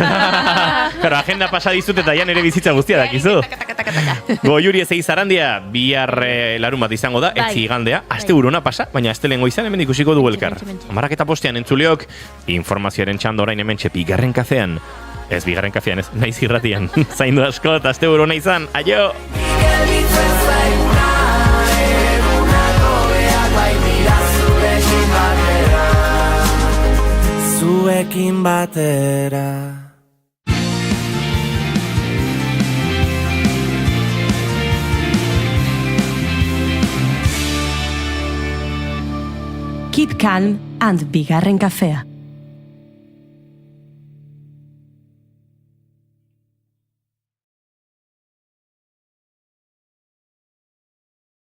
Claro, agenda pasa dizut eta ja nere bizitza guztia dakizu. Goiuri ezei zarandia, bihar larun bat izango da, etzi igandea, aste urona pasa, baina astelengo izan hemen ikusiko dugu elkar. Amarak eta postean entzuleok, informazioaren txanda orain hemen bigarren kafean. Ez bigarren kafean, ez naiz irratian. Zaindu asko eta aste urona izan, aio! Zuekin batera. Keep calm and bigarren kafea.